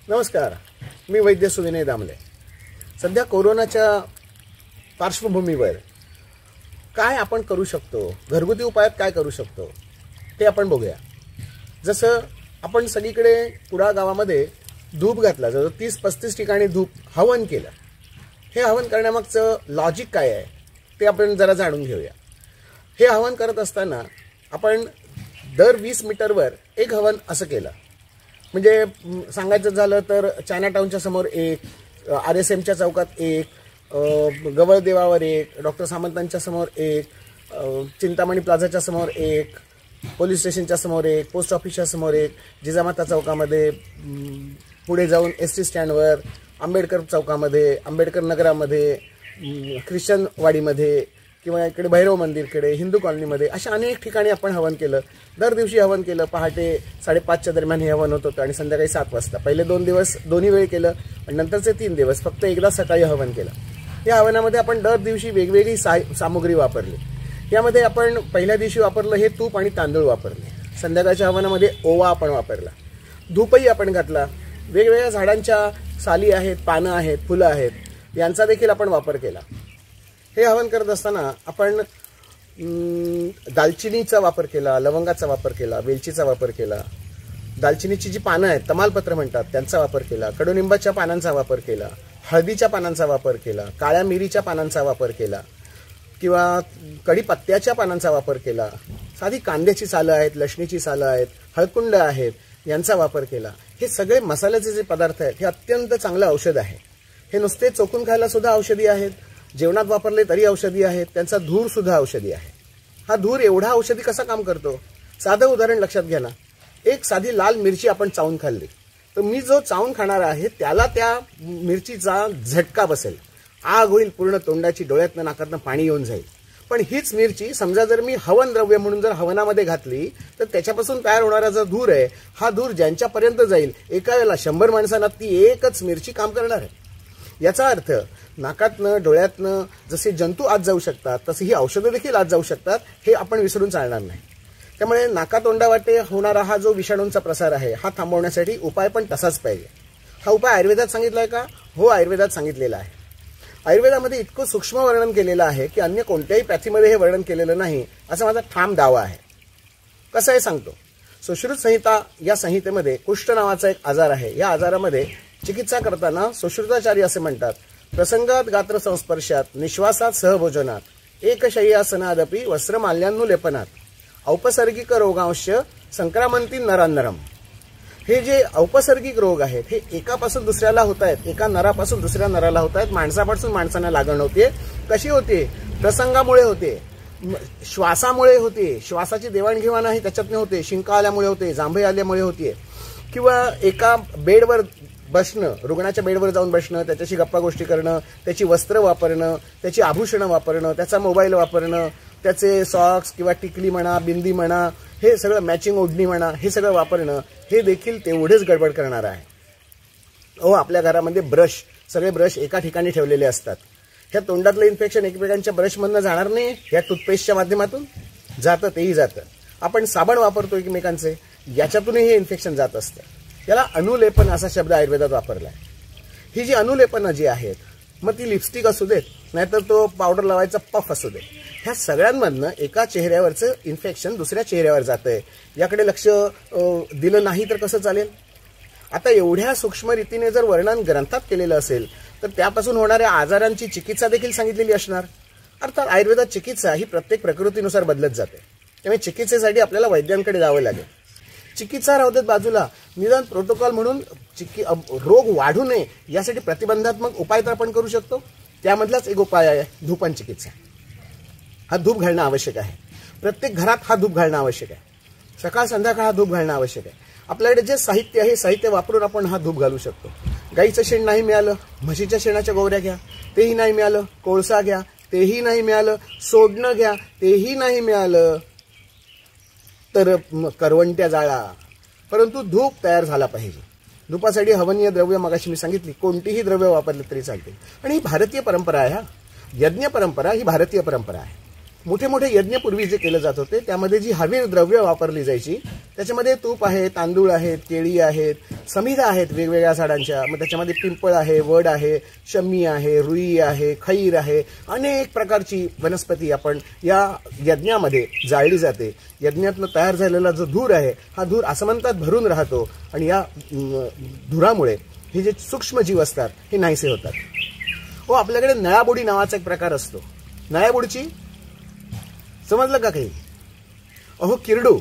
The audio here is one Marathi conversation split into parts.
नमस्कार, मी वैद्य सुविनय दामले। सध्या कोरोनाच्या पार्श्वभूमीवर काय आपण करू शकतो, घरगुती उपायात काय करू शकतो ते आपण बघूया। जसं आपण सगळीकडे कुडाळ गावामध्ये धूप घातला, जवळ 30-35 ठिकाणी धूप हवन केलं। हे हवन करण्यामागचं लॉजिक काय आहे ते आपण जरा जाणून घेऊया। हे हवन करत असताना आपण दर 20 मीटरवर एक हवन असं केलं। म्हणजे सांगायचं झालं तर चायनाटाउनच्या समोर एक, RSMच्या चौकात एक, गवळदेवावर एक, डॉक्टर सामंतांच्या समोर एक, चिंतामणी प्लाझाच्या समोर एक, पोलीस स्टेशनच्या समोर एक, पोस्ट ऑफिसच्या समोर एक, जिजामाता चौकामध्ये, पुढे जाऊन ST स्टँडवर, आंबेडकर चौकामध्ये, आंबेडकर नगरामध्ये, ख्रिश्चन वाडीमध्ये किंवा इकडे भैरव मंदिरकडे, हिंदू कॉलनीमध्ये, अशा अनेक ठिकाणी आपण हवन केलं। दर दिवशी हवन केलं। पहाटे 5:30च्या दरम्यान हे हवन होत होतं आणि संध्याकाळी 7 वाजता। पहिले 2 दिवस दोन्ही वेळ केलं आणि नंतरचे 3 दिवस फक्त एकदा सकाळी हवन केलं। या हवनामध्ये आपण दर दिवशी वेगवेगळी सामुग्री वापरली। यामध्ये आपण पहिल्या दिवशी वापरलं हे तूप आणि तांदूळ वापरले। संध्याकाळच्या हवनामध्ये ओवा आपण वापरला, धूपही आपण घातला। वेगवेगळ्या झाडांच्या साली आहेत, पानं आहेत, फुलं आहेत, यांचा देखील आपण वापर केला। हे हवन करत असताना आपण दालचिनीचा वापर केला, लवंगाचा वापर केला, वेलचीचा वापर केला, दालचिनीची जी पानं आहेत तमालपत्र म्हणतात त्यांचा वापर केला, कडुनिंबाच्या पानांचा वापर केला, हळदीच्या पानांचा वापर केला, काळ्या मिरीच्या पानांचा वापर केला किंवा कढीपत्त्याच्या पानांचा वापर केला, साधी कांद्याची सालं आहेत, लसणीची सालं आहेत, हळकुंड आहेत, यांचा वापर केला। हे सगळे मसाल्याचे जे पदार्थ आहेत हे अत्यंत चांगलं औषध आहे। हे नुसते चोखून खायला सुद्धा औषधी आहेत, जेवणात वापरले तरी औषधी आहेत, त्यांचा धूर सुद्धा औषधी आहे। हा धूर एवढा औषधी कसा काम करतो, साधं उदाहरण लक्षात घ्या ना। एक साधी लाल मिरची आपण चावून खाल्ली तर मी जो चावून खाणार आहे त्याला त्या मिरचीचा झटका बसेल, आग होईल पूर्ण तोंडाची, डोळ्यातनं नाकातनं पाणी येऊन जाईल। पण हीच मिरची समजा जर मी हवन द्रव्य म्हणून जर हवनामध्ये घातली तर त्याच्यापासून तयार होणारा जो धूर आहे हा धूर ज्यांच्यापर्यंत जाईल, एका वेळेला 100 माणसांना ती एकच मिरची काम करणार आहे। याचा अर्थ नाकातनं डोळ्यातनं जसे जंतू आत जाऊ शकतात तसे ही औषधं देखील आत जाऊ शकतात, हे आपण विसरून चालणार नाही। त्यामुळे नाकातोंडावाटे होणारा हा जो विषाणूंचा प्रसार आहे हा थांबवण्यासाठी उपाय पण तसाच पाहिजे। हा उपाय आयुर्वेदात सांगितलाय का? हो, आयुर्वेदात सांगितलेला आहे। आयुर्वेदामध्ये इतकं सूक्ष्म वर्णन केलेलं आहे की अन्य कोणत्याही पॅथीमध्ये हे वर्णन केलेलं नाही, असा माझा ठाम दावा आहे। कसं आहे सांगतो। सुश्रुत संहिता या संहितेमध्ये कुष्ठ नावाचा एक आजार आहे। या आजारामध्ये चिकित्सा करताना सुश्रुताचार्य असे म्हणतात, प्रसंगात गात्र संस्पर्शात निश्वासात सहभोजनात एकशय्यासनादपि वस्त्रमाल्यानुलेपनात औपसर्गिक रोगांश संक्रामंती नरानरम। हे जे औपसर्गिक रोग आहेत हे एकापासून दुसऱ्याला होत आहेत, एका नरापासून दुसऱ्या नराला होत आहेत, माणसापासून माणसांना लागण होते। कशी होते? प्रसंगामुळे होते, श्वासामुळे होते, श्वासाची देवाणघेवाण आहे त्याच्यातून होते, शिंका आल्यामुळे होते, जांभई आल्यामुळे होते, किंवा एका बेडवर बसणं, रुग्णाच्या बेडवर जाऊन बसणं, त्याच्याशी गप्पा गोष्टी करणं, त्याची वस्त्र वापरणं, त्याची आभूषणं वापरणं, त्याचा मोबाईल वापरणं, त्याचे सॉक्स किंवा टिकली म्हणा, बिंदी म्हणा, हे सगळं मॅचिंग ओढणी म्हणा, हे सगळं वापरणं हे देखील तेवढेच गडबड करणार आहे। आपल्या घरामध्ये ब्रश, सगळे ब्रश एका ठिकाणी ठेवलेले असतात। ह्या तोंडातलं इन्फेक्शन एकमेकांच्या ब्रशमधनं जाणार नाही, ह्या टूथपेस्टच्या माध्यमातून जातं, तेही जातं। आपण साबण वापरतो एकमेकांचे, याच्यातूनही हे इन्फेक्शन जात असतं। याला अनुलेपन असा शब्द आयुर्वेदात वापरलाय। ही जी अनुलेपनं जी आहेत, मग ती लिपस्टिक असू देत, नाहीतर तो पावडर लावायचा पफ असू दे, ह्या सगळ्यांमधनं एका चेहऱ्यावरचं इन्फेक्शन दुसऱ्या चेहऱ्यावर जातंय। याकडे लक्ष दिलं नाही तर कसं चालेल? आता एवढ्या सूक्ष्म रीतीने जर वर्णन ग्रंथात केलेलं असेल तर त्यापासून होणाऱ्या आजारांची चिकित्सा देखील सांगितलेली असणार। अर्थात आयुर्वेदात चिकित्सा ही प्रत्येक प्रकृतीनुसार बदलत जाते, त्यामुळे चिकित्सेसाठी आपल्याला वैद्यांकडे जावं लागेल। चिकित्सा राहू देत बाजूला, निदान प्रोटोकॉल म्हणून रोग वाढू नये यासाठी प्रतिबंधात्मक उपाय तर आपण करू शकतो। त्यामधलाच एक उपाय आहे धूपन चिकित्सा। हा धूप घालणं आवश्यक आहे, प्रत्येक घरात हा धूप घालणं आवश्यक आहे, सकाळ संध्याकाळ हा धूप घालणं आवश्यक आहे। आपल्याकडे जे साहित्य आहे साहित्य वापरून आपण हा धूप घालू शकतो। गाईचं शेण नाही मिळालं, म्हशीच्या शेणाच्या गोवऱ्या घ्या, तेही नाही मिळालं, कोळसा घ्या, तेही नाही मिळालं, सोडणं घ्या, तेही नाही मिळालं तर करवंट्या जाळा, परंतु धूप तयार झाला पाहिजे। धूपासाठी हवनीय द्रव्य मगाशी मी सांगितली, कोणतीही द्रव्य वापरले तरी चालते। आणि ही भारतीय परंपरा आहे। यज्ञ परंपरा ही भारतीय परंपरा आहे। मोठे मोठे यज्ञ पूर्वी जे केले जात होते त्यामध्ये जी हवी द्रव्य वापरली जायची त्याच्यामध्ये तूप आहे, तांदूळ आहेत, केळी आहेत, समिधा आहेत वेगवेगळ्या झाडांच्या, मग त्याच्यामध्ये पिंपळ आहे, वड आहे, शमी आहे, रुई आहे, खैर आहे, अनेक प्रकारची वनस्पती आपण या यज्ञामध्ये जाळली जाते. यज्ञातनं तयार झालेला जो धूर आहे हा धूर आसमंतात भरून राहतो आणि या धुरामुळे हे जे सूक्ष्म जीव असतात हे नाहीसे होतात. आपल्याकडे नळाबोडी नावाचा एक प्रकार असतो. नळाबोडीची समजलं का काही? किरडू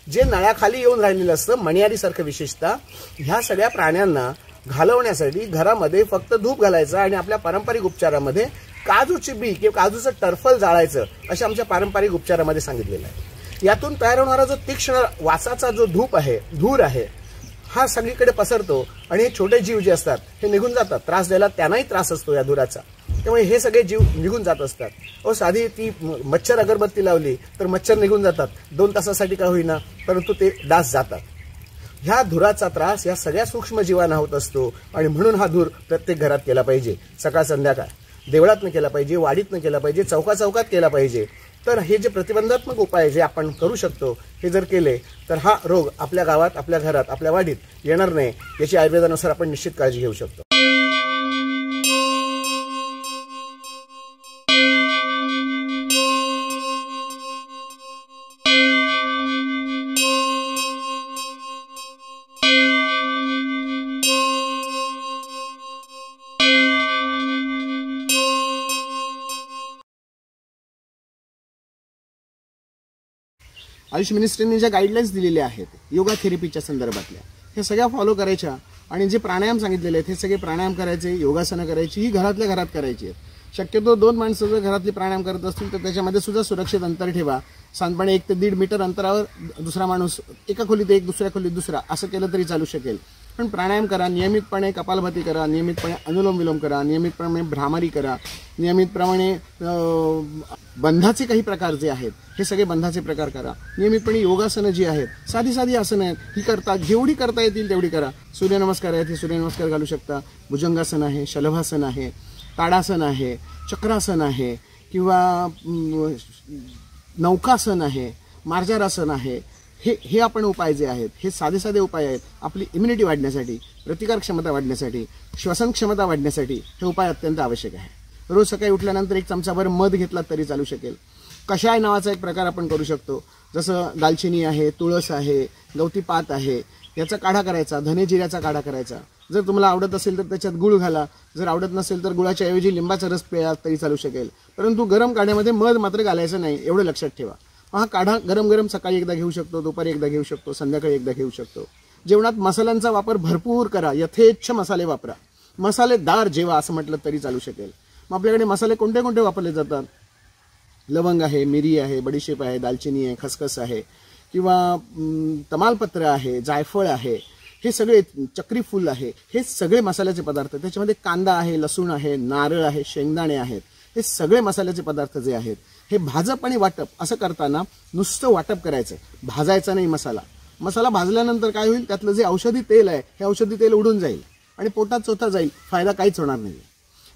जे नळाखाली येऊन राहिलेलं असतं मणियारीसारखं, विशेषतः ह्या सगळ्या प्राण्यांना घालवण्यासाठी घरामध्ये फक्त धूप घालायचं आणि आपल्या पारंपरिक उपचारामध्ये काजूची बी किंवा काजूचं टरफल जाळायचं अशा आमच्या पारंपरिक उपचारामध्ये सांगितलेलं आहे. यातून तयार होणारा जो तीक्ष्ण वासाचा जो धूर आहे हा सगळीकडे पसरतो आणि हे छोटे जीव जे असतात हे निघून जातात. त्रास द्यायला त्यांनाही त्रास असतो या धुराचा, त्यामुळे हे सगळे जीव निघून जात असतात. साधी ती मच्छर अगरबत्ती लावली तर मच्छर निघून जातात 2 तासासाठी का होईना, परंतु ते डास जातात. ह्या धुराचा त्रास या सगळ्या सूक्ष्म जीवांना होत असतो आणि म्हणून हा धूर प्रत्येक घरात केला पाहिजे. सकाळ संध्याकाळ देवळातनं केला पाहिजे, वाडीतनं केला पाहिजे, चौकात केला पाहिजे. तर हे जे प्रतिबंधात्मक उपाय जे आपण करू शकतो हे जर केले तर हा रोग आपल्या गावात, आपल्या घरात, आपल्या वाडीत येणार नाही याची आयुर्वेदानुसार आपण निश्चित काळजी घेऊ शकतो. आयुष मिनिस्ट्रीने ज्या गाईडलाईन्स दिलेल्या आहेत योगा थेरपीच्या संदर्भातल्या हे सगळ्या फॉलो करायच्या आणि जे प्राणायाम सांगितलेले आहेत हे सगळे प्राणायाम करायचे, योगासनं करायची, ही घरातल्या घरात करायची आहेत. शक्यतो 2 माणसं जर घरातली प्राणायाम करत असतील तर त्याच्यामध्ये सुद्धा सुरक्षित अंतर ठेवा. साधारणपणे 1 ते 1.5 मीटर अंतरावर दुसरा माणूस, एका खोलीत एक, दुसऱ्या खोलीत दुसरा, असं केलं तरी चालू शकेल. पण प्राणायाम करा, नियमितपणे कपालभाती करा, नियमितपणे अनुलोम विलोम करा, नियमितपणे भ्रामरी करा, नियमितप्रमाणे बंधाचे काही प्रकार जे आहेत हे सगळे बंधाचे प्रकार करा. नियमितपणे योगासनं जी आहेत, साधी साधी आसनं आहेत ही करता, जेवढी करता येतील तेवढी करा. सूर्यनमस्कार आहेत हे सूर्यनमस्कार घालू शकता, भुजंगासन आहे, शलभासन आहे, ताडासन आहे, चक्रासन आहे किंवा नौकासन आहे, मार्जारासन आहे. हे आपण उपाय जे आहेत हे साधे साधे उपाय आहेत. आपली इम्युनिटी वाढण्यासाठी, प्रतिकार क्षमता वाढण्यासाठी, श्वसन क्षमता वाढण्यासाठी हे उपाय अत्यंत आवश्यक आहे. रोज सकाळी उठल्यानंतर 1 चमचाभर मध घेतला तरी चालू शकेल. कषाय नावाचा एक प्रकार आपण करू शकतो, जसं दालचिनी आहे, तुळस आहे, गवती पात आहे, याचा काढा करायचा, धने जिऱ्याचा काढा करायचा. जर तुम्हाला आवडत असेल तर त्याच्यात गुळ घाला, जर आवडत नसेल तर गुळाच्या ऐवजी लिंबाचा रस प्या तरी चालू शकेल. परंतु गरम काढ्यामध्ये मध मात्र घालायचं नाही, एवढं लक्षात ठेवा. हा काढा गरम गरम सकाळी एकदा घेऊ शकतो, दुपारी एकदा घेऊ शकतो, संध्याकाळी एकदा घेऊ शकतो. जेवणात मसाल्यांचा वापर भरपूर करा, यथेच्छ मसाले वापरा, मसालेदार जेवा असं म्हटलं तरी चालू शकेल. मग आपल्याकडे मसाले कोणते कोणते वापरले जातात? लवंग आहे, मिरी आहे, बडीशेप आहे, दालचिनी आहे, खसखस आहे किंवा तमालपत्र आहे, जायफळ आहे, हे सगळे, चक्री फूल आहे, हे सगळे मसाल्याचे पदार्थ. त्याच्यामध्ये कांदा आहे, लसूण आहे, नारळ आहे, शेंगदाणे आहेत. हे सगळे मसाल्याचे पदार्थ जे आहेत हे भाजप आणि वाटप असं करताना नुसतं वाटप करायचं, भाजायचं नाही. मसाला भाजल्यानंतर काय होईल, त्यातलं जे औषधी तेल आहे हे औषधी तेल उडून जाईल आणि पोटात चोथा जाईल, फायदा काहीच होणार नाही.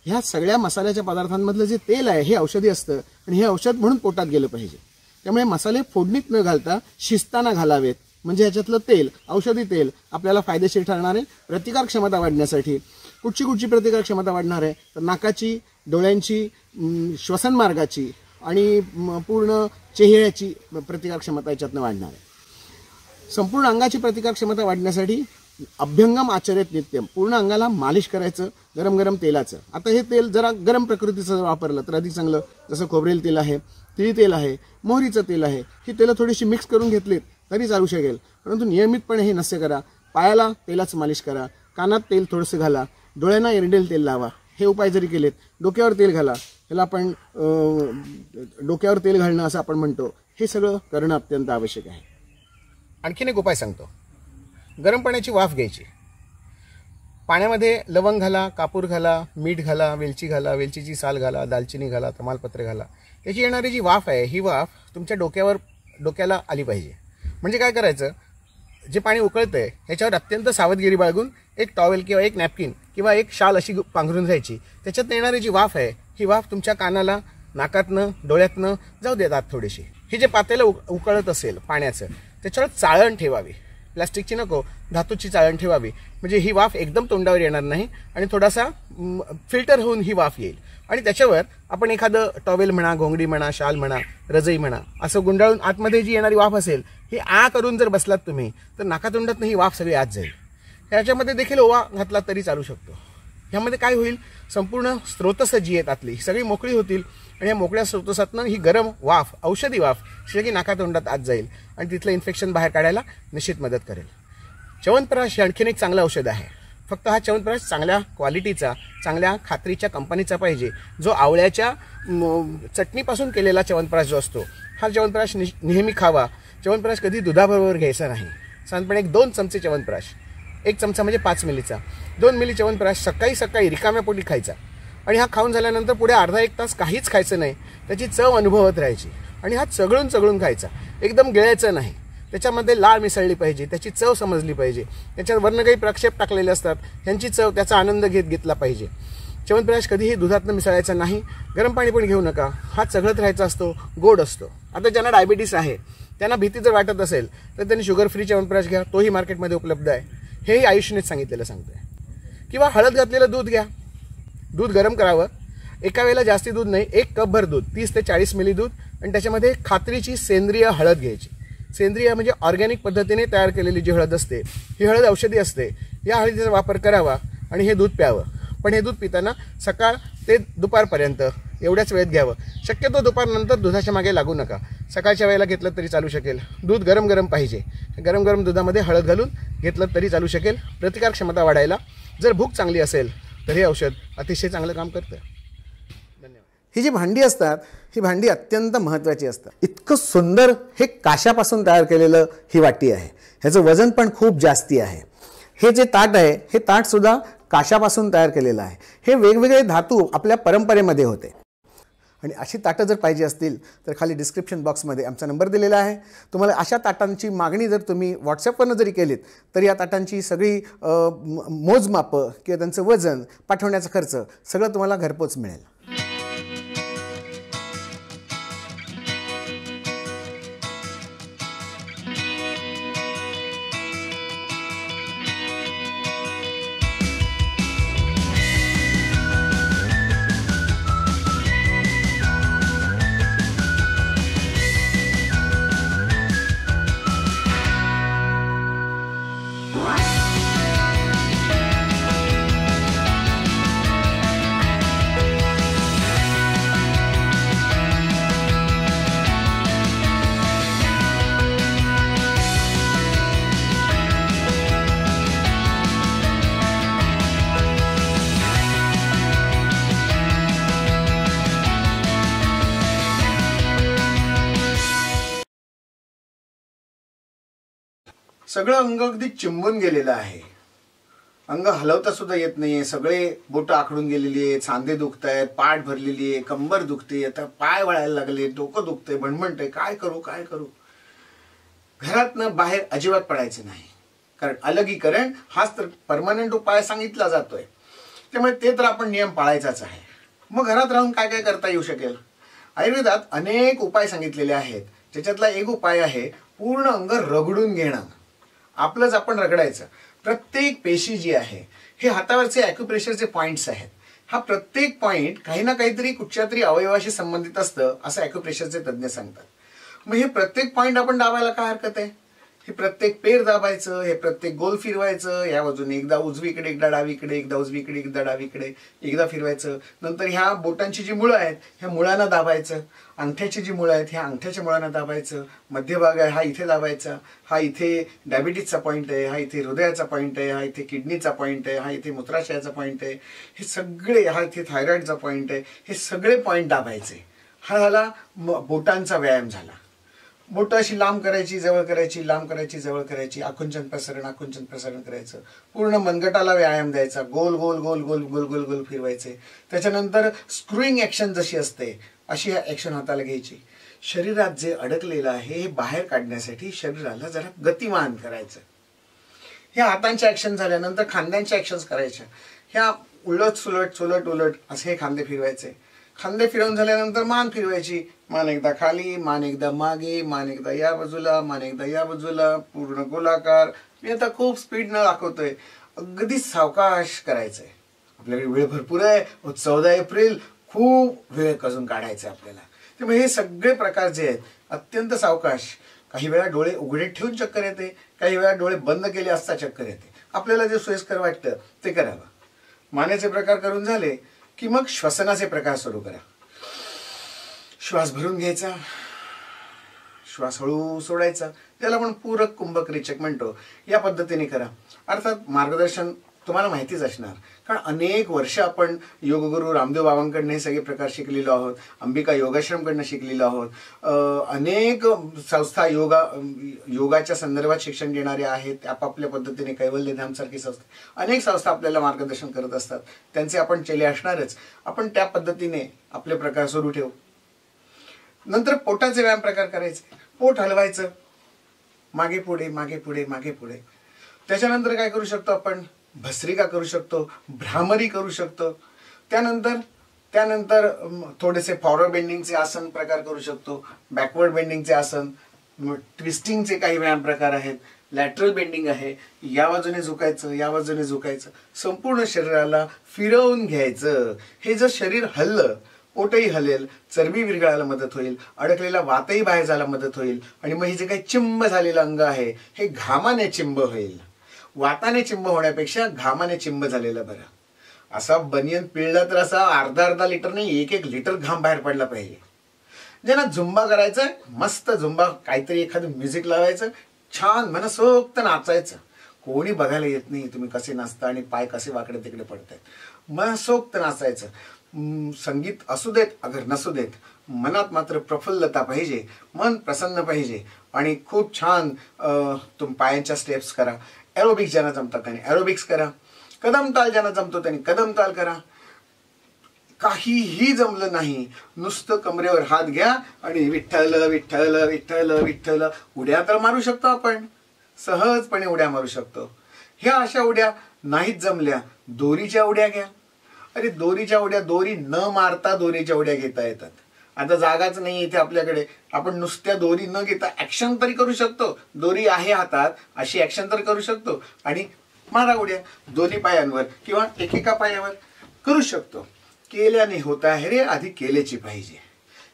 ह्या सगळ्या मसाल्याच्या पदार्थांमधलं जे तेल आहे हे औषधी असतं आणि हे औषध म्हणून पोटात गेलं पाहिजे. त्यामुळे मसाले फोडणीत न घालता शिस्ताना घालावेत, म्हणजे ह्याच्यातलं तेल, औषधी तेल आपल्याला फायदेशीर ठरणार आहे. प्रतिकार क्षमता वाढण्यासाठी कुठची प्रतिकार क्षमता वाढणार आहे तर नाकाची, डोळ्यांची, श्वसन मार्गाची आणि पूर्ण चेहऱ्याची प्रतिकार क्षमता याच्यातनं वाढणार आहे. संपूर्ण अंगाची प्रतिकार क्षमता वाढण्यासाठी अभ्यंगम आचरेत नित्यम, पूर्ण अंगाला मालिश करायचं गरम गरम तेलाचं. आता हे तेल जरा गरम प्रकृतीचं वापरलं तर अधिक चांगलं, जसं खोबरेल तेल आहे, तिळी तेल आहे, मोहरीचं तेल आहे, ही तेलं थोडीशी मिक्स करून घेतलीत तरी चालू शकेल. परंतु नियमितपणे हे नस्य करा. पायाला तेलाचं मालिश करा, कानात तेल थोडंसं घाला, डोळ्यांना एरंडेल तेल लावा. हे उपाय जरी केलेत, डोक्यावर तेल घाला, ह्याला आपण डोक्यावर तेल घालणं असं आपण म्हणतो, हे सगळं करणं अत्यंत आवश्यक आहे. आणखीन एक उपाय सांगतो. गरम पाण्याची वाफ घ्यायची, पाण्यामध्ये लवंग घाला, कापूर घाला, मीठ घाला, वेलची घाला, वेलचीची साल घाला, दालचिनी घाला, तमालपत्र घाला. त्याची येणारी जी वाफ आहे ही वाफ तुमच्या डोक्याला आली पाहिजे. म्हणजे काय करायचं, जे पाणी उकळतंय ह्याच्यावर अत्यंत सावधगिरी बाळगून एक टॉवेल किंवा एक नॅपकिन किंवा एक शाल अशी पांघरून घ्यायची. त्याच्यात येणारी जी वाफ आहे ही वाफ तुमच्या कानाला नाकातनं डोळ्यातनं जाऊ देत आत थोडीशी. ही जे पातेलं उकळत असेल पाण्याचं त्याच्यावर चाळण ठेवावी, प्लास्टिकची नको, धातूची चाळण ठेवावी, म्हणजे ही वाफ एकदम तोंडावर येणार नाही आणि थोडासा फिल्टर होऊन ही वाफ येईल. आणि त्याच्यावर आपण एखादं टॉवेल म्हणा, घोंगडी म्हणा, शाल म्हणा, रजई म्हणा असं गुंडाळून आतमध्ये जी येणारी वाफ असेल ही करून जर बसलात तुम्ही तर नाकातोंडातनं ही वाफ सगळी आत जाईल. ह्याच्यामध्ये देखील ओवा घातला तरी चालू शकतो. ह्यामध्ये काय होईल, संपूर्ण स्रोतस जी आहेत आतली ही सगळी मोकळी होतील आणि या मोकळ्या स्रोतसातनं ही गरम वाफ, औषधी वाफ सगळी नाकातोंडात आत जाईल आणि तिथलं इन्फेक्शन बाहेर काढायला निश्चित मदत करेल. च्यवनप्राश हे आणखीन एक चांगलं औषध आहे. फक्त हा च्यवनप्राश चांगल्या क्वालिटीचा, चांगल्या खात्रीच्या कंपनीचा पाहिजे. जो आवळ्याच्या चटणीपासून केलेला च्यवनप्राश जो असतो हा च्यवनप्राश नेहमी खावा. च्यवनप्राश कधी दुधाबरोबर घ्यायचा नाही. साधारणपणे 2 चमचे च्यवनप्राश, 1 चमचा म्हणजे 5 मिलीचा, 2 मिली च्यवनप्राश सकाळी रिकाम्या पोटी खायचा आणि हा खाऊन झाल्यानंतर पुढे अर्धा 1 तास काहीच खायचं नाही. त्याची चव अनुभवत राहायची आणि हा चगळून खायचा, एकदम गिळायचं नाही. त्याच्यामध्ये लाळ मिसळली पाहिजे, त्याची चव समजली पाहिजे, त्याच्यात वर्ण काही प्रक्षेप टाकलेले असतात ह्यांची चव, त्याचा आनंद घेतला पाहिजे. च्यवनप्राश कधीही दुधातनं मिसळायचा नाही. गरम पाणी पण घेऊ नका. हा चघळत राहायचा असतो, गोड असतो. आता ज्यांना डायबिटीस आहे त्यांना भीती जर वाटत असेल तर त्यांनी शुगर फ्री च्यवनप्राश घ्या, तोही मार्केटमध्ये उपलब्ध आहे. हेही आयुषनेच सांगितलेलं सांगतोय. किंवा हळद घातलेलं दूध घ्या. दूध गरम करावं, एका वेळेला जास्ती दूध नाही, 1 कपभर दूध, 30 ते 40 मिली दूध, आणि त्याच्यामध्ये खात्रीची सेंद्रिय हळद घ्यायची. सेंद्रिय म्हणजे ऑर्गॅनिक पद्धतीने तयार केलेली जी हळद असते ही हळद औषधी असते. या हळदीचा वापर करावा आणि हे दूध प्यावं. पण हे दूध पिताना सकाळ ते दुपारपर्यंत एवढ्याच वेळेत घ्यावं. शक्यतो दुपारनंतर दुधाच्या मागे लागू नका. सकाळच्या वेळेला घेतलं तरी चालू शकेल. दूध गरम पाहिजे. गरम दुधामध्ये हळद घालून घेतलं तरी चालू शकेल. प्रतिकार क्षमता वाढायला, जर भूक चांगली असेल तर हे औषध अतिशय चांगलं काम करतं. धन्यवाद. ही जी भांडी असतात ही भांडी अत्यंत महत्त्वाची असतात. इतकं सुंदर हे काशापासून तयार केलेलं ही वाटी आहे. ह्याचं वजन पण खूप जास्ती आहे. हे जे ताट आहे हे ताटसुद्धा काशापासून तयार केलेलं आहे. हे वेगवेगळे धातू आपल्या परंपरेमध्ये होते. आणि अशी ताटं जर पाहिजे असतील तर खाली डिस्क्रिप्शन बॉक्समध्ये आमचा नंबर दिलेला आहे. तुम्हाला अशा ताटांची मागणी जर तुम्ही व्हॉट्सॲपवरनं जरी केलीत तर या ताटांची सगळी मोजमापं किंवा त्यांचं वजन, पाठवण्याचा खर्च सगळं तुम्हाला घरपोच मिळेल. सगळं अंग अगदी चिंबून गेलेलं आहे. अंग हलवता सुद्धा येत नाहीये. सगळे बोटं आखडून गेलेली आहेत, सांधे दुखत आहेत, पाठ भरलेली आहे, कंबर दुखते, आता पाय वळायला लागले, डोकं दुखतंय, भणभणतंय. काय करू. घरातनं बाहेर अजिबात पडायचं नाही, कारण अलगीकरण हाच तर परमनंट उपाय सांगितला जातोय. त्यामुळे ते तर आपण नियम पाळायचाच आहे. मग घरात राहून काय काय करता येऊ शकेल? आयुर्वेदात अनेक उपाय सांगितलेले आहेत. त्याच्यातला एक उपाय आहे पूर्ण अंग रगडून घेणं. आपलंच आपण रगडायचं. प्रत्येक पेशी जी आहे हे हातावरचे ॲक्युप्रेशरचे पॉइंट्स आहेत. हा प्रत्येक पॉइंट काही ना काहीतरी कुठच्या तरी अवयवाशी संबंधित असतं असं ॲक्युप्रेशरचे तज्ज्ञ सांगतात. मग हे प्रत्येक पॉइंट आपण दाबायला काय हरकत आहे? हे प्रत्येक पेर दाबायचं, हे प्रत्येक गोल फिरवायचं, या बाजूने एकदा उजवीकडे, एकदा डावीकडे, एकदा उजवीकडे, एकदा डावीकडे, एकदा फिरवायचं. नंतर ह्या बोटांची जी मुळं आहेत ह्या मुळांना दाबायचं. अंगठ्याची जी मुळं आहेत ह्या अंगठ्याच्या मुळांना दाबायचं. मध्यभाग आहे हा इथे दाबायचा. हा इथे डायबिटीजचा पॉईंट आहे, हा इथे हृदयाचा पॉईंट आहे, हा इथे किडनीचा पॉईंट आहे, हा इथे मूत्राशयाचा पॉईंट आहे, हे सगळे, हा इथे थायरॉइडचा पॉईंट आहे, हे सगळे पॉईंट दाबायचे. हा झाला बोटांचा व्यायाम झाला. बोटं अशी लांब करायची, जवळ करायची, लांब करायची, जवळ करायची, आकुंचन प्रसारण करायचं. पूर्ण मनगटाला व्यायाम द्यायचा. गोल गोल गोल गोल गोल गोल गोल फिरवायचे. त्याच्यानंतर स्क्रूइंग ॲक्शन जशी असते अशी ॲक्शन हाताला घ्यायची. शरीरात जे अडकलेलं आहे हे बाहेर काढण्यासाठी शरीराला जरा गतिमान करायचं. ह्या हातांच्या ॲक्शन झाल्यानंतर खांद्यांच्या ॲक्शन्स करायच्या. ह्या उलट सुलट उलट असे खांदे फिरवायचे. खांदे फिरवून झाल्यानंतर मान फिरवायची. मान एकदा खाली, मान एकदा मागे, मान एकदा या बाजूला, मान एकदा या बाजूला, पूर्ण गोलाकार. मी आता खूप स्पीड न दाखवतोय, अगदी सावकाश करायचंय. आपल्याकडे वेळ भरपूर आहे. 14 एप्रिल, खूप वेळ अजून काढायचा आपल्याला. त्यामुळे हे सगळे प्रकार जे आहेत अत्यंत सावकाश. काही वेळा डोळे उघडे ठेवून चक्कर येते, काही वेळा डोळे बंद केले असता चक्कर येते. आपल्याला जे सोयीस्कर वाटतं ते करावं. मानेचे प्रकार करून झाले की मग श्वसनाचे प्रकार सुरू करा. श्वास भरून घ्यायचा, श्वास हळू सोडायचा, त्याला आपण पूरक कुंभक रेचक म्हणतो. या पद्धतीने करा. अर्थात मार्गदर्शन तुम्हाला माहितीच असणार, कारण अनेक वर्ष आपण योगगुरू रामदेव बाबांकडनं हे सगळे प्रकार शिकलेलो आहोत. अंबिका योगाश्रमकडनं शिकलेलो आहोत. अनेक संस्था योगाच्या संदर्भात शिक्षण देणाऱ्या आहेत. आपापल्या पद्धतीने कैवल्य धामसारखी संस्था, अनेक संस्था आपल्याला मार्गदर्शन करत असतात. त्यांचे आपण चेले असणारच. आपण त्या पद्धतीने आपले प्रकार सुरू ठेवू. नंतर पोटाचे व्यायाम प्रकार करायचे. पोट हलवायचं, मागे पुढे मागे पुढे मागे पुढे. त्याच्यानंतर काय करू शकतो आपण, भस्त्रिका करू शकतो, भ्रामरी करू शकतो. त्यानंतर थोडेसे फॉरवर्ड बेंडिंगचे आसन प्रकार करू शकतो, बॅकवर्ड बेंडिंगचे आसन, ट्विस्टिंगचे काही व्यायाम प्रकार आहेत, लॅटरल बेंडिंग आहे. या बाजूने झुकायचं, या बाजूने झुकायचं, संपूर्ण शरीराला फिरवून घ्यायचं. हे जर शरीर हललं, पोटही हलेल, चरबी विरघळायला मदत होईल, अडकलेला वातही बाहेर जायला मदत होईल. आणि मग हे जे काही चिंब झालेलं अंग आहे हे घामाने चिंब होईल. वाताने चिंब होण्यापेक्षा घामाने चिंब झालेलं बरं. असा बनियन पिळला तर असा अर्धा लिटर नाही, 1 लिटर घाम बाहेर पडला पाहिजे. ज्यांना झुंबा करायचं, मस्त झुंबा, काहीतरी एखादं म्युझिक लावायचं, छान मनसोक्त नाचायचं. कोणी बघायला येत नाही तुम्ही कसे नाचता आणि पाय कसे वाकडे तिकडे पडतायत. मनसोक्त नाचायचं. संगीत असू देत अगर नसू देत, मनात मात्र प्रफुल्लता पाहिजे, मन प्रसन्न पाहिजे. आणि खूप छान तुम्ही पायांच्या स्टेप्स करा. एरोबिक्स ज्यांना जमतात त्यांनी एरोबिक्स करा. कदम ताल ज्यांना जमतो त्यांनी कदम ताल करा. काहीही जमलं नाही, नुसतं कमरेवर हात घ्या आणि विठ्ठल विठ्ठल विठ्ठल विठ्ठल. उड्या तर मारू शकतो आपण, सहजपणे उड्या मारू शकतो. ह्या अशा उड्या नाहीत जमल्या, दोरीच्या उड्या घ्या. अरे दोरीच्या उड्या, दोरी न मारता दोरीच्या उड्या घेता येतात. आता जागाच नाही इथे आपल्याकडे, आपण नुसत्या दोरी न घेता ऍक्शन तरी करू शकतो. दोरी आहे हातात अशी ऍक्शन तर करू शकतो. आणि मारा उड्या दोन्ही पायांवर किंवा एकेका पायावर करू शकतो. केल्याने होत आहे रे, आधी केल्याची पाहिजे.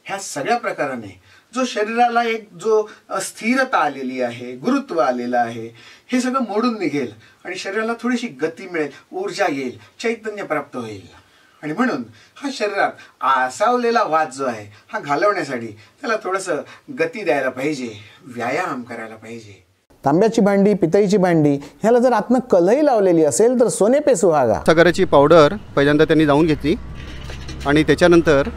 ह्या सगळ्या प्रकाराने जो शरीराला एक जो स्थिरता आलेली आहे, गुरुत्व आलेलं आहे, हे सगळं मोडून निघेल आणि शरीराला थोडीशी गती मिळेल, ऊर्जा येईल, चैतन्य प्राप्त होईल. आणि म्हणून हा शरीरात आसावलेला वाद जो आहे हा घालवण्यासाठी त्याला थोडंसं गती द्यायला पाहिजे, व्यायाम करायला पाहिजे. तांब्याची भांडी, पितळीची भांडी ह्याला जर आतनं कलही लावलेली असेल तर सोने पे सुहागा. सागराची पावडर पहिल्यांदा त्यांनी जाऊन घेतली आणि त्याच्यानंतर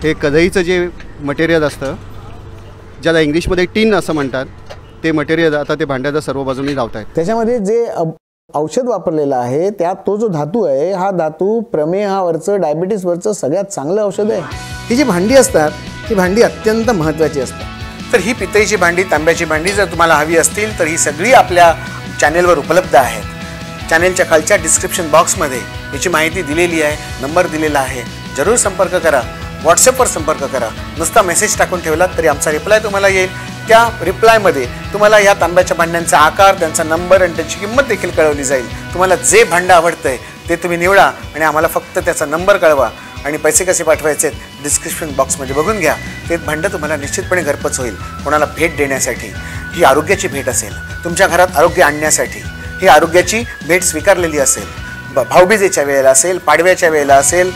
हे कढईचं जे मटेरियल असतं, ज्याला इंग्लिशमध्ये टीन असं म्हणतात, ते मटेरियल आता ते भांड्याच्या सर्व बाजूनी लावत आहेत. त्याच्यामध्ये जे औषध वापरलेलं आहे त्यात तो जो धातू आहे, हा धातू प्रमेहावरचं, डायबिटीसवरचं सगळ्यात चांगलं औषध आहे. ही जी भांडी असतात ही भांडी अत्यंत महत्त्वाची असतात. तर ही पितळीची भांडी, तांब्याची भांडी जर तुम्हाला हवी असतील तर ही सगळी आपल्या चॅनेलवर उपलब्ध आहेत. चॅनेलच्या खालच्या डिस्क्रिप्शन बॉक्समध्ये याची माहिती दिलेली आहे, नंबर दिलेला आहे. जरूर संपर्क करा, व्हॉट्सअपवर संपर्क करा. नुसता मेसेज टाकून ठेवलात तरी आमचा रिप्लाय तुम्हाला येईल. त्या रिप्लायमध्ये तुम्हाला या तांब्याच्या भांड्यांचा आकार, त्यांचा नंबर आणि त्याची किंमत देखील कळवली जाईल. तुम्हाला जे भांडं आवडतंय ते तुम्ही निवडा आणि आम्हाला फक्त त्याचा नंबर कळवा. आणि पैसे कसे पाठवायचे डिस्क्रिप्शन बॉक्समध्ये बघून घ्या. ते भांडं तुम्हाला निश्चितपणे घरपोच होईल. कोणाला भेट देण्यासाठी, ही आरोग्याची भेट असेल, तुमच्या घरात आरोग्य आणण्यासाठी ही आरोग्याची भेट स्वीकारलेली असेल, भाऊबीजेच्या वेळेला असेल, पाडव्याच्या वेळेला असेल,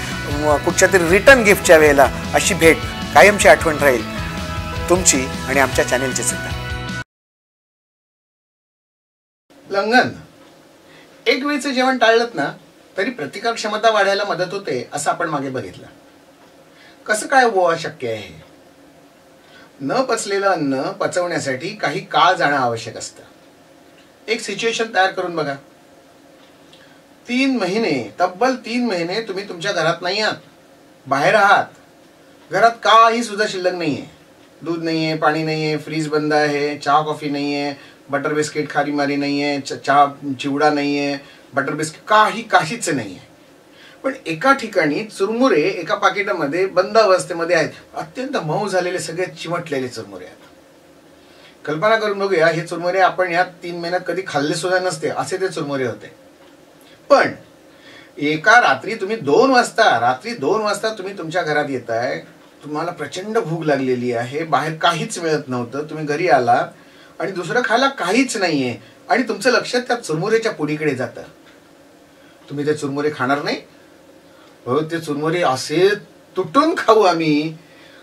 कुठच्या तरी रिटर्न गिफ्टच्या वेळेला, अशी भेट कायमची आठवण राहील तुमची आणि आमच्या चॅनेलची सुद्धा. लंघन, एक वेळचं जेवण टाळलं ना तरी प्रतिकार क्षमता वाढायला मदत होते असं आपण मागे बघितलं. कसं काय शक्य आहे? न पचलेलं अन्न पचवण्यासाठी काही काळ जाणं आवश्यक असतं. एक सिच्युएशन तयार करून बघा. 3 महिने, तब्बल 3 महिने तुम्ही तुमच्या घरात नाही आहात, बाहेर आहात. घरात काही सुद्धा शिल्लक नाहीये. दूध नाहीये, पाणी नाहीये, फ्रीज बंद आहे, चहा कॉफी नाहीये, बटर बिस्किट खारी मारी नाहीये, चहा चिवडा नाहीये, बटर बिस्किट काहीच नाहीये. पण एका ठिकाणी चुरमुरे एका पाकिटामध्ये बंद अवस्थेमध्ये आहेत, अत्यंत मऊ झालेले, सगळे चिमटलेले चुरमुरे आहेत. कल्पना करून बघूया, हे चुरमुरे आपण ह्या 3 महिन्यात कधी खाल्ले सुद्धा नसते असे ते चुरमुरे होते. पण एका रात्री तुम्ही 2 वाजता तुम्ही तुमच्या घरात येताय, तुम्हाला प्रचंड भूक लागलेली आहे, बाहेर काहीच मिळत नव्हतं, तुम्ही घरी आलात आणि दुसरं खायला काहीच नाहीये आणि तुमचं लक्ष त्या चुरमुरेच्या पुडीकडे जातं. तुम्ही ते चुरमुरे खाणार नाही? हो, ते चुरमुरे असे तुटून खाऊ आम्ही,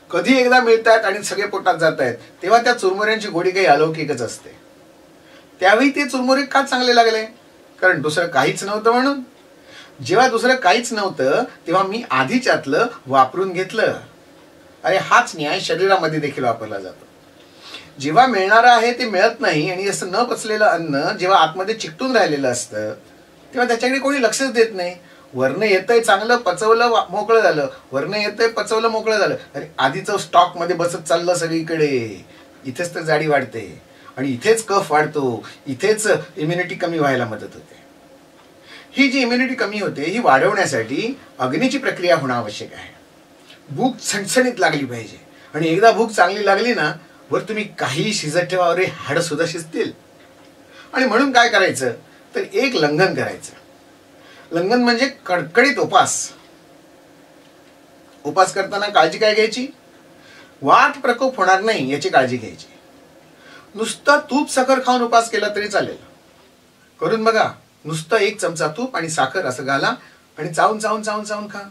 कधी एकदा मिळतात आणि सगळे पोटात जात आहेत, तेव्हा त्या चुरमुऱ्यांची गोडी काही अलौकिकच असते. त्यावेळी ते चुरमुरे का चांगले लागले? कारण दुसरं काहीच नव्हतं म्हणून. जेव्हा दुसरं काहीच नव्हतं तेव्हा मी आधीच्यातलं वापरून घेतलं. अरे हाच न्याय शरीरामध्ये देखील वापरला जातो. जेव्हा मिळणारं आहे ते मिळत नाही आणि असं न पचलेलं अन्न जेव्हा आतमध्ये चिकटून राहिलेलं असतं तेव्हा त्याच्याकडे कोणी लक्षच देत नाही. वरनं येतंय चांगलं, पचवलं, मोकळं झालं, वरनं येतंय, पचवलं, मोकळं झालं. अरे आधीचं स्टॉक मध्ये बसत चाललं सगळीकडे. इथेच तर जाडी वाढते आणि इथेच कफ वाढतो, इथेच इम्युनिटी कमी व्हायला मदत होते. ही जी इम्युनिटी कमी होते ही वाढवण्यासाठी अग्नीची प्रक्रिया होणं आवश्यक आहे. भूक सणसणीत लागली पाहिजे आणि एकदा भूक चांगली लागली ना, वर तुम्ही काही शिजत ठेवा, रे हाडं सुद्धा शिजतील. आणि म्हणून काय करायचं तर एक लंघन करायचं. लंघन म्हणजे कडकडीत उपास. उपास करताना काळजी काय घ्यायची? वात प्रकोप होणार नाही याची काळजी घ्यायची. नुसतं तूप साखर खाऊन उपास केला तरी चालेल. करून बघा. नुसतं 1 चमचा तूप आणि साखर असं घाला आणि चावून चावून चावून चावून खा.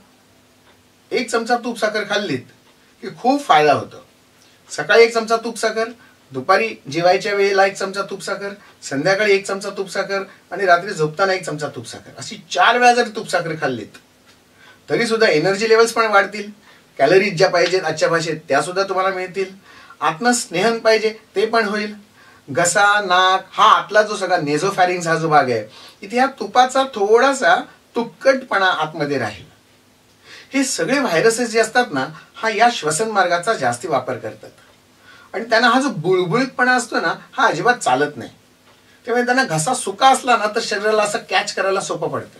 1 चमचा तूप साखर खाल्लीत की खूप फायदा होतो. सकाळी 1 चमचा तूप साखर, दुपारी जेवायच्या वेळेला 1 चमचा तूप साखर, संध्याकाळी 1 चमचा तूप साखर आणि रात्री झोपताना 1 चमचा तूप साखर, अशी 4 वेळा जर तूप साखर खाल्लीत तरी सुद्धा एनर्जी लेवल्स पण वाढतील. कॅलरीज ज्या पाहिजेत आजच्या भाषेत त्या सुद्धा तुम्हाला मिळतील. आत्म स्नेहन पाहिजे ते पण होईल. घसा, नाक, हा आतला जो सगळा नेझोफॅरिंग्स हा जो भाग आहे, इथे ह्या तुपाचा थोडासा तुपकटपणा आतमध्ये राहील. हे सगळे व्हायरसेस जे असतात ना, हा या श्वसन मार्गाचा जास्ती वापर करतात आणि त्यांना हा जो बुळबुळीतपणा असतो ना, हा अजिबात चालत नाही. त्यामुळे त्यांना घसा सुका असला ना तर शरीराला असं कॅच करायला सोपं पडतं.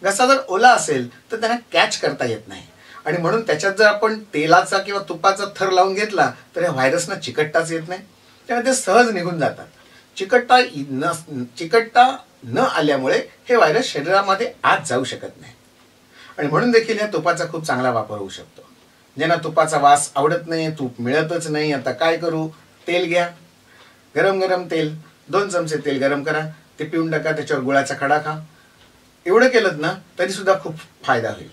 घसा जर ओला असेल तर त्यांना कॅच करता येत नाही आणि म्हणून त्याच्यात जर आपण तेलाचा किंवा तुपाचा थर लावून घेतला तर या व्हायरसना चिकटताच येत नाही. त्यामुळे ते सहज निघून जातात. चिकटता न आल्यामुळे हे व्हायरस शरीरामध्ये आत जाऊ शकत नाही आणि म्हणून देखील या तुपाचा खूप चांगला वापर होऊ शकतो. ज्यांना तुपाचा वास आवडत नाही, तूप मिळतच नाही, आता काय करू? तेल घ्या, गरम गरम तेल, 2 चमचे तेल गरम करा, ते पिऊन टाका, त्याच्यावर गुळाचा खडा खा. एवढं केलं ना तरी सुद्धा खूप फायदा होईल.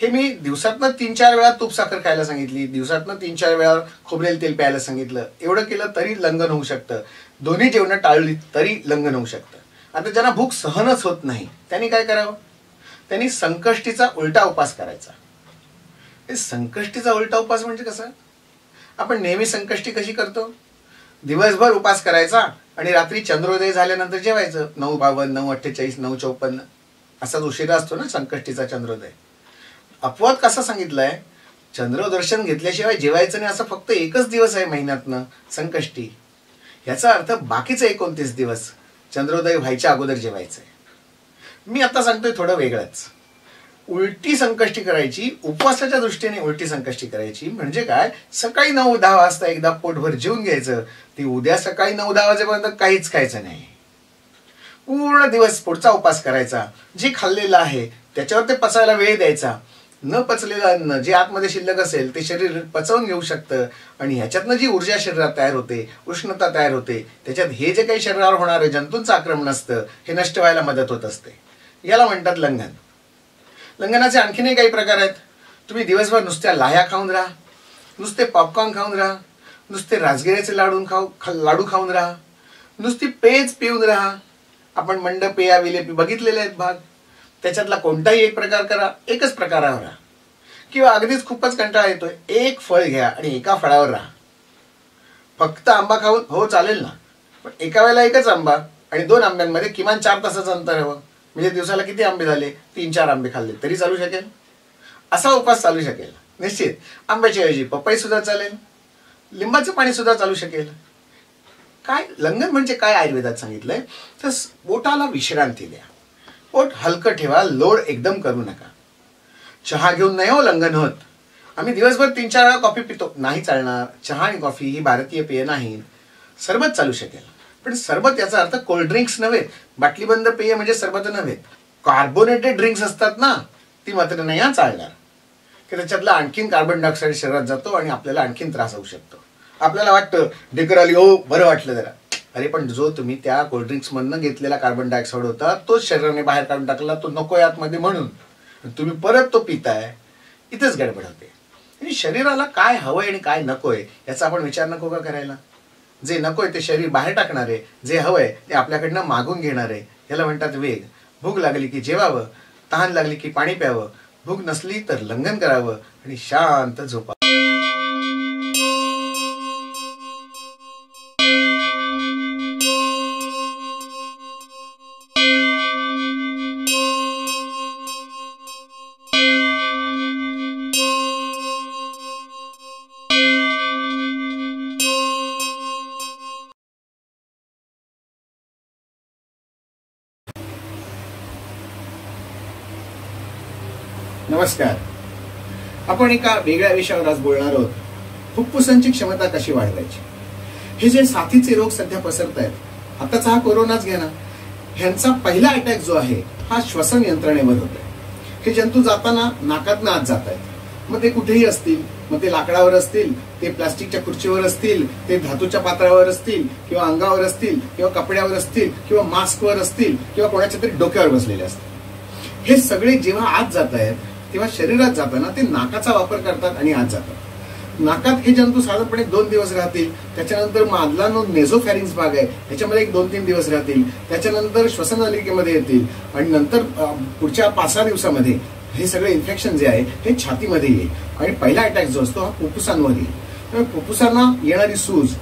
हे मी दिवसातनं 3-4 वेळा तूप साखर खायला सांगितली, दिवसातनं 3-4 वेळा खोबरेल तेल प्यायला सांगितलं. एवढं केलं तरी लंघन होऊ शकतं. दोन्ही जेवणं टाळली तरी लंघन होऊ शकतं. आता ज्यांना भूक सहनच होत नाही त्यांनी काय करावं? त्यांनी संकष्टीचा उलटा उपास करायचा. हे संकष्टीचा उलटा उपास म्हणजे कसं? आपण नेहमी संकष्टी कशी करतो? दिवसभर उपास करायचा आणि रात्री चंद्रोदय झाल्यानंतर जेवायचं. 9:52, 9:48, 9:54 असाच उशिरा असतो ना संकष्टीचा चंद्रोदय. अपवाद कसा सांगितलाय? चंद्रदर्शन घेतल्याशिवाय जेवायचं नाही, असं फक्त 1च दिवस आहे महिन्यातनं संकष्टी. याचा अर्थ बाकीचे 29 दिवस चंद्रोदय व्हायच्या अगोदर जेवायचंय. मी आता सांगतोय थोडं वेगळंच. उलटी संकष्टी करायची, उपवासाच्या दृष्टीने उलटी संकष्टी करायची म्हणजे काय? सकाळी 9-10 वाजता एकदा पोटभर जेवून घ्यायचं. ती उद्या सकाळी 9-10 वाजेपर्यंत काहीच खायचं नाही. पूर्ण दिवस पुढचा उपास करायचा. जे खाल्लेलं आहे त्याच्यावर ते पचायला वेळ द्यायचा. न पचलेलं अन्न जे आतमध्ये शिल्लक असेल ते शरीर पचवून घेऊ शकतं आणि ह्याच्यातनं जी ऊर्जा शरीरात तयार होते, उष्णता तयार होते, त्याच्यात हे जे काही शरीरावर होणारं जंतूंचं आक्रमण असतं हे नष्ट व्हायला मदत होत असते. याला म्हणतात लंघन. लंघनाचे आणखीनही काही प्रकार आहेत. तुम्ही दिवसभर नुसत्या लाह्या खाऊन राहा, नुसते पॉपकॉर्न खाऊन राहा, नुसते राजगिऱ्याचे लाडू खाऊन राहा, नुसती पेज पिऊन राहा. आपण मंड पेया विलेपी बघितलेले आहेत भाग. त्याच्यातला कोणताही एक प्रकार करा, एकच प्रकारावर राहा. किंवा अगदीच खूपच कंटाळा येतोय, एक फळ घ्या आणि एका फळावर राहा. फक्त आंबा खाऊन हो चालेल ना, पण एका वेळेला एकच आंबा आणि 2 आंब्यांमध्ये किमान 4 तासाचं अंतर हवं. म्हणजे दिवसाला किती आंबे झाले? 3-4 आंबे खाल्ले तरी चालू शकेल. असा उपास चालू शकेल निश्चित. आंब्याच्या ऐवजी पपई सुद्धा चालेल, लिंबाचं पाणी सुद्धा चालू शकेल. काय लंघन म्हणजे काय आयुर्वेदात सांगितलंय तर पोटाला विश्रांती द्या. पोट हलकं ठेवा, लोड एकदम करू नका. चहा घेऊन नाही हो लंघन होत. आम्ही दिवसभर 3-4 वेळा कॉफी पितो, नाही चालणार. चहा आणि कॉफी ही भारतीय पेय नाही. सरबत चालू शकेल, पण सरबत याचा अर्थ कोल्ड ड्रिंक्स नव्हे. बाटलीबंद पेय म्हणजे सरबत नव्हे. कार्बोनेटेड ड्रिंक्स असतात ना, ती मात्र नाही चालणार, की त्याच्यातला आणखीन कार्बन डायऑक्साईड शरीरात जातो आणि आपल्याला आणखीन त्रास होऊ शकतो. आपल्याला वाटतं ढेकर आली, हो बरं वाटलं जरा. अरे पण जो तुम्ही त्या कोल्ड्रिंक्स मधनं घेतलेला कार्बन डायऑक्साईड होता तोच शरीराने बाहेर काढून टाकला, तो नको आतमध्ये म्हणून तुम्ही परत तो पिताय. इथेच गडबड होते. आणि शरीराला काय हवंय आणि काय नकोय याचा आपण विचार नको का करायला? जे नकोय ते शरीर बाहेर टाकणार आहे, जे हवंय ते आपल्याकडनं मागून घेणार आहे. याला म्हणतात वेग. भूक लागली की जेवावं, तहान लागली की पाणी प्यावं, भूक नसली तर लंघन करावं आणि शांत झोपावं. नमस्कार. आपण एका वेगळ्या विषयावर आज बोलणार आहोत. फुफ्फुसांची क्षमता कशी वाढवायची. हे जे साथीचे रोग सध्या पसरत आहेत, आताचा हा कोरोनाच घ्या ना, ह्यांचा पहिला अटॅक जो आहे हा श्वसन यंत्रणेवर होतोय. हे जंतू जाताना नाकातनं आत जात आहेत. मग ते कुठेही असतील, मग ते लाकडावर असतील, ते प्लास्टिकच्या खुर्चीवर असतील, ते धातूच्या पात्रावर असतील, किंवा अंगावर असतील, किंवा कपड्यावर असतील, किंवा मास्कवर असतील, किंवा कोणाच्या तरी डोक्यावर बसलेले असतील. हे सगळे जेव्हा आत जात आहेत तेव्हा शरीरात जाताना ते नाकाचा वापर करतात आणि आत जातात. नाकात हे जंतू साधारणपणे 2 दिवस राहतील. त्याच्यानंतर मधला नेझोफॅरिंग्स भाग आहे त्याच्यामध्ये 1-2-3 दिवस राहतील. त्याच्यानंतर श्वसननलिकेमध्ये येतील आणि नंतर पुढच्या 5-6 दिवसामध्ये हे सगळे इन्फेक्शन जे आहे हे छातीमध्ये येईल आणि पहिला अटॅक जो असतो हा फुफ्फुसांवर येईल. त्यामुळे फुफ्फुसांना येणारी सूज,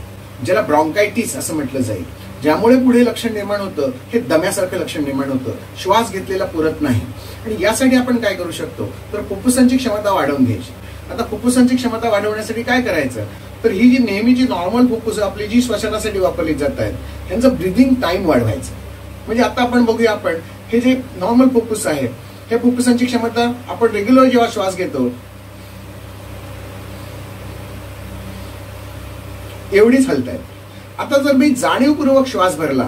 ज्याला ब्रॉन्कायटिस असं म्हटलं जाईल, ज्यामुळे पुढे लक्षण निर्माण होतं हे दम्यासारखं लक्षण निर्माण होतं. श्वास घेतलेला पुरत नाही. आणि यासाठी आपण काय करू शकतो तर फुफ्फुसांची क्षमता वाढवून घ्यायची. आता फुफ्फुसांची क्षमता वाढवण्यासाठी काय करायचं तर ही जी नेहमीची नॉर्मल फुफ्फुस आपली जी श्वसनासाठी वापरली जात आहेत ह्यांचं ब्रिदिंग टाइम वाढवायचं. म्हणजे आता आपण बघूया, आपण हे जे नॉर्मल फुफ्फुस आहे हे फुफ्फुसांची क्षमता आपण रेग्युलर जेव्हा श्वास घेतो एवढीच हलतायत. आता जर मी जाणीवपूर्वक श्वास भरला,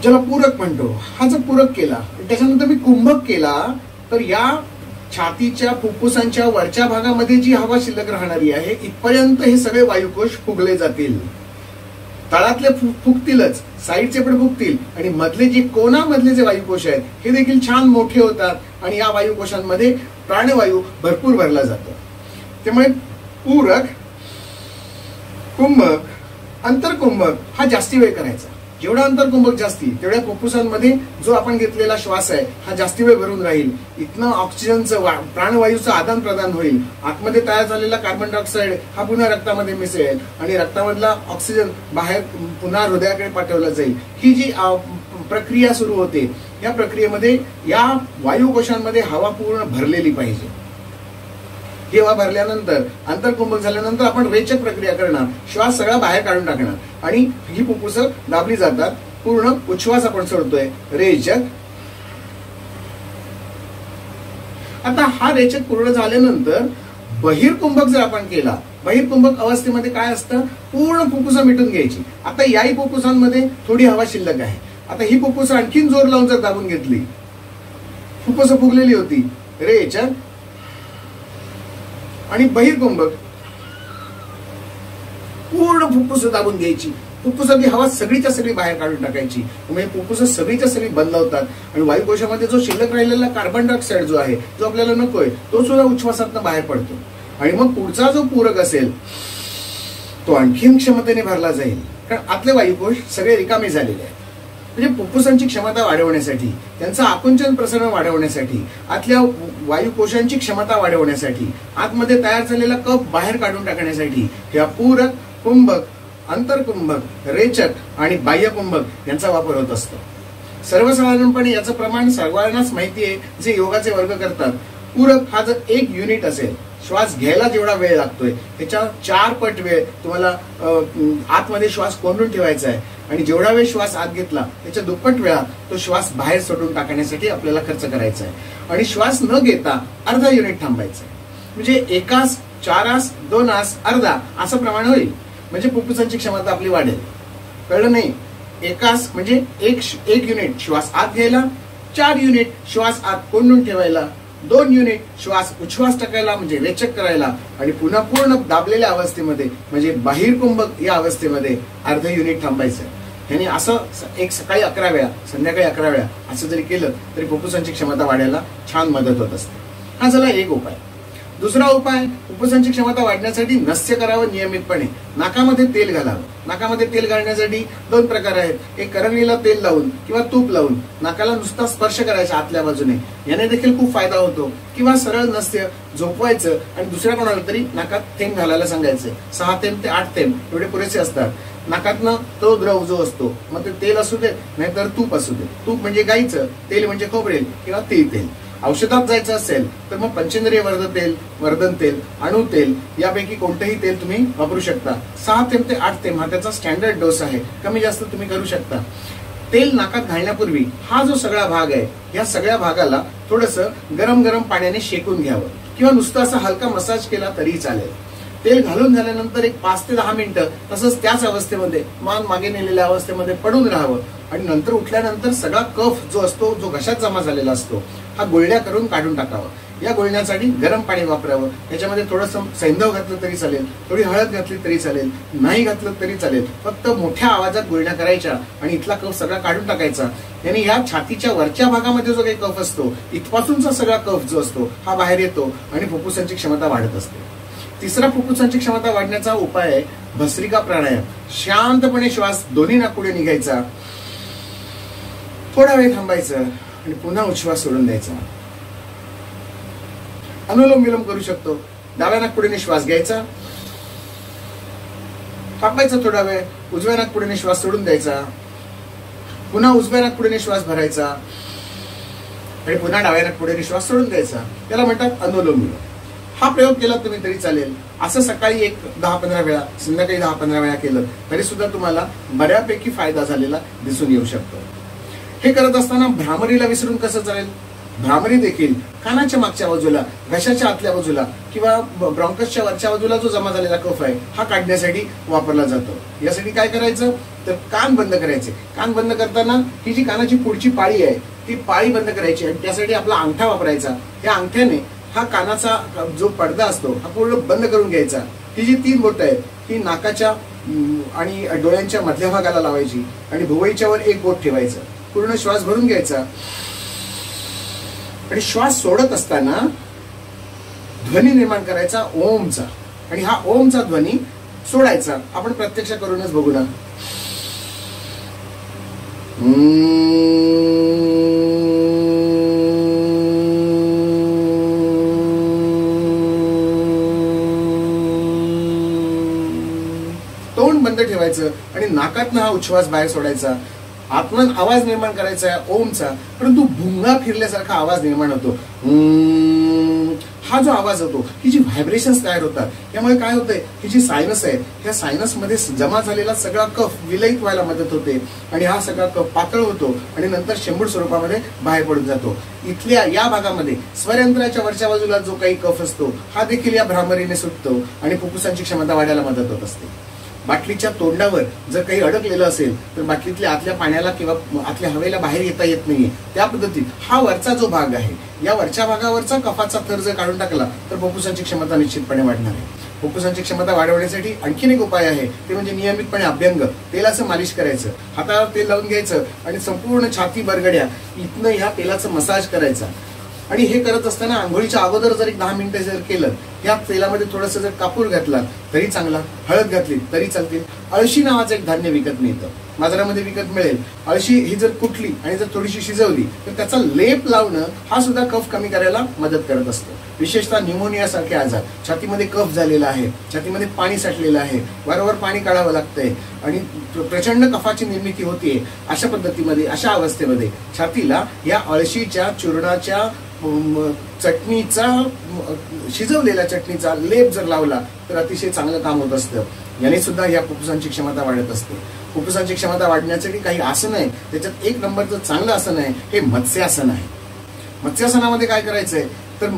ज्याला पूरक म्हणतो, हा जर पूरक केला त्याच्यानंतर मी कुंभक केला तर या छातीच्या फुफ्फुसांच्या वरच्या भागामध्ये जी हवा शिल्लक राहणारी आहे इथपर्यंत हे सगळे वायुकोश फुगले जातील. तळातले फुगतीलच, साईडचे पण फुगतील आणि मधले जे कोणामधले जे वायुकोश आहेत हे देखील छान मोठे होतात आणि या वायुकोशांमध्ये प्राणवायू भरपूर भरला जातो. त्यामुळे पूरक, कुंभक, अंतरकुंभक हा जास्ती वेळ करायचा. जेवढा अंतरकुंभक जास्ती तेवढ्या फुफ्फुसांमध्ये जो आपण घेतलेला श्वास आहे हा जास्ती वेळ भरून राहील. इथनं ऑक्सिजनचं, प्राणवायूचं आदान प्रदान होईल. आतमध्ये तयार झालेला कार्बन डायऑक्साईड हा पुन्हा रक्तामध्ये मिसळेल आणि रक्तामधला ऑक्सिजन बाहेर पुन्हा हृदयाकडे पाठवला जाईल. ही जी प्रक्रिया सुरू होते या प्रक्रियेमध्ये या वायुकोशांमध्ये हवा पूर्ण भरलेली पाहिजे. ही हवा भरल्यानंतर, अंतरकुंभक झाल्यानंतर आपण रेचक प्रक्रिया करणार, श्वास सगळा बाहेर काढून टाकणार आणि ही फुफ्फुसं दाबली जातात. पूर्ण उच्छ्वास आपण सोडतोय, रेचक. आता हा रेचक पूर्ण झाल्यानंतर बहिर्कुंभक जर आपण केला, बहिर्कुंभक अवस्थेमध्ये काय असतं, पूर्ण फुफ्फुसं मिटून घ्यायची. आता याही फुफ्फुसांमध्ये थोडी हवा शिल्लक आहे. आता ही फुफ्फुसं आणखीन जोर लावून जर दाबून घेतली, फुफ्फुसं फुगलेली होती, रेचक आणि बहिर्कुंभक, पूर्ण फुफ्फुसं दाबून घ्यायची. फुफ्फुसातली हवा सगळीच्या सगळी बाहेर काढून टाकायची. म्हणजे फुफ्फुसं सगळीच्या सगळी बंद होतात आणि वायुकोशामध्ये जो शिल्लक राहिलेला कार्बन डायऑक्साईड जो आहे, जो आपल्याला नकोय, तो सुद्धा उच्छ्वासातनं बाहेर पडतो. आणि मग पुढचा जो पूरक असेल तो आणखीन क्षमतेने भरला जाईल, कारण आतले वायुकोश सगळे रिकामे झालेले आहेत. म्हणजे फुफ्फुसांची क्षमता वाढवण्यासाठी, त्यांचं आकुंचन प्रसरण वाढवण्यासाठी, आतल्या वायुकोशांची क्षमता वाढवण्यासाठी, आतमध्ये तयार झालेला कफ बाहेर काढून टाकण्यासाठी या पूरक, कुंभक, अंतरकुंभक, रेचक आणि बाह्यकुंभक यांचा वापर होत असतो. सर्वसाधारणपणे याचं प्रमाण सर्वांनाच माहिती आहे जे योगाचे वर्ग करतात. पूरक हा जर 1 युनिट असेल श्वास घ्यायला जेवढा वेळ लागतोय त्याच्या 4 पट वेळ तुम्हाला आतमध्ये श्वास कोंडून ठेवायचा आहे आणि जेवढा वेळ श्वास आत घेतला त्याच्या दुप्पट वेळा तो श्वास बाहेर सोडून टाकण्यासाठी आपल्याला खर्च करायचा आहे आणि श्वास न घेता अर्धा युनिट थांबायचं आहे. म्हणजे 1 आस, 4 आस, 2 आस, अर्धा असं प्रमाण होईल. म्हणजे फुफ्फुसांची क्षमता आपली वाढेल. कळलं नाही? 1 आस म्हणजे एक युनिट श्वास आत घ्यायला, 4 युनिट श्वास आत कोंडून ठेवायला, 2 युनिट श्वास उच्छ्वास टाकायला म्हणजे रेचक करायला आणि पुन्हा पूर्ण दाबलेल्या अवस्थेमध्ये म्हणजे बाहिर्कुंभक या अवस्थेमध्ये अर्ध युनिट थांबायचं. यांनी असं एक सकाळी 11 वेळा, संध्याकाळी 11 वेळा असं जरी केलं तरी फुफ्फुसांची क्षमता वाढायला छान मदत होत असते. हा झाला एक उपाय. दुसरा उपाय, फुफ्फुसांची क्षमता वाढण्यासाठी नस्य करावं नियमितपणे. नाकामध्ये तेल घालावं. नाकामध्ये तेल घालण्यासाठी 2 प्रकार आहेत. एक करंगळीला तेल लावून किंवा तूप लावून नाकाला नुसता स्पर्श करायचा आतल्या बाजूने, याने देखील खूप फायदा होतो. किंवा सरळ नस्य झोपवायचं आणि दुसऱ्या कोणाला तरी नाकात थेंब घालायला सांगायचे. 6 थेंब ते 8 थेंब एवढे पुरेसे असतात. नाकातनं तो द्रव जो असतो, मग ते तेल असू दे नाहीतर तूप असू दे. तूप म्हणजे गाईचं, तेल म्हणजे खोबरेल किंवा तीळ तेल. औषधात जायचं असेल तर मग पंचेंद्रिय वर्धन तेल, अणु तेल यापैकी कोणतेही तेल तुम्ही वापरू शकता. 6 थेंब ते 8 थेंब हा त्याचा स्टँडर्ड डोस आहे. कमी जास्त तुम्ही करू शकता. तेल नाकात घालण्यापूर्वी हा जो सगळा भाग आहे या सगळ्या भागाला थोडंसं गरम पाण्याने शेकून घ्यावं किंवा नुसतं असा हलका मसाज केला तरी चालेल. तेल घालून झाल्यानंतर एक 5 ते 10 मिनिटं तसंच त्याच अवस्थेमध्ये मान मागे नेलेल्या अवस्थेमध्ये पडून राहावं आणि नंतर उठल्यानंतर सगळा कफ जो असतो, जो घशात जमा झालेला असतो, हा गुळण्या करून काढून टाकावा. या गुळण्यासाठी गरम पाणी वापरावं. त्याच्यामध्ये थोडंसं सैंधव घातलं तरी चालेल, थोडी हळद घातली तरी चालेल, नाही घातलं तरी चालेल. फक्त मोठ्या आवाजात गुळण्या करायच्या आणि इथला कफ सगळा काढून टाकायचा. याने या छातीच्या वरच्या भागामध्ये जो काही कफ असतो, इथपासूनचा सगळा कफ जो असतो हा बाहेर येतो आणि फुफ्फुसांची क्षमता वाढत असते. तिसरा फुफ्फुसांची क्षमता वाढण्याचा उपाय आहे भस्त्रिका प्राणायाम. शांतपणे श्वास दोन्ही नाकपुडे निघायचा, थोडा वेळ थांबायचं आणि पुन्हा उच्छ्वास सोडून द्यायचा. अनुलोम विलोम करू शकतो. डाव्या नाकपुडीने श्वास घ्यायचा, थांबायचा थोडा वेळ, उजव्या नाकपुडीने श्वास सोडून द्यायचा, पुन्हा उजव्या नाकपुडीने श्वास भरायचा आणि पुन्हा डाव्या नाकपुडीने श्वास सोडून द्यायचा. त्याला म्हणतात अनुलोम विलोम. हा प्रयोग केला तुम्ही तरी चालेल. असं सकाळी एक 10-15 वेळा, संध्याकाळी 10-15 वेळा केलं तरी सुद्धा तुम्हाला बऱ्यापैकी फायदा झालेला दिसून येऊ शकतो. हे करत असताना भ्रामरीला विसरून कसं चालेल? भ्रामरी देखील कानाच्या मागच्या बाजूला, घशाच्या आतल्या बाजूला किंवा ब्रॉन्कसच्या वरच्या बाजूला जो जमा झालेला कफ आहे हा काढण्यासाठी वापरला जातो. यासाठी काय करायचं तर कान बंद करायचे. कान बंद करताना ही जी कानाची पुढची पाळी आहे ती पाळी बंद करायची आणि त्यासाठी आपला अंगठा वापरायचा. या अंगठ्याने हा कानाचा जो पडदा असतो हा पूर्ण बंद करून घ्यायचा. ही जी 3 बोटं आहेत ही नाकाच्या आणि डोळ्यांच्या मधल्या भागाला लावायची आणि भुवईच्या वर एक बोट ठेवायचं. पूर्ण श्वास भरून घ्यायचा आणि श्वास सोडत असताना ध्वनी निर्माण करायचा ओमचा आणि हा ओमचा ध्वनी सोडायचा. आपण प्रत्यक्ष करूनच बघू ना. तोंड बंद ठेवायचं आणि नाकातनं हा उच्छ्वास बाहेर सोडायचा. आत्मन आवाज निर्माण करायचा आहे ओमचा, परंतु भुंगा फिरल्यासारखा आवाज निर्माण होतो. हा जो आवाज होतो, ही जी व्हायब्रेशन्स तयार होतात, यामुळे काय होतंय, ही जी सायनस आहे ह्या सायनस मध्ये जमा झालेला सगळा कफ विलयित व्हायला मदत होते आणि हा सगळा कफ पातळ होतो आणि नंतर शेंबूड स्वरूपामध्ये बाहेर पडून जातो. इथल्या या भागामध्ये स्वरयंत्राच्या वरच्या बाजूला जो काही कफ असतो हा देखील या भ्रामरीने सुटतो आणि फुफ्फुसांची क्षमता वाढायला मदत होत असते. बाटलीच्या तोंडावर जर काही अडकलेलं असेल तर बाटलीतल्या आतल्या पाण्याला किंवा आतल्या हवेला बाहेर येता येत नाहीये, त्या पद्धतीत हा वरचा जो भाग आहे या वरच्या भागावरचा कफाचा थर जर काढून टाकला तर फुफ्फुसांची क्षमता निश्चितपणे वाढणार आहे. फुफ्फुसांची क्षमता वाढवण्यासाठी आणखीन एक उपाय आहे, ते म्हणजे नियमितपणे अभ्यंग तेलाचं मालिश करायचं. हातावर तेल लावून घ्यायचं आणि संपूर्ण छाती बरगड्या इथनं ह्या तेलाचं मसाज करायचा. आणि हे करत असताना आंघोळीच्या अगोदर जर एक 10 मिनिटं जर केलं, या तेलामध्ये थोडंसं जर कापूर घातला तरी चांगला, हळद घातली तरी चालतील. अळशी नावाचं एक धान्य विकत मिळतं, बाजारामध्ये विकत मिळेल. अळशी ही जर कुटली आणि जर थोडीशी शिजवली तर त्याचा लेप लावणं हा सुद्धा कफ कमी करायला मदत करत असतो. विशेषतः न्यूमोनिया सारखे आजार, छातीमध्ये कफ झालेला आहे, छातीमध्ये पाणी साठलेलं आहे, वारंवार पाणी काढावं लागतंय आणि प्रचंड कफाची निर्मिती होतीये, अशा पद्धतीमध्ये, अशा अवस्थेमध्ये छातीला या अळशीच्या चूर्णाच्या चटणीचा शिजवलेल्या चटणीचा लेप जर लावला तर अतिशय चांगलं काम होत असतं. याने सुद्धा या फुफ्फुसांची क्षमता वाढत असते. फुफ्फुसांची क्षमता वाढण्यासाठी काही आसन आहे, त्याच्यात एक नंबरचं चांगलं आसन आहे हे मत्स्यासन आहे. मत्स्यासनामध्ये काय करायचंय तर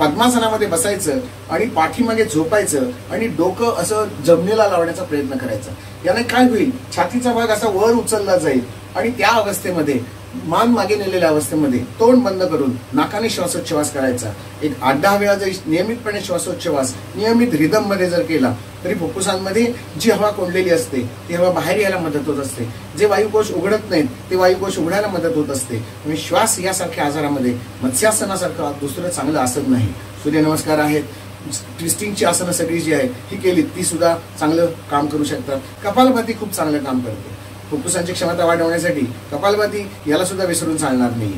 पद्मासनामध्ये बसायचं आणि पाठीमागे झोपायचं आणि डोकं असं जमिनीला लावण्याचा प्रयत्न करायचा. याने काय होईल, छातीचा भाग असा वर उचलला जाईल आणि त्या अवस्थेमध्ये मान मागे नेलेल्या अवस्थेमध्ये तोंड बंद करून नाकाने श्वासोच्छवास करायचा. एक 8-10 वेळा जरी नियमितपणे श्वासोच्छवास नियमित रिदम मध्ये जर केला तरी फुफ्फुसांमध्ये जी हवा कोंडलेली असते ती हवा बाहेर यायला मदत होत असते. जे वायुकोश उघडत नाहीत ते वायुकोश उघडायला मदत होत असते. आणि श्वास यासारख्या आजारामध्ये मत्स्यासनासारखं दुसरं चांगलं आसन नाही. सूर्यनमस्कार आहेत, ट्विस्टिंगची आसनं सगळी जी आहेत ही केली ती सुद्धा चांगलं काम करू शकतात. कपालभाती खूप चांगलं काम करते. फुफ्फुसांची क्षमता वाढवण्यासाठी कपालभाती याला सुद्धा विसरून चालणार नाही.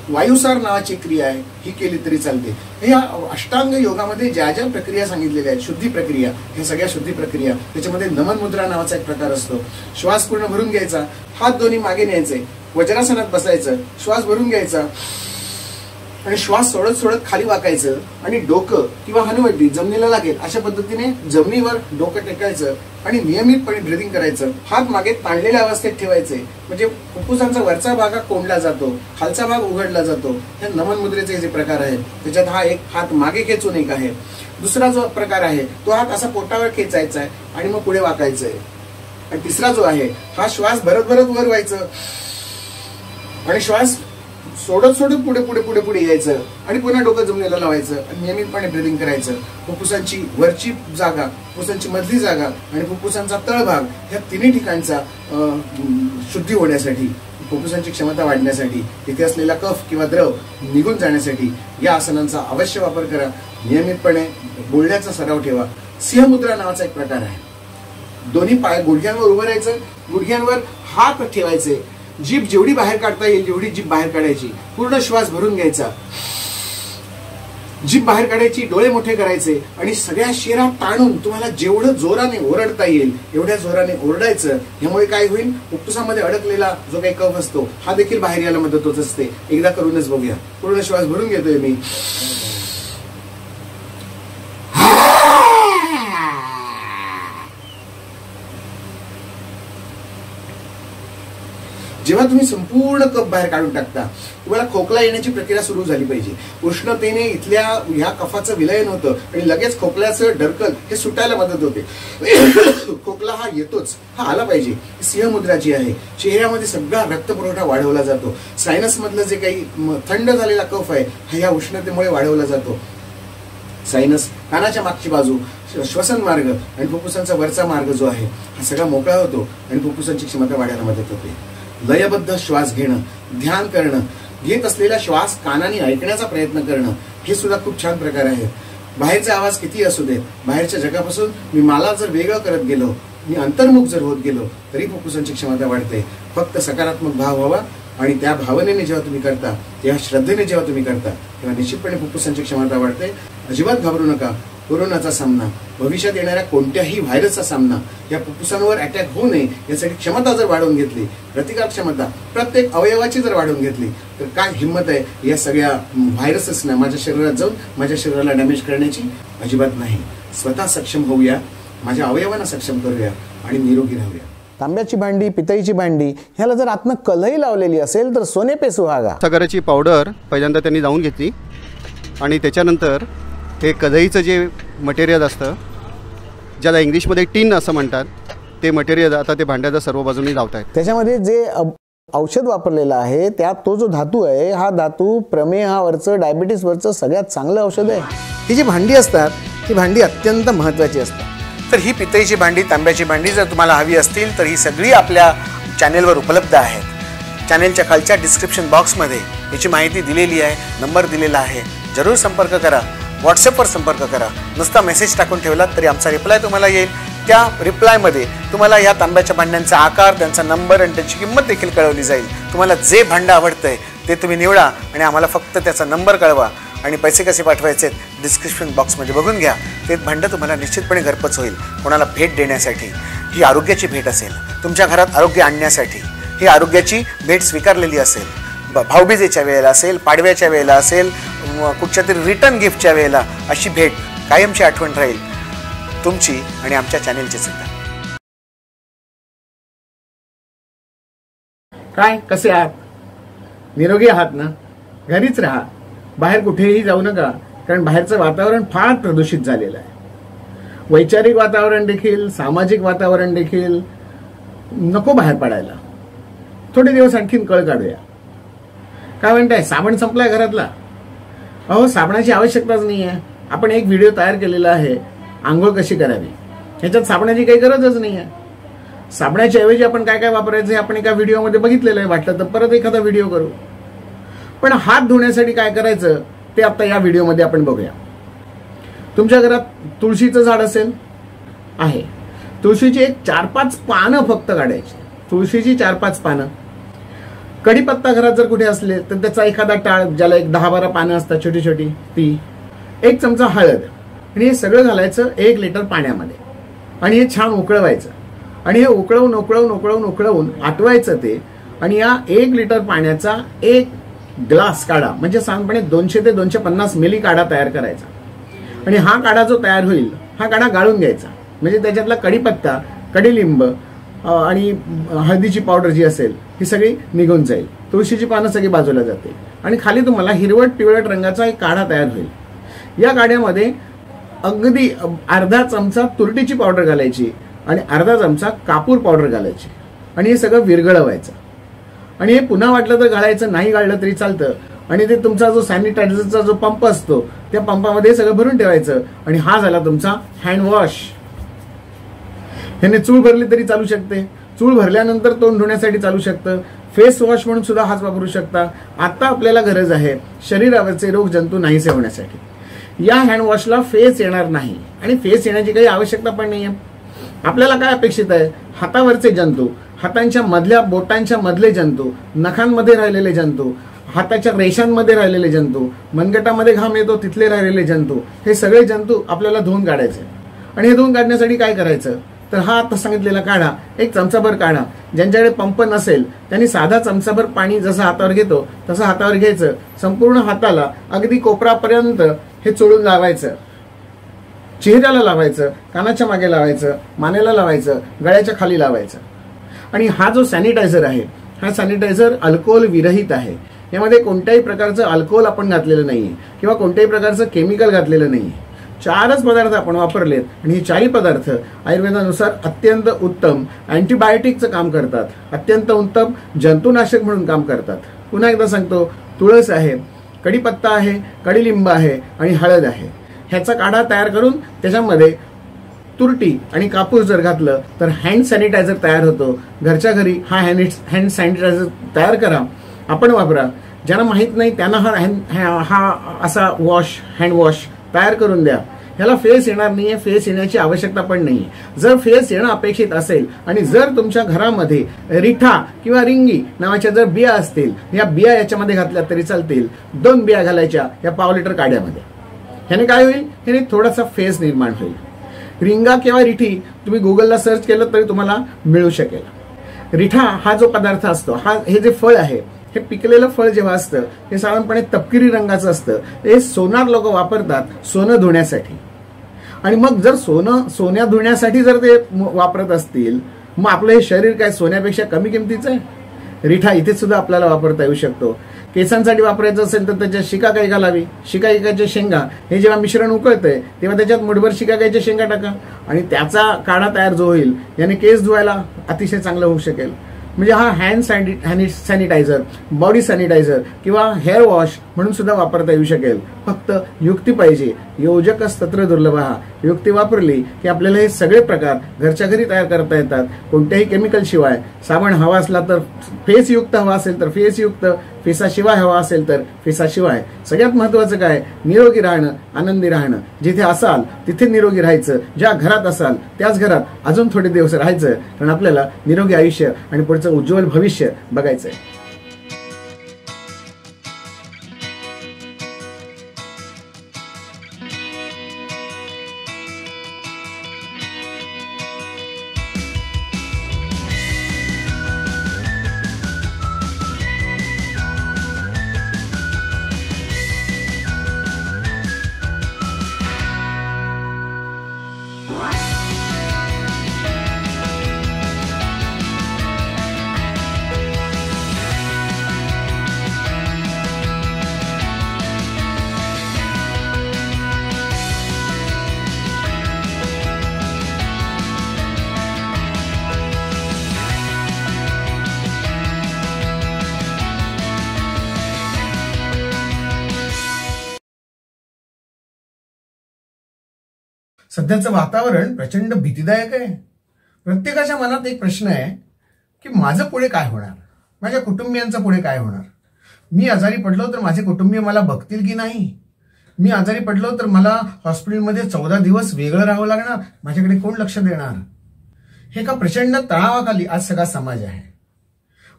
वायुसार नावाची क्रिया आहे ही केली तरी चालते. या अष्टांग योगामध्ये ज्या ज्या प्रक्रिया सांगितलेल्या आहेत, शुद्धी प्रक्रिया, ह्या सगळ्या शुद्धी प्रक्रिया, त्याच्यामध्ये नमन मुद्रा नावाचा एक प्रकार असतो. श्वास पूर्ण भरून घ्यायचा, हात दोन्ही मागे न्यायचे, वज्रासनात बसायचं, श्वास भरून घ्यायचा आणि श्वास सोडत सोडत खाली वाकायचं आणि डोकं किंवा हनुवटी जमिनीला लागेल अशा पद्धतीने जमिनीवर डोकं टेकायचं आणि नियमितपणे ब्रिदिंग करायचं. हात मागे ताणलेल्या अवस्थेत ठेवायचे, म्हणजे फुफ्फुसांचा वरचा भाग कोंडला जातो, खालचा भाग उघडला जातो. हे नमन मुद्रेचे जे प्रकार आहेत त्याच्यात हा एक हात मागे खेचून एक आहे. दुसरा जो प्रकार आहे तो हात असा पोटावर खेचायचा आहे आणि मग पुढे वाकायचंय. आणि तिसरा जो आहे हा श्वास भरत भरत वर व्हायचं आणि श्वास सोडत सोडत पुढे पुढे पुढे पुढे यायचं आणि पुन्हा डोकं जमिनीला लावायचं आणि नियमितपणे ब्रिदिंग करायचं. फुफ्फुसांची वरची जागा, फुफ्फुसांची मधली जागा आणि फुफ्फुसांचा तळभाग ह्या तिन्ही ठिकाणचा शुद्धी होण्यासाठी, फुफ्फुसांची क्षमता वाढण्यासाठी, तिथे असलेला कफ किंवा द्रव निघून जाण्यासाठी या आसनांचा अवश्य वापर करा. नियमितपणे बोलण्याचा सराव ठेवा. सिंहमुद्रा नावाचा एक प्रकार आहे. दोन्ही पाय गुडघ्यांवर उभं राहायचं, गुडघ्यांवर हात ठेवायचे, जीभ जेवढी बाहेर काढता येईल जेवढी जीभ बाहेर काढायची, पूर्ण श्वास भरून घ्यायचा, जीभ बाहेर काढायची, डोळे मोठे करायचे आणि सगळ्या शिरा ताणून तुम्हाला जेवढं जोराने ओरडता येईल एवढ्या जोराने ओरडायचं. यामुळे काय होईल, फुफ्फुसामध्ये अडकलेला जो काही कफ असतो हा देखील बाहेर यायला मदत होत असते. एकदा करूनच बघूया. पूर्ण श्वास भरून घेतोय मी. जेव्हा तुम्ही संपूर्ण कफ बाहेर काढून टाकता तुम्हाला खोकला येण्याची प्रक्रिया सुरू झाली पाहिजे. उष्णतेने इथल्या ह्या कफाचं विलयन होतं आणि लगेच खोकल्याचं डरकल हे सुटायला मदत होते. खोकला हा येतोच, हा आला पाहिजे. सिंहमुद्रा जी आहे, चेहऱ्यामध्ये सगळा रक्तपुरवठा वाढवला जातो. सायनस मधलं जे काही थंड झालेला कफ आहे हा ह्या उष्णतेमुळे वाढवला जातो. सायनस, कानाच्या मागची बाजू, श्वसन मार्ग आणि फुफ्फुसांचा वरचा मार्ग जो आहे हा सगळा मोकळा होतो आणि फुफ्फुसांची क्षमता वाढायला मदत होते. लयबद्ध श्वास घेणं, ध्यान करणं, घेत असलेला श्वास कानाने ऐकण्याचा प्रयत्न करणं हे सुद्धा खूप छान प्रकार आहेत. बाहेरचे आवाज किती असू देत, बाहेरच्या जगापासून मी मला जर वेगळं करत गेलो, मी अंतर्मुख जर होत गेलो तरी फुफ्फुसांची क्षमता वाढते. फक्त सकारात्मक भाव व्हावा आणि त्या भावनेने जेव्हा तुम्ही करता, त्या श्रद्धेने जेव्हा तुम्ही करता तेव्हा निश्चितपणे फुफ्फुसांची क्षमता वाढते. अजिबात घाबरू नका. कोरोनाचा सामना, भविष्यात येणाऱ्या कोणत्याही व्हायरसचा सामना, या फुफ्फुसांवर अटॅक होऊ नये यासाठी क्षमता जर वाढवून घेतली, प्रतिकार क्षमता प्रत्येक अवयवाची जर वाढवून घेतली तर काय हिंमत आहे या सगळ्या व्हायरसेसना माझ्या शरीरात जाऊन माझ्या शरीराला डॅमेज करण्याची? अजिबात नाही. स्वतः सक्षम होऊया, माझ्या अवयवांना सक्षम करूया आणि निरोगी राहूया. तांब्याची भांडी, पितळीची भांडी ह्याला जर आतनं कलही लावलेली असेल तर सोने पे सुहागा. सागराची पावडर पहिल्यांदा त्यांनी जाऊन घेतली आणि त्याच्यानंतर हे कढईचं जे मटेरियल असतं, ज्याला इंग्लिशमध्ये टीन असं म्हणतात, ते मटेरियल आता ते भांड्याच्या सर्व बाजूनी लावत आहेत. त्याच्यामध्ये जे औषध वापरलेलं आहे त्यात तो जो धातू आहे हा धातू प्रमेहावरचं, डायबिटीसवरचं सगळ्यात चांगलं औषध आहे. ही जी भांडी असतात ही भांडी अत्यंत महत्त्वाची असतात. तर ही पितळीची भांडी, तांब्याची भांडी जर तुम्हाला हवी असतील तर ही सगळी आपल्या चॅनेलवर उपलब्ध आहेत. चॅनेलच्या खालच्या डिस्क्रिप्शन बॉक्समध्ये याची माहिती दिलेली आहे, नंबर दिलेला आहे. जरूर संपर्क करा. व्हॉट्सअपवर संपर्क करा. नुसता मेसेज टाकून ठेवलात तरी आमचा रिप्लाय तुम्हाला येईल. त्या रिप्लायमध्ये तुम्हाला या तांब्याच्या भांड्यांचा आकार, त्यांचा नंबर आणि त्याची किंमत देखील कळवली जाईल. तुम्हाला जे भांडं आवडतंय ते तुम्ही निवडा आणि आम्हाला फक्त त्याचा नंबर कळवा आणि पैसे कसे पाठवायचे डिस्क्रिप्शन बॉक्समध्ये बघून घ्या. ते भांडं तुम्हाला निश्चितपणे घरपोच होईल. कोणाला भेट देण्यासाठी, ही आरोग्याची भेट असेल, तुमच्या घरात आरोग्य आणण्यासाठी, ही आरोग्याची भेट स्वीकारलेली असेल, भाऊबीजेच्या वेळेला असेल, पाडव्याच्या वेळेला असेल, कुठच्या तरी रिटर्न गिफ्टच्या वेळेला अशी भेट कायमची आठवण राहील तुमची आणि आमच्या चॅनेलची सुद्धा. काय, कसे आहात? निरोगी आहात ना? घरीच राहा, बाहेर कुठेही जाऊ नका, कारण बाहेरचं वातावरण फार प्रदूषित झालेलं आहे. वैचारिक वातावरण देखील, सामाजिक वातावरण देखील. नको बाहेर पडायला. थोडे दिवस आणखीन कळ काढूया. काय म्हणताय, साबण संपलाय घरातला? अहो, साबणाची आवश्यकताच नाही आहे. आपण एक व्हिडिओ तयार केलेला आहे, आंघोळ कशी करावी. ह्याच्यात साबणाची काही गरजच नाही आहे. साबणाच्या ऐवजी आपण काय काय वापरायचं हे आपण एका व्हिडिओमध्ये बघितलेलं आहे. वाटलं तर परत एखादा व्हिडिओ करू. पण हात धुण्यासाठी काय करायचं ते आता या व्हिडिओमध्ये आपण बघूया. तुमच्या घरात तुळशीचं झाड असेल, आहे. तुळशीची एक 4-5 पानं फक्त काढायची. तुळशीची 4-5 पानं. कढीपत्ता घरात जर कुठे असले तर त्याचा एखादा टाळ, ज्याला एक 10-12 पानं असतात छोटी छोटी, ती. 1 चमचा हळद. आणि हे सगळं घालायचं 1 लिटर पाण्यामध्ये आणि हे छान उकळवायचं. आणि हे उकळवून आटवायचं ते. आणि या 1 लिटर पाण्याचा 1 ग्लास काढा, म्हणजे साधारणपणे 200 ते 250 मिली काढा तयार करायचा. आणि हा काढा जो तयार होईल, हा काढा गाळून घ्यायचा. म्हणजे त्याच्यातला कढीपत्ता, कडीलिंब आणि हळदीची पावडर जी असेल ही सगळी निघून जाईल. तुळशीची पानं सगळी बाजूला जाते आणि खाली तुम्हाला हिरवट पिवळट रंगाचा एक काढा तयार होईल. या काढ्यामध्ये अगदी अर्धा चमचा तुरटीची पावडर घालायची आणि अर्धा चमचा कापूर पावडर घालायची आणि हे सगळं विरघळवायचं. आणि हे पुन्हा वाटलं तर घालायचं, नाही गाळलं तरी चालतं. आणि ते तुमचा जो सॅनिटायझरचा जो पंप असतो त्या पंपामध्ये सगळं भरून ठेवायचं. आणि हा झाला तुमचा हँडवॉश. ह्याने चूळ भरली तरी चालू शकते, चूळ भरल्यानंतर तोंड धुण्यासाठी चालू शकतं, फेस वॉश म्हणून सुद्धा हाच वापरू शकता. आता आपल्याला गरज आहे शरीरावरचे रोग जंतू नाहीसे होण्यासाठी. या हँडवॉशला फेस येणार नाही आणि फेस येण्याची काही आवश्यकता पण नाहीये. आपल्याला काय अपेक्षित आहे, हातावरचे जंतू, हातांच्या मधल्या बोटांच्या मधले जंतू, नखांमध्ये राहिलेले जंतू, हाताच्या रेषांमध्ये राहिलेले जंतू, मनगटामध्ये घाम येतो तिथले राहिलेले जंतू, हे सगळे जंतू आपल्याला धुवून काढायचे. आणि हे धुवून काढण्यासाठी काय करायचं तर हा आता सांगितलेला काढा 1 चमचाभर काढा. ज्यांच्याकडे पंप नसेल त्यांनी साधा चमचाभर पाणी जसं हातावर घेतो तसं हातावर घ्यायचं. संपूर्ण हाताला अगदी कोपरापर्यंत हे चोळून लावायचं. चेहऱ्याला लावायचं, कानाच्या मागे लावायचं, मानेला लावायचं, गळ्याच्या खाली लावायचं. आणि हा जो सॅनिटायझर आहे, हा सॅनिटायझर अल्कोहोल विरहित आहे. यामध्ये कोणत्याही प्रकारचं अल्कोहोल आपण घातलेलं नाहीये किंवा कोणत्याही प्रकारचं केमिकल घातलेलं नाहीये. 4च पदार्थ आपण वापरलेत आणि हे 4ही पदार्थ आयुर्वेदानुसार अत्यंत उत्तम अँटीबायोटिकचं काम करतात, अत्यंत उत्तम जंतुनाशक म्हणून काम करतात. पुन्हा एकदा सांगतो, तुळस आहे, कढीपत्ता आहे, कडीलिंब आहे आणि हळद आहे. ह्याचा काढा तयार करून त्याच्यामध्ये तुरटी आणि कापूर जर घातलं तर हँड सॅनिटायझर तयार होतो. घरच्या घरी हा हँड सॅनिटायझर तयार करा, आपण वापरा. ज्यांना माहीत नाही त्यांना हा असा हँड वॉश तयार करून द्या. ह्याला फेस येणार नाहीये, फेस येण्याची आवश्यकता पण नाही. जर फेस येणं अपेक्षित असेल आणि जर तुमच्या घरामध्ये रिठा किंवा रिंगी नावाच्या जर बिया असतील, या बिया याच्यामध्ये घातल्या तरी चालतील. 2 बिया घालायच्या या पाव लिटर काढ्यामध्ये. ह्याने काय होईल, ह्याने थोडासा फेस निर्माण होईल. रिंगा किंवा रिठी तुम्ही गुगलला सर्च केलं तरी तुम्हाला मिळू शकेल. रिठा हा जो पदार्थ असतो, हे जे फळ आहे, हे पिकलेलं फळ जेव्हा असतं हे साधारणपणे तपकिरी रंगाचं असतं. हे सोनार लोक वापरतात सोनं धुण्यासाठी. आणि मग जर सोन्या धुण्यासाठी जर ते वापरत असतील, मग आपलं हे शरीर काय सोन्यापेक्षा कमी किमतीचं आहे? रिठा इथे सुद्धा आपल्याला वापरता येऊ शकतो. केसांसाठी वापरायचं असेल तर त्याच्यात शिकाकाई घालावी. शिकाकाईच्या शेंगा हे जेव्हा मिश्रण उकळतंय तेव्हा त्याच्यात मुठभर शिकाकाईच्या शेंगा टाका आणि त्याचा काढा तयार जो होईल याने केस धुवायला अतिशय चांगलं होऊ शकेल. म्हणजे हा हँड सॅनिटायझर, बॉडी सॅनिटायझर किंवा हेअर वॉश म्हणून सुद्धा वापरता येऊ शकेल. फक्त युक्ती पाहिजे. योजकच तत्र दुर्लभः. युक्ती वापरली की आपल्याला हे सगळे प्रकार घरच्या घरी तयार करता येतात कोणत्याही केमिकल शिवाय. साबण हवा असला तर फेस युक्त हवा असेल तर फेस युक्त, फेसाशिवाय हवा असेल तर फेसाशिवाय. सगळ्यात महत्वाचं काय, निरोगी राहणं, आनंदी राहणं. जिथे असाल तिथे निरोगी राहायचं. ज्या घरात असाल त्याच घरात अजून थोडे दिवस राहायचं, कारण आपल्याला निरोगी आयुष्य आणि पुढचं उज्ज्वल भविष्य बघायचंय. सध्याचं वातावरण प्रचंड भीतीदायक आहे. प्रत्येकाच्या मनात एक प्रश्न आहे की माझं पुढे काय होणार, माझ्या कुटुंबियांचं पुढे काय होणार. मी आजारी पडलो तर माझे कुटुंबीय मला बघतील की नाही. मी आजारी पडलो तर मला हॉस्पिटलमध्ये 14 दिवस वेगळं राहावं लागणार, माझ्याकडे कोण लक्ष देणार. हे एका प्रचंड तणावाखाली आज सगळा समाज आहे.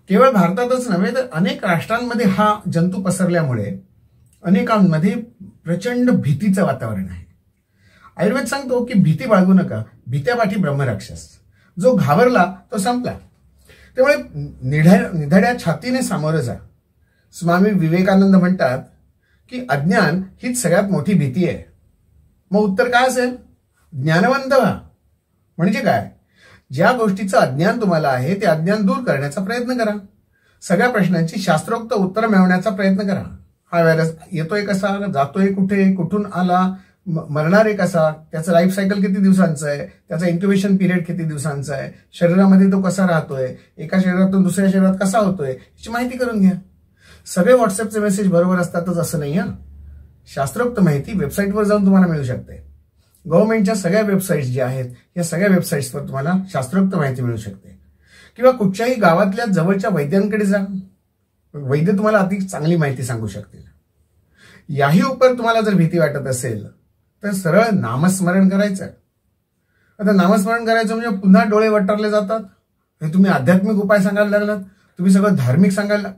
केवळ भारतातच नव्हे तर अनेक राष्ट्रांमध्ये हा जंतू पसरल्यामुळे अनेकांमध्ये प्रचंड भीतीचं वातावरण आहे. आयुर्वेद सांगतो की भीती बाळगू नका, भीत्यापाठी ब्रह्मराक्षस. जो घाबरला तो संपला. त्यामुळे निधड्या छातीने सामोरं जा. स्वामी विवेकानंद म्हणतात की अज्ञान हीच सगळ्यात मोठी भीती आहे. मग उत्तर काय असेल? ज्ञानवंत व्हा. म्हणजे काय? ज्या गोष्टीचं अज्ञान तुम्हाला आहे ते अज्ञान दूर करण्याचा प्रयत्न करा. सगळ्या प्रश्नांची शास्त्रोक्त उत्तर मिळवण्याचा प्रयत्न करा. हा व्हायरस येतोय कसा, जातोय कुठे, कुठून आला, मरणार आहे कसा, त्याचं लाईफ सायकल किती दिवसांचं आहे, त्याचा इन्क्युबेशन पिरियड किती दिवसांचा आहे, शरीरामध्ये तो कसा राहतोय, एका शरीरातून दुसऱ्या शरीरात कसा होतोय, याची माहिती करून घ्या. सगळे व्हॉट्सअपचे मेसेज बरोबर असतातच असं नाही. शास्त्रोक्त माहिती वेबसाईटवर जाऊन तुम्हाला मिळू शकते. गव्हर्नमेंटच्या सगळ्या वेबसाईट्स ज्या आहेत या सगळ्या वेबसाईट्सवर तुम्हाला शास्त्रोक्त माहिती मिळू शकते. किंवा कुठच्याही गावातल्या जवळच्या वैद्यांकडे जा. वैद्य तुम्हाला अति चांगली माहिती सांगू शकतील. याही उपर तुम्हाला जर भीती वाटत असेल तर सरळ नामस्मरण करायचं. आता नामस्मरण करायचं म्हणजे पुन्हा डोळे वटारले जातात. हे तुम्ही आध्यात्मिक उपाय सांगायला लागलात. तुम्ही सगळं धार्मिक सांगायला.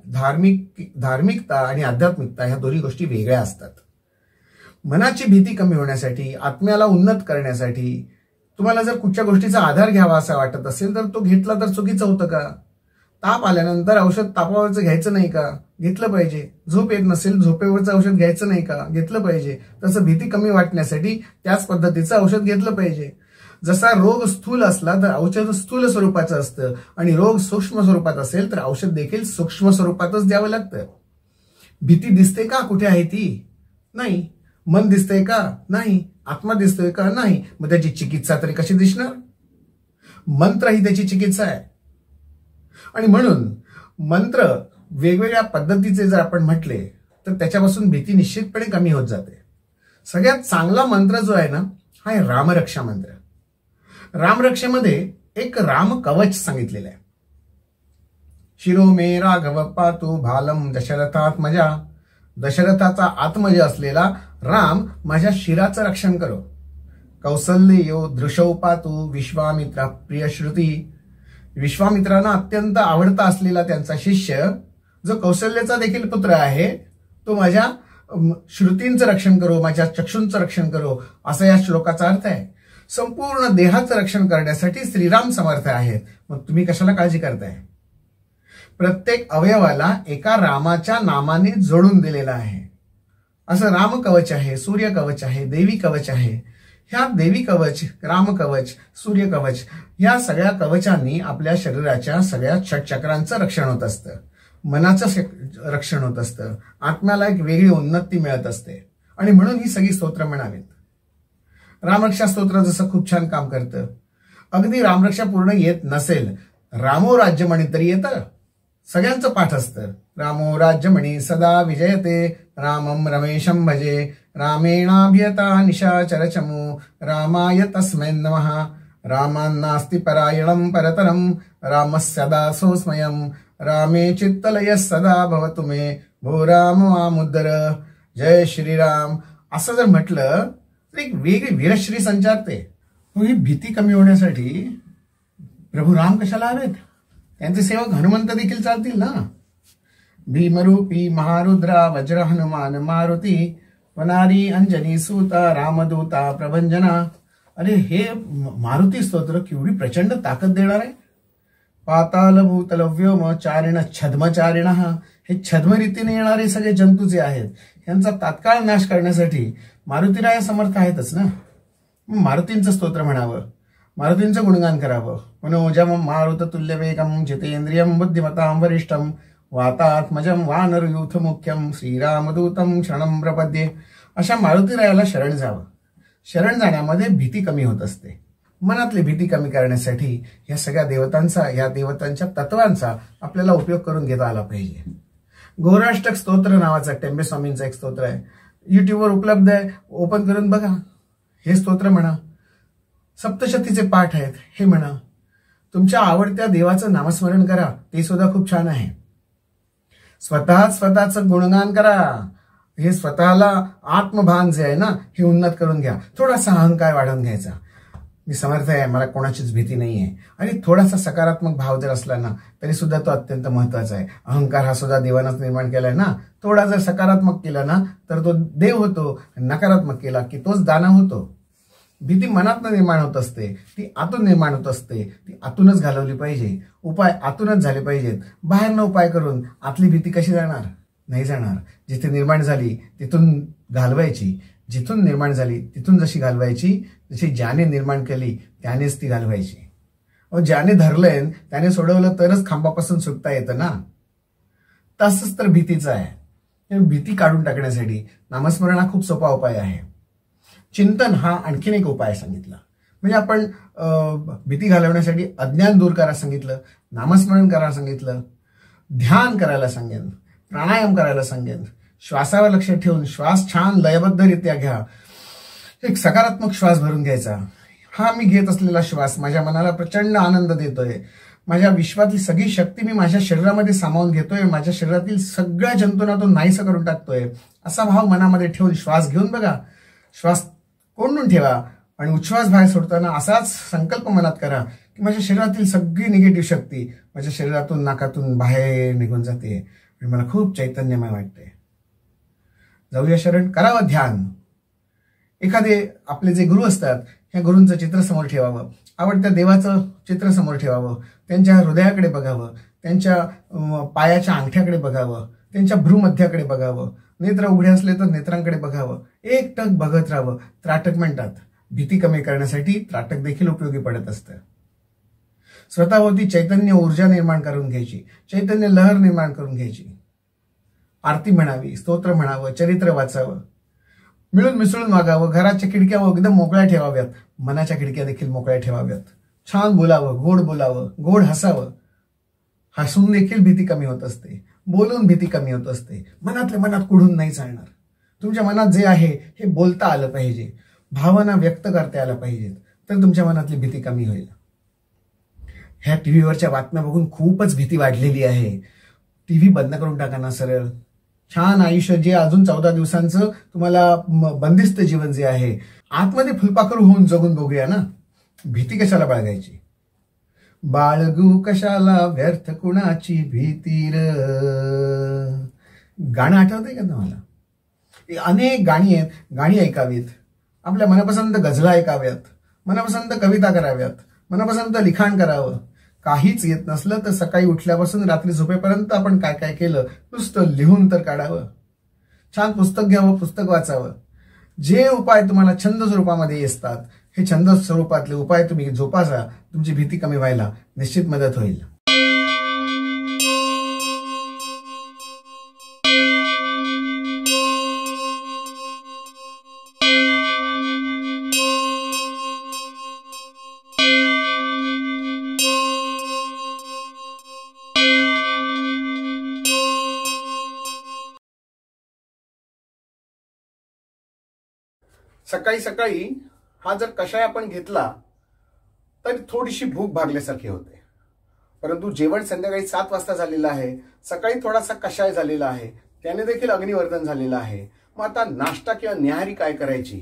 धार्मिकता आणि आध्यात्मिकता ह्या दोन्ही गोष्टी वेगळ्या असतात. मनाची भीती कमी होण्यासाठी, आत्म्याला उन्नत करण्यासाठी तुम्हाला जर कुठच्या गोष्टीचा आधार घ्यावा असा वाटत असेल तर तो घेतला तर चुकीचं होतं का? ताप आल्यानंतर औषध तापावरचं घ्यायचं नाही का? घेतलं पाहिजे. झोप येत नसेल झोपेवरचं औषध घ्यायचं नाही का? घेतलं पाहिजे. तसं भीती कमी वाटण्यासाठी त्याच पद्धतीचं औषध घेतलं पाहिजे. जसा रोग स्थूल असला तर औषध स्थूल स्वरूपाचं असतं आणि रोग सूक्ष्म स्वरूपात असेल तर औषध देखील सूक्ष्म स्वरूपातच द्यावं लागतं. भीती दिसते का कुठे आहे ती? नाही. मन दिसतंय का? नाही. आत्मा दिसतोय का? नाही. मग त्याची चिकित्सा तरी कशी दिसणार? मंत्र ही त्याची चिकित्सा आहे. आणि म्हणून मंत्र वेगवेगळ्या पद्धतीचे जर आपण म्हटले तर त्याच्यापासून भीती निश्चितपणे कमी होत जाते. सगळ्यात चांगला मंत्र जो आहे ना हा आहे रामरक्षा मंत्र. रामरक्षेमध्ये एक राम कवच सांगितलेलं आहे. शिरो मे राघव पातु भालम दशरथात्मजा. दशरथाचा आत्मज असलेला राम माझ्या शिराचं रक्षण करो. कौसल्यो दृशौ पातु विश्वामित्रा प्रियश्रुती. विश्वामित्रांना अत्यंत आवडता असलेला त्यांचा शिष्य जो कौशल्याचा देखील पुत्र आहे तो माझ्या श्रुतींचं रक्षण करो, माझ्या चक्षूंचं रक्षण करो, असा या श्लोकाचा अर्थ आहे. संपूर्ण देहाचं रक्षण करण्यासाठी श्रीराम समर्थ आहेत. मग तुम्ही कशाला काळजी करताय? प्रत्येक अवयवाला एका रामाच्या नामाने जोडून दिलेला आहे. असं राम कवच आहे, सूर्य कवच आहे, देवी कवच आहे. ह्या देवी कवच, राम कवच, सूर्य कवच या सगळ्या कवचांनी आपल्या शरीराच्या सगळ्या षटचक्रांचं रक्षण होत असतं. मनाचं रक्षण होत असतं. आत्म्याला एक वेगळी उन्नती मिळत असते. आणि म्हणून ही सगळी स्तोत्र म्हणावीत. रामरक्षा स्तोत्र जसं खूप छान काम करतं. अगदी रामरक्षा पूर्ण येत नसेल, रामो राज्यमणी तरी येतं. सगळ्यांचं पाठ असतं. रामो राज्यमणी सदा विजयते, रामम रमेशम भजे, रामेणाभियता निशाचरचमू, रामाय तस्मै नमः. रामान्नास्ति परायणं परतरं, रामस्य दासोऽस्म्यहं, रामे चित्तलयः सदा भवतु मे, भो राम मामुद्दर. जय श्रीराम असं जर म्हटलं तर एक वेगळी वीरश्री संचारते. ही भीती कमी होण्यासाठी प्रभू राम कशाला हवेत? त्यांचे सेवक हनुमंत देखील चालतील ना. भीमरूपी महारुद्रा वज्र हनुमान मारुती, वनारी अंजनी सूता रामदूता प्रभंजना. अरे हे मारुती स्तोत्र केवढी प्रचंड ताकद देणार आहे. पाताल भूतल व्योम चारिण छद्मचारिण. हे छद्म रीतीने येणारे सगळे जंतू जे आहेत यांचा तात्काळ नाश करण्यासाठी मारुतीराया समर्थ आहेतच ना. मारुतींचं स्तोत्र म्हणावं, मारुतींचं गुणगान करावं. मनोजम मारुत तुल्य वेगम जितेंद्रियम बुद्धिमतां वरिष्ठम वातात्मजम वानरयूथ मुख्यम श्रीरामदूतम शरणं प्रपद्ये. अशा मारुतीरायाला शरण जावं. शरण जाण्यामध्ये भीती कमी होत असते. मनातली भीती कमी करण्यासाठी या सगळ्या देवतांचा, या देवतांच्या तत्वांचा आपल्याला उपयोग करून घेता आला पाहिजे. घोराष्टक स्तोत्र नावाचा टेंबे स्वामींचा एक स्तोत्र आहे. युट्यूबवर उपलब्ध आहे. ओपन करून बघा. हे स्तोत्र म्हणा. सप्तशतीचे पाठ आहेत हे म्हणा, तुमच्या आवडत्या देवाचं नामस्मरण करा, ते सुद्धा खूप छान आहे. स्वतःचं गुणगान करा, हे स्वतःला आत्मभान जे आहे ना हे उन्नत करून घ्या. थोडासा अहंकार वाढवून घ्यायचा, मी समर्थ आहे, मला कोणाचीच भीती नाही आहे, आणि थोडासा सकारात्मक भाव जर असला ना तरी सुद्धा तो अत्यंत महत्वाचा आहे. अहंकार हा सुद्धा देवानंच निर्माण केलाय ना. थोडा जर सकारात्मक केला ना तर तो देव होतो, नकारात्मक केला की तोच दानव होतो. भीती मनातनं निर्माण होत असते, ती आतून निर्माण होत असते, ती आतूनच घालवली पाहिजे. उपाय आतूनच झाले पाहिजेत. बाहेरनं उपाय करून आतली भीती कशी जाणार? नाही जाणार. जिथे निर्माण झाली तिथून घालवायची, जिथून निर्माण झाली तिथून जशी घालवायची, जशी ज्याने निर्माण केली त्यानेच ती घालवायची. ज्याने धरलंय त्याने सोडवलं तरच खांबापासून सुटता येतं ना. तसंच तर भीतीचं आहे. भीती काढून टाकण्यासाठी नामस्मरण हा खूप सोपा उपाय आहे. चिंतन हा आणखीन एक उपाय सांगितला. म्हणजे आपण भीती घालवण्यासाठी अज्ञान दूर करायला सांगितलं, नामस्मरण करायला सांगितलं, ध्यान करायला सांगेन, प्राणायाम करायला सांगेन, श्वासावर लक्ष ठेवून श्वास छान लयबद्धरित्या घ्या, एक सकारात्मक श्वास भरून घ्यायचा. हा मी घेत असलेला श्वास माझ्या मनाला प्रचंड आनंद देतोय, माझ्या विश्वातली सगळी शक्ती मी माझ्या शरीरामध्ये सामावून घेतोय, माझ्या शरीरातील सगळ्या जंतूंना तो नाहीसं करून टाकतोय, असा भाव मनामध्ये ठेवून श्वास घेऊन बघा. श्वास कोंडून ठेवा आणि उच्छ्वास बाहेर सोडताना असाच संकल्प मनात करा की माझ्या शरीरातील सगळी निगेटिव्ह शक्ती माझ्या शरीरातून नाकातून बाहेर निघून जाते आणि मला खूप चैतन्यमय वाटते. जाऊया शरण, करावं ध्यान. एखादे आपले जे गुरु असतात ह्या गुरूंचं चित्र समोर ठेवावं, आवडत्या देवाचं चित्र समोर ठेवावं, त्यांच्या हृदयाकडे बघावं, त्यांच्या पायाच्या अंगठ्याकडे बघावं, त्यांच्या भ्रूमध्याकडे बघावं, नेत्र उघडे असले तर नेत्रांकडे बघावं, एक टक बघत राहावं. त्राटक म्हणतात. भीती कमी करण्यासाठी त्राटक देखील उपयोगी पडत असतं. स्वतःभोवती चैतन्य ऊर्जा निर्माण करून घ्यायची, चैतन्य लहर निर्माण करून घ्यायची. आरती म्हणावी, स्तोत्र म्हणावं, चरित्र वाचावं, मिळून मिसळून वागावं. घराच्या खिडक्या एकदम मोकळ्या ठेवाव्यात, मनाच्या खिडक्या देखील मोकळ्या ठेवाव्यात. छान बोलावं, गोड बोलावं, गोड हसावं. हसून देखील भीती कमी होत असते, बोलून भीती कमी होत असते. मनातल्या मनात कुढून नाही चालणार. तुमच्या मनात जे आहे हे बोलता आलं पाहिजे, भावना व्यक्त करता आल्या पाहिजेत, तर तुमच्या मनातली भीती कमी होईल. ह्या टीव्हीवरच्या बातम्या बघून खूपच भीती वाढलेली आहे. टीव्ही बंद करून टाका ना सरळ. छान आयुष्य जे अजून 14 दिवसांचं तुम्हाला बंदिस्त जीवन जे आहे आतमध्ये फुलपाखरू होऊन जगून बघूया ना. भीती कशाला बाळगायची? बाळगू कशाला व्यर्थ कुणाची भीती र. गाणं आठवतंय का तुम्हाला? अनेक गाणी आहेत, गाणी ऐकावीत, आपल्या मनपसंत गझला ऐकाव्यात, मनपसंत कविता कराव्यात, मनपसंत लिखाण करावं. काहीच येत नसलं तर सकाळी उठल्यापासून रात्री झोपेपर्यंत आपण काय काय केलं नुसतं लिहून तर काढावं. छान पुस्तक घ्यावं, पुस्तक वाचावं. जे उपाय तुम्हाला छंद स्वरूपामध्ये असतात हे छंद स्वरूपातले उपाय तुम्ही जोपासा, तुमची भीती कमी व्हायला निश्चित मदत होईल. सकाळी सकाळी हा जर कषाय आपण घेतला तर थोडीशी भूक भागल्यासारखी होते, परंतु जेवण संध्याकाळी 7 वाजता झालेलं आहे, सकाळी थोडासा कषाय झालेला आहे, त्याने देखील अग्निवर्धन झालेलं आहे. मग आता नाश्ता किंवा न्याहारी काय करायची?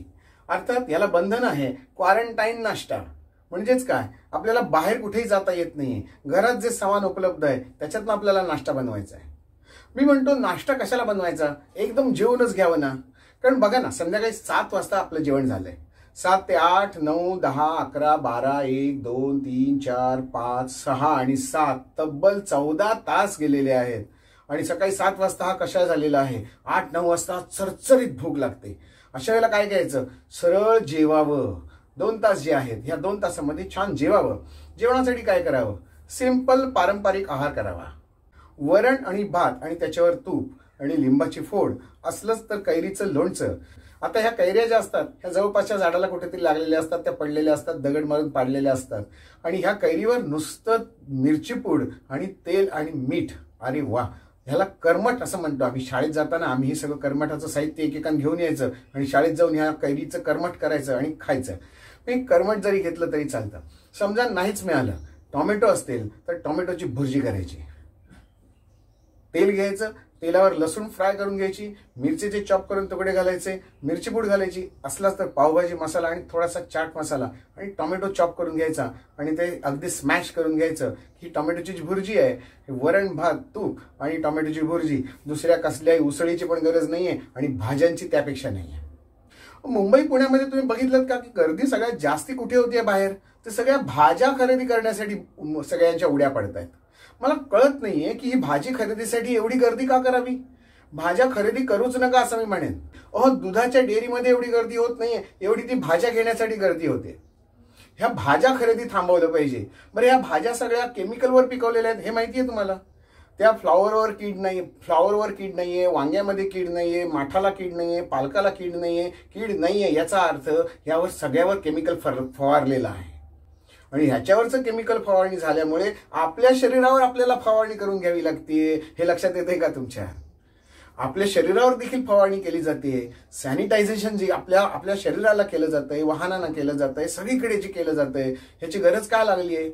अर्थात याला बंधन आहे, क्वारंटाईन नाश्ता. म्हणजेच काय, आपल्याला बाहेर कुठेही जाता येत नाहीये, घरात जे सामान उपलब्ध आहे त्याच्यातनं आपल्याला नाश्ता बनवायचा आहे. मी म्हणतो नाश्ता कशाला बनवायचा, एकदम जेवूनच घ्यावं ना. कारण बघा ना, संध्याकाळी 7 वाजता आपलं जेवण झालंय, 7 ते 8, 9, 10, 11, 12, 1, 2, 3, 4, 5, 6 आणि 7 तब्बल 14 तास गेलेले आहेत. आणि सकाळी 7 वाजता हा कषाय झालेला आहे, 8-9 वाजता चरचरीत भूक लागते. अशा वेळेला काय करायचं, सरळ जेवावं. 2 तास जे आहेत ह्या 2 तासामध्ये छान जेवावं. जेवणासाठी काय करावं, सिंपल पारंपरिक आहार करावा. वरण आणि भात आणि त्याच्यावर तूप आणि लिंबाची फोड असलंच तर कैरीचं लोणचं. आता ह्या कैऱ्या ज्या असतात ह्या जवळपासच्या झाडाला कुठेतरी लागलेल्या असतात, त्या पडलेल्या असतात, दगड मारून पाडलेल्या असतात. आणि ह्या कैरीवर नुसतं मिरची पूड आणि तेल आणि मीठ. अरे वा, ह्याला कर्मठ असं म्हणतो आम्ही. शाळेत जाताना आम्ही हे सगळं कर्मठाचं साहित्य एकेकान घेऊन यायचं आणि शाळेत जाऊन ह्या कैरीचं कर्मठ करायचं आणि खायचं. मी कर्मट जरी घेतलं तरी चालतं. समजा नाहीच मिळालं, टोमॅटो असतील तर टोमॅटोची भुर्जी करायची. तेल घ्यायचं, तेलावर लसूण फ्राय करून घ्यायची, मिरचीचे चॉप करून तुकडे घालायचे, मिरची पूड घालायची, असलाच तर पावभाजी मसाला आणि थोडासा चाट मसाला आणि टोमॅटो चॉप करून घ्यायचा आणि ते अगदी स्मॅश करून घ्यायचं. ही टोमॅटोची जी भुर्जी आहे, वरण भात तूप आणि टोमॅटोची भुर्जी, दुसऱ्या कसल्याही उसळीची पण गरज नाहीये आणि भाज्यांची त्यापेक्षा नाहीये. मुंबई पुण्यामध्ये तुम्ही बघितलं का की गर्दी सगळ्यात जास्ती कुठे होतीये बाहेर? ते सगळ्या भाज्या खरेदी करण्यासाठी सगळ्यांच्या उड्या पडत आहेत. मला कळत नाहीये की ही भाजी खरेदीसाठी एवढी गर्दी का करावी. भाज्या खरेदी करूच नका असं मी म्हणेन. दुधाच्या डेअरीमध्ये एवढी गर्दी होत नाहीये, एवढी ती भाज्या घेण्यासाठी गर्दी होते. ह्या भाज्या खरेदी थांबवलं पाहिजे. बरं, ह्या भाज्या सगळ्या केमिकलवर पिकवलेल्या आहेत हे माहितीये तुम्हाला? त्या फ्लॉवरवर कीड नाहीये, वांग्यामध्ये कीड नाहीये, माठाला कीड नाहीये, पालकाला कीड नाहीये. याचा अर्थ यावर सगळ्यावर केमिकल फवारलेलं आहे आणि ह्याच्यावरचं केमिकल फवारणी झाल्यामुळे आपल्या शरीरावर आपल्याला फवारणी करून घ्यावी लागते. हे लक्षात येते का तुमच्या? आपल्या शरीरावर देखील फवारणी केली जाते. सॅनिटायझेशन जे आपल्या शरीराला केलं जातंय, वाहनांना केलं जातंय, सगळीकडे जे केलं जातंय, ह्याची गरज का लागली आहे?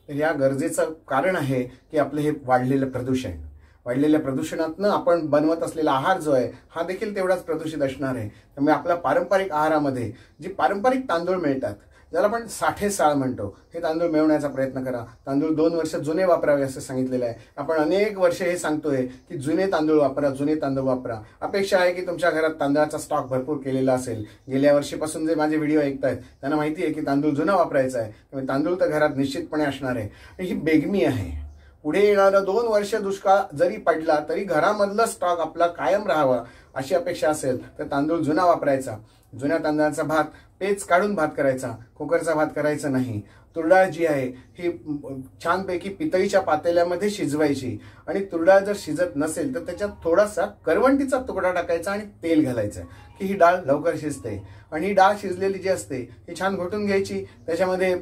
तर या गरजेचं कारण आहे की आपलं हे वाढलेलं प्रदूषण. वाढलेल्या प्रदूषणातनं आपण बनवत असलेला आहार जो आहे हा देखील तेवढाच प्रदूषित असणार आहे. त्यामुळे आपल्या पारंपरिक आहारामध्ये जे पारंपरिक तांदूळ मिळतात, ज्याला आपण साठे साळ म्हणतो, हे तांदूळ मिळवण्याचा प्रयत्न करा. तांदूळ 2 वर्ष जुने वापरावे असं सांगितलेलं आहे. आपण अनेक वर्षे हे सांगतोय की जुने तांदूळ वापरा. अपेक्षा आहे की तुमच्या घरात तांदळाचा स्टॉक भरपूर केलेला असेल. गेल्या वर्षीपासून जे माझे व्हिडिओ ऐकतायत त्यांना माहिती आहे की तांदूळ जुना वापरायचा आहे. त्यामुळे तांदूळ तर घरात निश्चितपणे असणार आहे. ही बेगमी आहे. पुढे येणारं 2 वर्ष दुष्काळ जरी पडला तरी घरामधला स्टॉक आपला कायम राहावा अशी अपेक्षा असेल तर तांदूळ जुना वापरायचा. जुन्या तांदळाचा भात पेच काढून भात करायचा, कुकरचा भात करायचा नाही. तुरडाळ जी आहे ही छानपैकी पितळीच्या पातेल्यामध्ये शिजवायची आणि तुरडाळ जर शिजत नसेल तर त्याच्यात थोडासा करवंटीचा तुकडा टाकायचा आणि तेल घालायचं की ही डाळ लवकर शिजते. आणि ही डाळ शिजलेली जी असते ही छान घोटून घ्यायची. त्याच्यामध्ये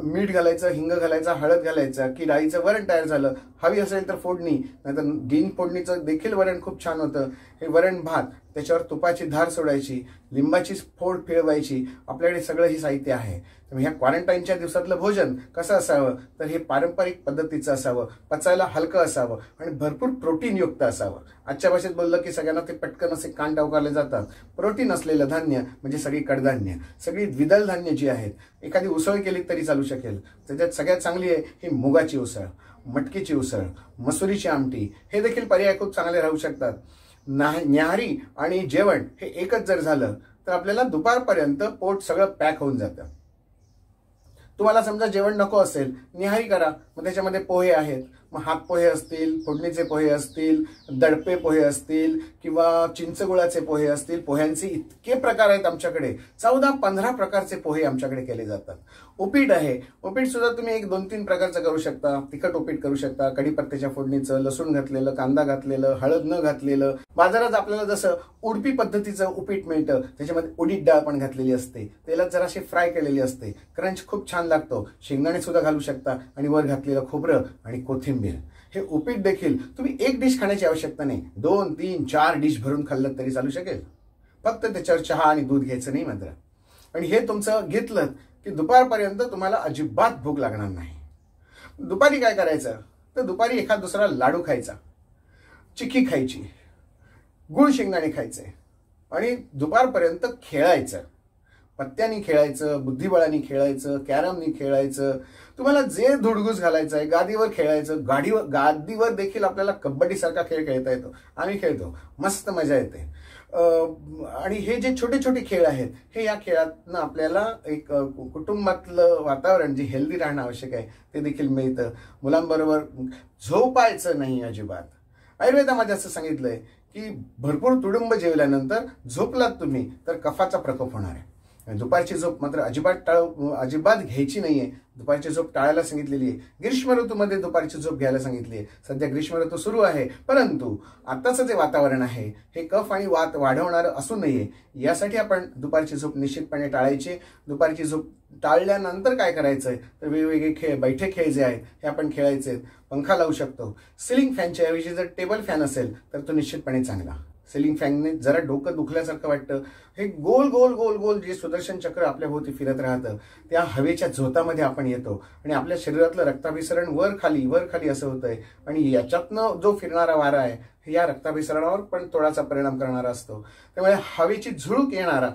मीठ घालायचं, हिंग घालायचा, हळद घालायचं की डाळीचं वरण तयार झालं. हवी असेल तर फोडणी, नाहीतर बिन फोडणीचं देखील वरण खूप छान होतं. हे वरण भात, त्याच्यावर तुपाची धार सोडायची, लिंबाची फोड पिळवायची. आपल्याकडे सगळं हे साहित्य आहे. ह्या क्वारंटाईनच्या दिवसातलं भोजन कसं असावं तर हे पारंपरिक पद्धतीचं असावं, पचायला हलकं असावं आणि भरपूर प्रोटीनयुक्त असावं. आजच्या भाषेत बोललं की सगळ्यांना ते पटकन असे कान टवकारले जातात. प्रोटीन असलेलं धान्य म्हणजे सगळी कडधान्य, सगळी द्विदल धान्य जी आहेत. एखादी उसळ केली तरी चालू शकेल. त्याच्यात सगळ्यात चांगली आहे ही मुगाची उसळ, मटकीची उसळ, मसुरीची आमटी. हे देखील पर्याय खूप चांगले राहू शकतात. न्याहारी आणि जेवण हे एकच जर झालं तर आपल्याला दुपारपर्यंत पोट सगळं पॅक होऊन जातं. तुम्हाला समजा जेवण नको असेल, निहारी करा. मग त्याच्यामध्ये पोहे आहेत, मग हात पोहे असतील, फोडणीचे पोहे असतील, दडपे पोहे असतील किंवा चिंचगुळाचे पोहे असतील. पोह्यांचे इतके प्रकार आहेत आमच्याकडे. 14-15 प्रकारचे पोहे आमच्याकडे केले जातात. उपीट आहे. उपीट सुद्धा तुम्ही 1-2-3 प्रकारचं करू शकता. तिखट उपीट करू शकता, कढीपत्त्याच्या फोडणीचं, लसूण घातलेलं, कांदा घातलेलं, हळद न घातलेलं. बाजारात आपल्याला जसं उडपी पद्धतीचं उपीट मिळतं, त्याच्यामध्ये उडीद डाळ पण घातलेली असते, तेलात जराशी फ्राय केलेली असते. क्रंच खूप छान लागतो. शेंगदाणे सुद्धा घालू शकता आणि वर घातलेलं खोबरं आणि कोथिंबीर. हे उपीट देखील तुम्ही 1 डिश खाण्याची आवश्यकता नाही. 2, 3, 4 डिश भरून खाल्लं तरी चालू शकेल. फक्त त्याच्यावर चहा आणि दूध घ्यायचं नाही मात्र. आणि हे तुमचं घेतलं की दुपारपर्यंत तुम्हाला अजिबात भूक लागणार नाही. दुपारी काय करायचं तर दुपारी एखाद दुसरा लाडू खायचा, चिक्की खायची, गुळ शेंगदाणे खायचे आणि दुपारपर्यंत खेळायचं. पत्त्यानी खेळायचं, बुद्धिबळानी खेळायचं, कॅरमनी खेळायचं. तुम्हाला जे धुडगूस घालायचं आहे, गादीवर खेळायचं. गादीवर देखील आपल्याला कबड्डीसारखा खेळ खेळता येतो. आम्ही खेळतो, मस्त मजा येते. आणि हे जे छोटे छोटे खेळ आहेत हे या खेळातनं आपल्याला एक कुटुंबातलं वातावरण जे हेल्दी राहणं आवश्यक आहे ते देखील मिळतं. मुलांबरोबर झोपायचं नाही अजिबात. आयुर्वेदामध्ये असं सांगितलंय की भरपूर तुडुंब जेवल्यानंतर झोपलात तुम्ही तर कफाचा प्रकोप होणार आहे. दुपारची झोप मात्र अजिबात घ्यायची नाहीये. दुपारची झोप टाळायला सांगितलेली आहे. ग्रीष्म ऋतूमध्ये दुपारची झोप घ्यायला सांगितली आहे. सध्या ग्रीष्म ऋतू सुरू आहे, परंतु आताचं जे वातावरण आहे हे कफ आणि वात वाढवणारं असू नये यासाठी आपण दुपारची झोप निश्चितपणे टाळायची. दुपारची झोप टाळल्यानंतर काय करायचंय तर वेगवेगळे खेळ, बैठे खेळ जे आहेत हे आपण खेळायचे. पंखा लावू शकतो. सिलिंग फॅनच्या ऐवजी जर टेबल फॅन असेल तर तो निश्चितपणे चांगला. सिलिंग फॅनने जरा डोकं दुखल्यासारखं वाटतं. हे गोल गोल गोल गोल जे सुदर्शन चक्र आपल्या भोवती फिरत राहतं त्या हवेच्या झोतामध्ये आपण येतो आणि आपल्या शरीरातलं रक्ताभिसरण वर खाली असं होतंय. आणि याच्यातनं जो फिरणारा वारा आहे या रक्ताभिसरणावर पण थोडासा परिणाम करणारा असतो. त्यामुळे हवेची झुळूक येणारा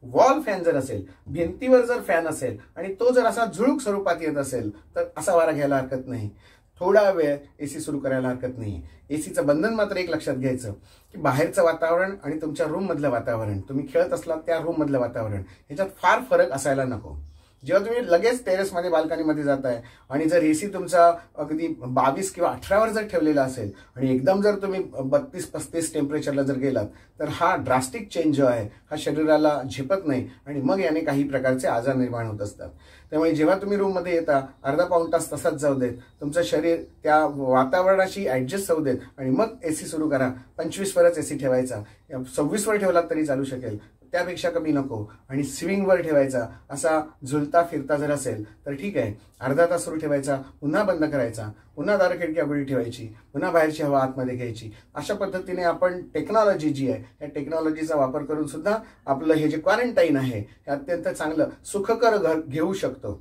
वॉल फॅन जर असेल, भिंतीवर जर फॅन असेल आणि तो जर असा झुळूक स्वरूपात येत असेल तर असा वारा घ्यायला हरकत नाही. थोडा वेळ एसी सुरू करायला हरकत नाही. एसीचं बंधन मात्र एक लक्षात घ्यायचं की बाहेरचं वातावरण आणि तुमच्या रूम मधलं वातावरण, तुम्ही खेळत असलात त्या रूम मधलं वातावरण, ह्याच्यात फार फरक असायला नको. जेव्हा तुम्ही लगेच टेरेसमध्ये बाल्कनीमध्ये जाताय आणि जर एसी तुमचा अगदी 22 किंवा 18वर जर ठेवलेला असेल आणि एकदम जर तुम्ही 32-35 टेम्परेचरला जर गेलात तर हा ड्रास्टिक चेंज जो आहे हा शरीराला झेपत नाही आणि मग याने काही प्रकारचे आजार निर्माण होत असतात. त्यामुळे जेव्हा तुम्ही रूममध्ये येता अर्धा पाऊण तास तसाच जाऊ देत, तुमचं शरीर त्या वातावरणाशी ऍडजस्ट होऊ देत आणि मग एसी सुरू करा. 25वरच एसी ठेवायचा, 26वर ठेवलात तरी चालू शकेल, त्यापेक्षा कमी नको. आणि स्विंगवर ठेवायचा, असा झुलता फिरता जर असेल तर ठीक आहे, अर्धा तास सुरू ठेवायचा, पुन्हा बंद करायचा, पुन्हा दार खिडकी उघडी ठेवायची, पुन्हा बाहेरची हवा आतमध्ये घ्यायची. अशा पद्धतीने आपण टेक्नॉलॉजी जी आहे या टेक्नॉलॉजीचा वापर करून सुद्धा आपलं हे जे क्वारंटाईन आहे हे अत्यंत चांगलं सुखकर घर घेऊ शकतो.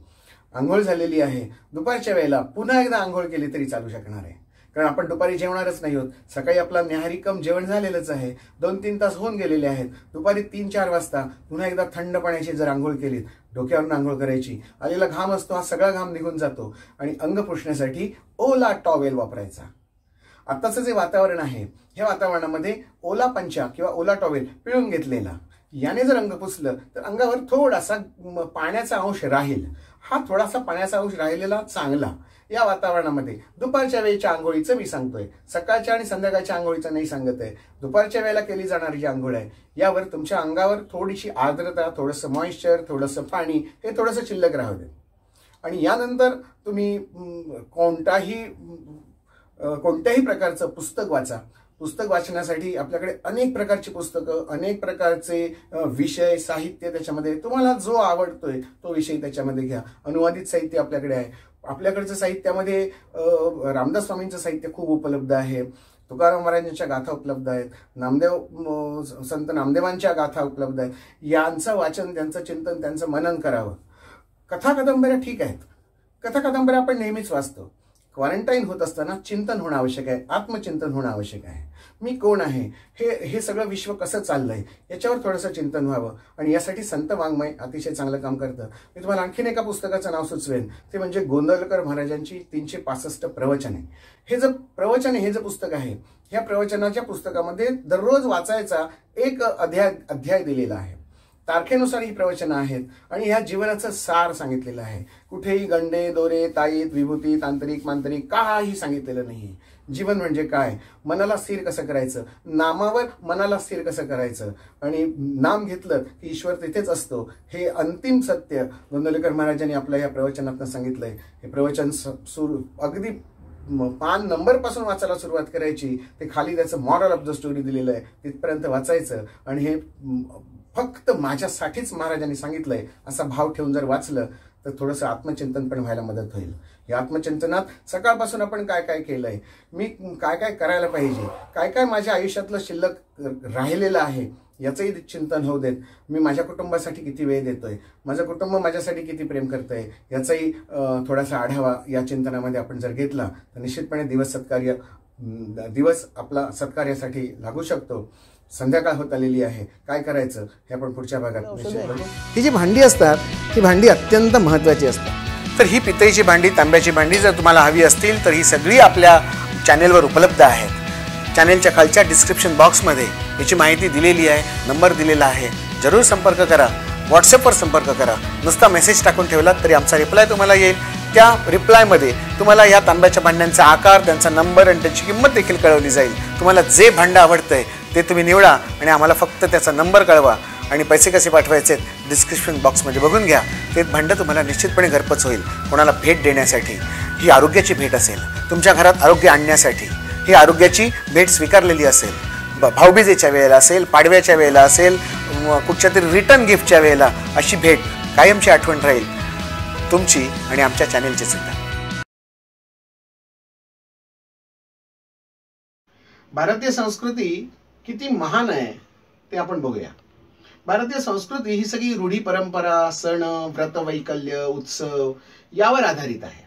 आंघोळ झालेली आहे, दुपारच्या वेळेला पुन्हा एकदा आंघोळ केली तरी चालू शकणार आहे, कारण आपण दुपारी जेवणारच नाही आहोत. सकाळी आपला न्याहारी कम जेवण झालेलंच आहे, 2-3 तास होऊन गेलेले आहेत. दुपारी 3-4 वाजता पुन्हा एकदा थंड पाण्याची जर आंघोळ केलीत, डोक्यावरून आंघोळ करायची, आलेला घाम असतो हा सगळा घाम निघून जातो आणि अंग पुसण्यासाठी ओला टॉवेल वापरायचा. आताचं जे वातावरण आहे ह्या वातावरणामध्ये ओला पंचा किंवा ओला टॉवेल पिळून घेतलेला याने जर अंग पुसलं तर अंगावर थोडासा पाण्याचा अंश राहील. हा थोडासा पाण्याचा अंश राहिलेला चांगला. या वातावरणामध्ये दुपारच्या वेळेच्या आंघोळीचं मी सांगतोय, सकाळच्या आणि संध्याकाळच्या आंघोळीचं नाही सांगत आहे. दुपारच्या वेळेला केली जाणारी जी आंघोळ आहे यावर तुमच्या अंगावर थोडीशी आर्द्रता, थोडंसं मॉइश्चर, थोडंसं पाणी हे थोडंसं शिल्लक राहू दे. आणि यानंतर तुम्ही कोणत्याही प्रकारचं पुस्तक वाचा. पुस्तक वाचण्यासाठी आपल्याकडे अनेक प्रकारची पुस्तकं, अनेक प्रकारचे विषय, साहित्य, त्याच्यामध्ये तुम्हाला जो आवडतोय तो विषय त्याच्यामध्ये घ्या. अनुवादित साहित्य आपल्याकडे आहे. आपल्याकडच्या साहित्यामध्ये रामदास स्वामींचं साहित्य खूप उपलब्ध आहे, तुकाराम महाराजांच्या गाथा उपलब्ध आहेत, संत नामदेवांच्या गाथा उपलब्ध आहेत. यांचं वाचन, त्यांचं चिंतन, त्यांचं मनन करावं. कथा कादंबऱ्या ठीक आहेत, कथा कादंबऱ्या आपण नेहमीच वाचतो. क्वारंटाईन होत असताना चिंतन होणं आवश्यक आहे, आत्मचिंतन होणं आवश्यक आहे. मी कोण आहे, हे सगळं विश्व कसं चाललंय याच्यावर थोडंसं चिंतन व्हावं. आणि यासाठी संत वाङ्मय अतिशय चांगलं काम करतं. मी तुम्हाला आणखीन एका पुस्तकाचं नाव सुचवेन, ते म्हणजे गोंदवलेकर महाराजांची 365 प्रवचने. हे जे प्रवचने हे जे पुस्तक आहे, ह्या प्रवचनाच्या पुस्तकामध्ये दररोज वाचायचा एक अध्याय दिलेला आहे. तारखेनुसार ही प्रवचनं आहेत आणि ह्या जीवनाचं सार सांगितलेलं आहे. कुठेही गंडे, दोरे, ताईत, विभूती, तांत्रिक, मांत्रिक काही सांगितलेलं नाही. जीवन म्हणजे काय, मनाला स्थिर कसं करायचं, नामावर मनाला स्थिर कसं करायचं आणि नाम घेतलं की ईश्वर तिथेच असतो, हे अंतिम सत्य गोंदवलेकर महाराजांनी आपल्या या प्रवचनातून सांगितलंय. हे प्रवचन अगदी पान नंबर पासून वाचायला सुरुवात करायची, ते खाली त्याचं मॉरल ऑफ द स्टोरी दिलेलं आहे तिथपर्यंत वाचायचं. आणि हे फक्त माझ्यासाठीच महाराजांनी सांगितलंय असा भाव ठेवून जर वाचलं तर थोडंसं आत्मचिंतन पण व्हायला मदत होईल. या आत्मचिंतनात सकाळपासून आपण काय काय केलंय, मी काय काय करायला पाहिजे, काय काय माझ्या आयुष्यातलं शिल्लक राहिलेलं आहे याचंही चिंतन होऊ देत. मी माझ्या कुटुंबासाठी किती वेळ देतोय, माझं कुटुंब माझ्यासाठी किती प्रेम करतंय याचाही थोडासा आढावा या चिंतनामध्ये आपण जर घेतला तर निश्चितपणे दिवस आपला सत्कार्यासाठी लागू शकतो. संध्याकाळ होत आलेली आहे, काय करायचं हे आपण पुढच्या भागात निश्चित बघू. ही जी भांडी असतात ही भांडी अत्यंत महत्त्वाची असतात. तर ही पितळीची भांडी, तांब्याची भांडी जर तुम्हाला हवी असतील तर ही सगळी आपल्या चॅनेलवर उपलब्ध आहेत. चॅनेलच्या खालच्या डिस्क्रिप्शन बॉक्समध्ये याची माहिती दिलेली आहे, नंबर दिलेला आहे. जरूर संपर्क करा, व्हॉट्सअपवर संपर्क करा. नुसता मेसेज टाकून ठेवलात तरी आमचा रिप्लाय तुम्हाला येईल. त्या रिप्लायमध्ये तुम्हाला या तांब्याच्या भांड्यांचा आकार, त्यांचा नंबर आणि त्याची किंमत देखील कळवली जाईल. तुम्हाला जे भांडं आवडतंय ते तुम्ही निवडा आणि आम्हाला फक्त त्याचा नंबर कळवा आणि पैसे कसे पाठवायचे डिस्क्रिप्शन बॉक्समध्ये बघून घ्या. ते भांडं तुम्हाला निश्चितपणे घरपोच होईल. कोणाला भेट देण्यासाठी, ही आरोग्याची भेट असेल, तुमच्या घरात आरोग्य आणण्यासाठी ही आरोग्याची भेट स्वीकारलेली असेल, भाऊबीजेच्या वेळेला असेल, पाडव्याच्या वेळेला असेल, कुठच्या तरी रिटर्न गिफ्टच्या वेळेला अशी भेट कायमची आठवण राहील तुमची आणि आमच्या चॅनेलची सुद्धा. भारतीय संस्कृती किती महान आहे ते आपण बघूया. भारतीय संस्कृती ही सगळी रूढी परंपरा, सण, व्रत, वैकल्य, उत्सव यावर आधारित आहे.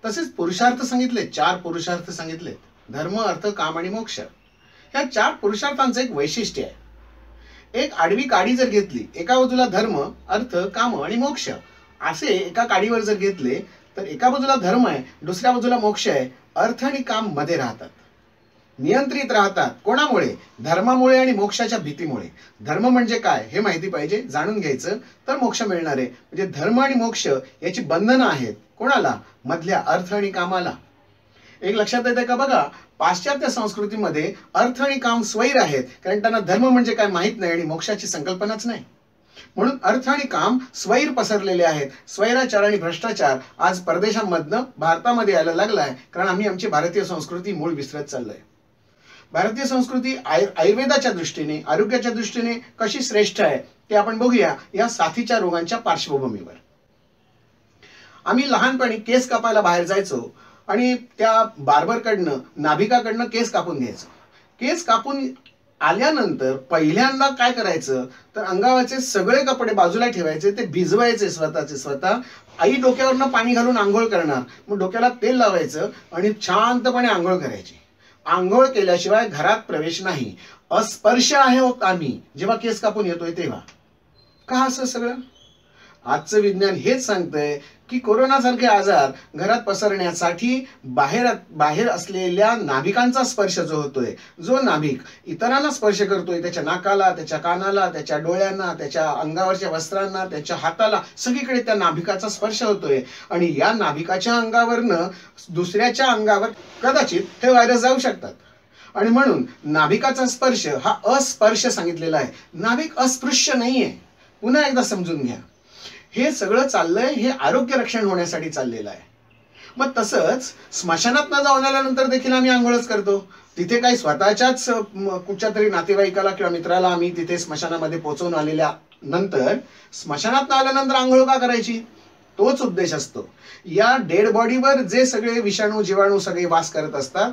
तसेच पुरुषार्थ सांगितले, 4 पुरुषार्थ सांगितले, धर्म, अर्थ, काम आणि मोक्ष. ह्या 4 पुरुषार्थांचं एक वैशिष्ट्य आहे. एक आडवी काडी जर घेतली, एका बाजूला धर्म, अर्थ, काम आणि मोक्ष असे एका काडीवर जर घेतले तर एका बाजूला धर्म आहे, दुसऱ्या बाजूला मोक्ष आहे. अर्थ आणि काम मध्ये राहतात, नियंत्रित राहतात. कोणामुळे? धर्मामुळे आणि मोक्षाच्या भीतीमुळे. धर्म म्हणजे काय हे माहिती पाहिजे, जाणून घ्यायचं तर मोक्ष मिळणार आहे. म्हणजे धर्म आणि मोक्ष याची बंधनं आहेत. कोणाला? मधल्या अर्थ आणि कामाला. एक लक्षात येते का बघा, पाश्चात्य संस्कृतीमध्ये अर्थ आणि काम स्वैर आहेत, कारण त्यांना धर्म म्हणजे काय माहित नाही आणि मोक्षाची संकल्पनाच नाही. म्हणून अर्थ आणि काम स्वैर पसरलेले आहेत. स्वैराचार आणि भ्रष्टाचार आज परदेशांमधनं भारतामध्ये यायला लागलाय, कारण आम्ही आमची भारतीय संस्कृती मूळ विसरत चाललोय. भारतीय संस्कृती आयुर्वेदाच्या दृष्टीने, आरोग्याच्या दृष्टीने कशी श्रेष्ठ आहे ते आपण बघूया या साथीच्या रोगांच्या पार्श्वभूमीवर. आम्ही लहानपणी केस कापायला बाहेर जायचो आणि त्या बार्बरकडनं, नाभिकाकडनं केस कापून घ्यायचो. केस कापून आल्यानंतर पहिल्यांदा काय करायचं तर अंगावरचे सगळे कपडे बाजूला ठेवायचे, ते भिजवायचे स्वतःचे स्वतः. आई डोक्यावरनं पाणी घालून आंघोळ करणार, मग डोक्याला तेल लावायचं आणि शांतपणे आंघोळ करायची. आंघोळ केल्याशिवाय घरात प्रवेश नाही. अस्पर्श आहे होत आम्ही जेव्हा केस कापून येतोय तेव्हा. का असं सगळं? आजचं विज्ञान हेच सांगतंय की कोरोनासारखे आजार घरात पसरण्यासाठी बाहेर असलेल्या नाभिकांचा स्पर्श जो होतोय, जो नाभिक इतरांना स्पर्श करतोय, त्याच्या नाकाला, त्याच्या कानाला, त्याच्या डोळ्यांना, त्याच्या अंगावरच्या वस्त्रांना, त्याच्या हाताला, सगळीकडे त्या नाभिकाचा स्पर्श होतोय. आणि या नाभिकाच्या अंगावरनं दुसऱ्याच्या अंगावर कदाचित हे व्हायरस जाऊ शकतात. आणि म्हणून नाभिकाचा स्पर्श हा अस्पर्श सांगितलेला आहे. नाभिक अस्पृश्य नाहीये. पुन्हा एकदा समजून घ्या. हे सगळं चाललंय हे आरोग्य रक्षण होण्यासाठी चाललेलं आहे. मग तसंच स्मशानात न जाऊन आल्यानंतर देखील आम्ही आंघोळच करतो. तिथे काही स्वतःच्याच कुठच्या तरी नातेवाईकाला किंवा मित्राला आम्ही तिथे स्मशानामध्ये पोहोचवून आलेल्या नंतर स्मशानात न आल्यानंतर आंघोळ का करायची? तोच उद्देश असतो. या डेड बॉडीवर जे सगळे विषाणू, जीवाणू सगळे वास करत असतात,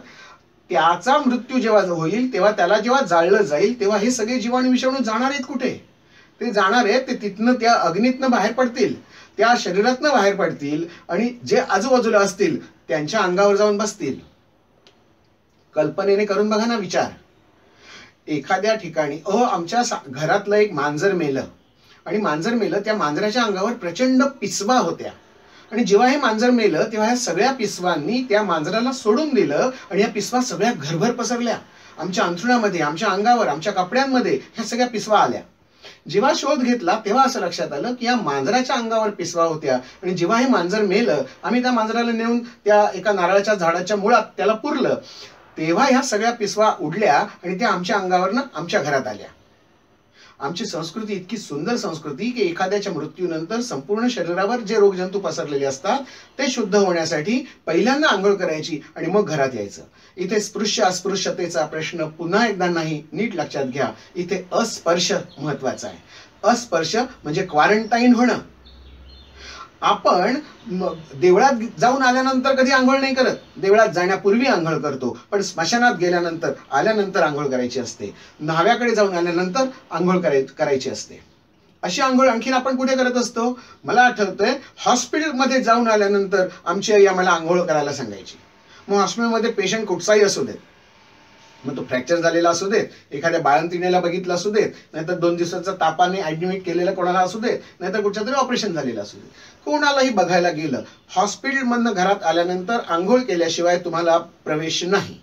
त्याचा मृत्यू जेव्हा होईल तेव्हा त्याला जेव्हा जाळलं जाईल तेव्हा हे सगळे जीवाणू, विषाणू जाणार आहेत कुठे? ते जाणार आहेत ते तिथनं, त्या अग्नीतनं बाहेर पडतील, त्या शरीरातनं बाहेर पडतील आणि जे आजूबाजूला असतील त्यांच्या अंगावर जाऊन बसतील. कल्पनेने करून बघा ना विचार. एखाद्या ठिकाणी आमच्या घरातलं एक मांजर मेलं आणि मांजर मेलं, त्या मांजराच्या अंगावर प्रचंड पिसवा होत्या आणि जेव्हा हे मांजर मेलं तेव्हा ह्या सगळ्या पिसवांनी त्या मांजराला सोडून दिलं आणि या पिसवा सगळ्या घरभर पसरल्या. आमच्या अंथरुणामध्ये, आमच्या अंगावर, आमच्या कपड्यांमध्ये ह्या सगळ्या पिसवा आल्या. जेव्हा शोध घेतला तेव्हा असं लक्षात आलं की या मांजराच्या अंगावर पिसवा होत्या आणि जेव्हा हे मांजर मेलं, आम्ही त्या मांजराला नेऊन त्या एका नारळाच्या झाडाच्या मुळात त्याला पुरलं, तेव्हा ह्या सगळ्या पिसवा उडल्या आणि त्या आमच्या अंगावरनं आमच्या घरात आल्या. आमची संस्कृती इतकी सुंदर संस्कृती की एखाद्याच्या मृत्यूनंतर संपूर्ण शरीरावर जे रोगजंतू पसरलेले असतात ते शुद्ध होण्यासाठी पहिल्यांदा आंघोळ करायची आणि मग घरात यायचं. इथे स्पृश्य अस्पृश्यतेचा प्रश्न पुन्हा एकदा नाही, नीट लक्षात घ्या. इथे अस्पर्श महत्वाचा आहे. अस्पर्श म्हणजे क्वारंटाईन होणं. आपण देवळात जाऊन आल्यानंतर कधी आंघोळ नाही करत, देवळात जाण्यापूर्वी आंघोळ करतो, पण स्मशानात गेल्यानंतर, आल्यानंतर आंघोळ करायची असते. न्हाव्याकडे जाऊन आल्यानंतर आंघोळ करायची असते. अशी आंघोळ आणखीन आपण कुठे करत असतो? मला आठवतंय हॉस्पिटलमध्ये जाऊन आल्यानंतर आमची आई आम्हाला आंघोळ करायला सांगायची. मग हॉस्पिटलमध्ये पेशंट कुठचाही असू देत, मग तो फ्रॅक्चर झालेला असू देत, एखाद्या बाळंतिणीला बघितलं असू देत, नाहीतर 2 दिवसाचा तापाने ऍडमिट केलेला कोणाला असू देत, नाहीतर कुठच्या तरी ऑपरेशन झालेलं असू देत, कोणालाही बघायला गेलं, हॉस्पिटलमधनं घरात आल्यानंतर आंघोळ केल्याशिवाय तुम्हाला प्रवेश नाही.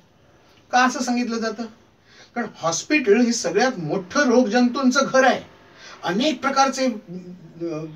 का असं सांगितलं जातं? कारण हॉस्पिटल ही सगळ्यात मोठं रोगजंतूंचं घर आहे. अनेक प्रकारचे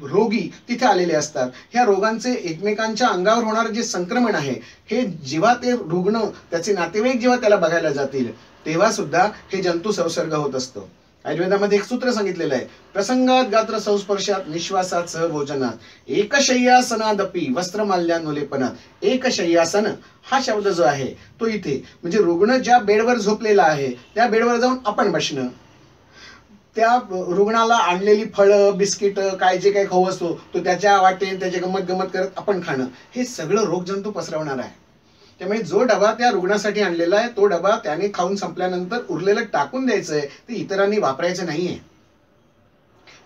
रोगी तिथे आलेले असतात. ह्या रोगांचे एकमेकांच्या अंगावर होणारे जे संक्रमण आहे हे जेव्हा ते रुग्ण, त्याचे नातेवाईक जेव्हा त्याला बघायला जातील तेव्हा सुद्धा हे जंतू संसर्ग होत असतो. आयुर्वेदामध्ये एक सूत्र सांगितलेलं आहे, प्रसंगात गात्र संस्पर्शात निश्वासात सह भोजनात एकशय्यासनादपि वस्त्रमाल्यानुलेपनात. एकशय्यासन हा शब्द जो आहे तो इथे म्हणजे रुग्ण ज्या बेडवर झोपलेला आहे त्या बेडवर जाऊन आपण बसणं, त्या रुग्णाला आणलेली फळं, बिस्किट, काय जे काही खाऊ असतो तो त्याच्या वाटेन त्याचे गमत करत आपण खाणं, हे सगळं रोगजंतू पसरवणार आहे. त्यामुळे जो डबा त्या रुग्णासाठी आणलेला आहे तो डबा त्याने खाऊन संपल्यानंतर उरलेलं टाकून द्यायचंय, ते इतरांनी वापरायचं नाहीये.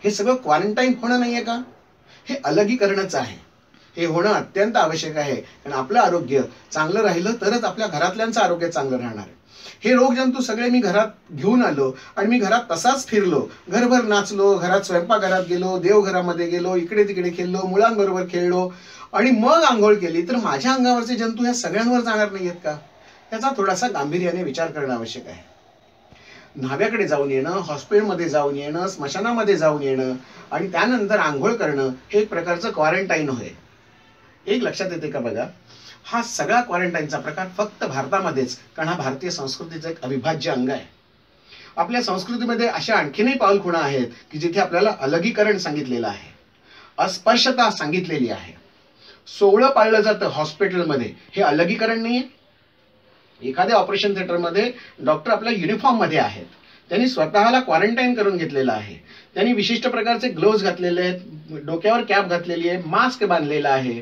हे सगळं क्वारंटाईन होणं नाहीये का? हे अलगीकरणच आहे. हे होणं अत्यंत आवश्यक आहे, कारण आपलं आरोग्य चांगलं राहिलं तरच आपल्या घरातल्यांचं आरोग्य चांगलं राहणार आहे. हे रोगजंतू सगळे मी घरात घेऊन आलो आणि मी घरात तसाच फिरलो, घरभर नाचलो, घरात स्वयंपाकघरात गेलो, देवघरामध्ये गेलो, इकडे तिकडे खेळलो, मुलांबरोबर खेळलो आणि मग आंघोळ केली, तर माझ्या अंगावरचे जंतू ह्या सगळ्यांवर जाणार नाहीयेत का? याचा थोडासा गांभीर्याने विचार करणं आवश्यक आहे. न्हाव्याकडे जाऊन येणं, हॉस्पिटलमध्ये जाऊन येणं, स्मशानामध्ये जाऊन येणं आणि त्यानंतर आंघोळ करणं हे एक प्रकारचं क्वारंटाईन होय. एक लक्षात येते का बघा, हा सगळा क्वारंटाईनचा प्रकार फक्त भारतामध्येच, कारण हा भारतीय संस्कृतीचं एक अविभाज्य अंग आहे. आपल्या संस्कृतीमध्ये अशा आणखीनही पाऊलखुणा आहेत की जिथे आपल्याला अलगीकरण सांगितलेलं आहे, अस्पर्शता सांगितलेली आहे. सोवळं पाळलं जातं हॉस्पिटलमध्ये, हे अलगीकरण नाहीये. एखाद्या ऑपरेशन थिएटरमध्ये डॉक्टर आपल्या युनिफॉर्ममध्ये आहेत, त्यांनी स्वतःला क्वारंटाईन करून घेतलेलं आहे, त्यांनी विशिष्ट प्रकारचे ग्लोव्ज घातलेले आहेत, डोक्यावर कॅप घातलेली आहे, मास्क बांधलेला आहे,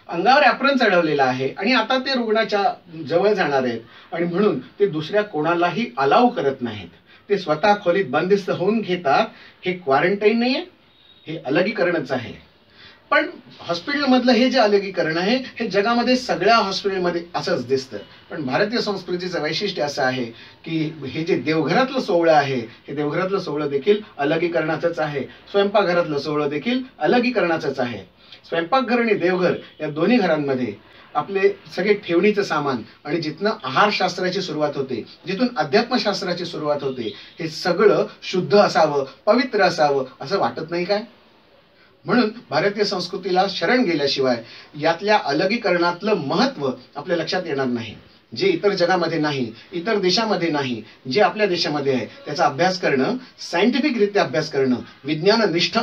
अंगावर ॲप्रन चढवलेला आहे आणि आता ते रुग्णाच्या जवळ जाणार आहेत आणि म्हणून ते दुसऱ्या कोणालाही अलाव करत नाहीत. ते स्वतः खोलीत बंदिस्त होऊन घेतात. हे क्वारंटाईन नाहीये, हे अलगीकरणच आहे. पण हॉस्पिटलमधलं हे जे अलगीकरण आहे हे जगामध्ये सगळ्या हॉस्पिटलमध्ये असंच दिसतं. पण भारतीय संस्कृतीचं वैशिष्ट्य असं आहे की हे जे देवघरातलं सोहळं आहे, हे देवघरातलं सोहळं देखील अलगीकरणाचंच आहे. स्वयंपाकघरातलं सोहळं देखील अलगीकरणाचंच आहे. स्वयंपाकघर आणि देवघर या दोन्ही घरांमध्ये आपले सगळे ठेवणीचं सामान आणि जिथनं आहारशास्त्राची सुरुवात होते, जिथून अध्यात्मशास्त्राची सुरुवात होते, हे सगळं शुद्ध असावं, पवित्र असावं असं वाटत नाही काय? म्हणून भारतीय संस्कृतीला शरण गेल्याशिवाय यातल्या अलगीकरणातलं महत्त्व आपल्या लक्षात येणार नाही. जे इतर जगामध्ये नाही, इतर देशामध्ये नाही, जे आपल्या देशामध्ये आहे त्याचा अभ्यास करणं, सायंटिफिकरित्या अभ्यास करणं, विज्ञाननिष्ठ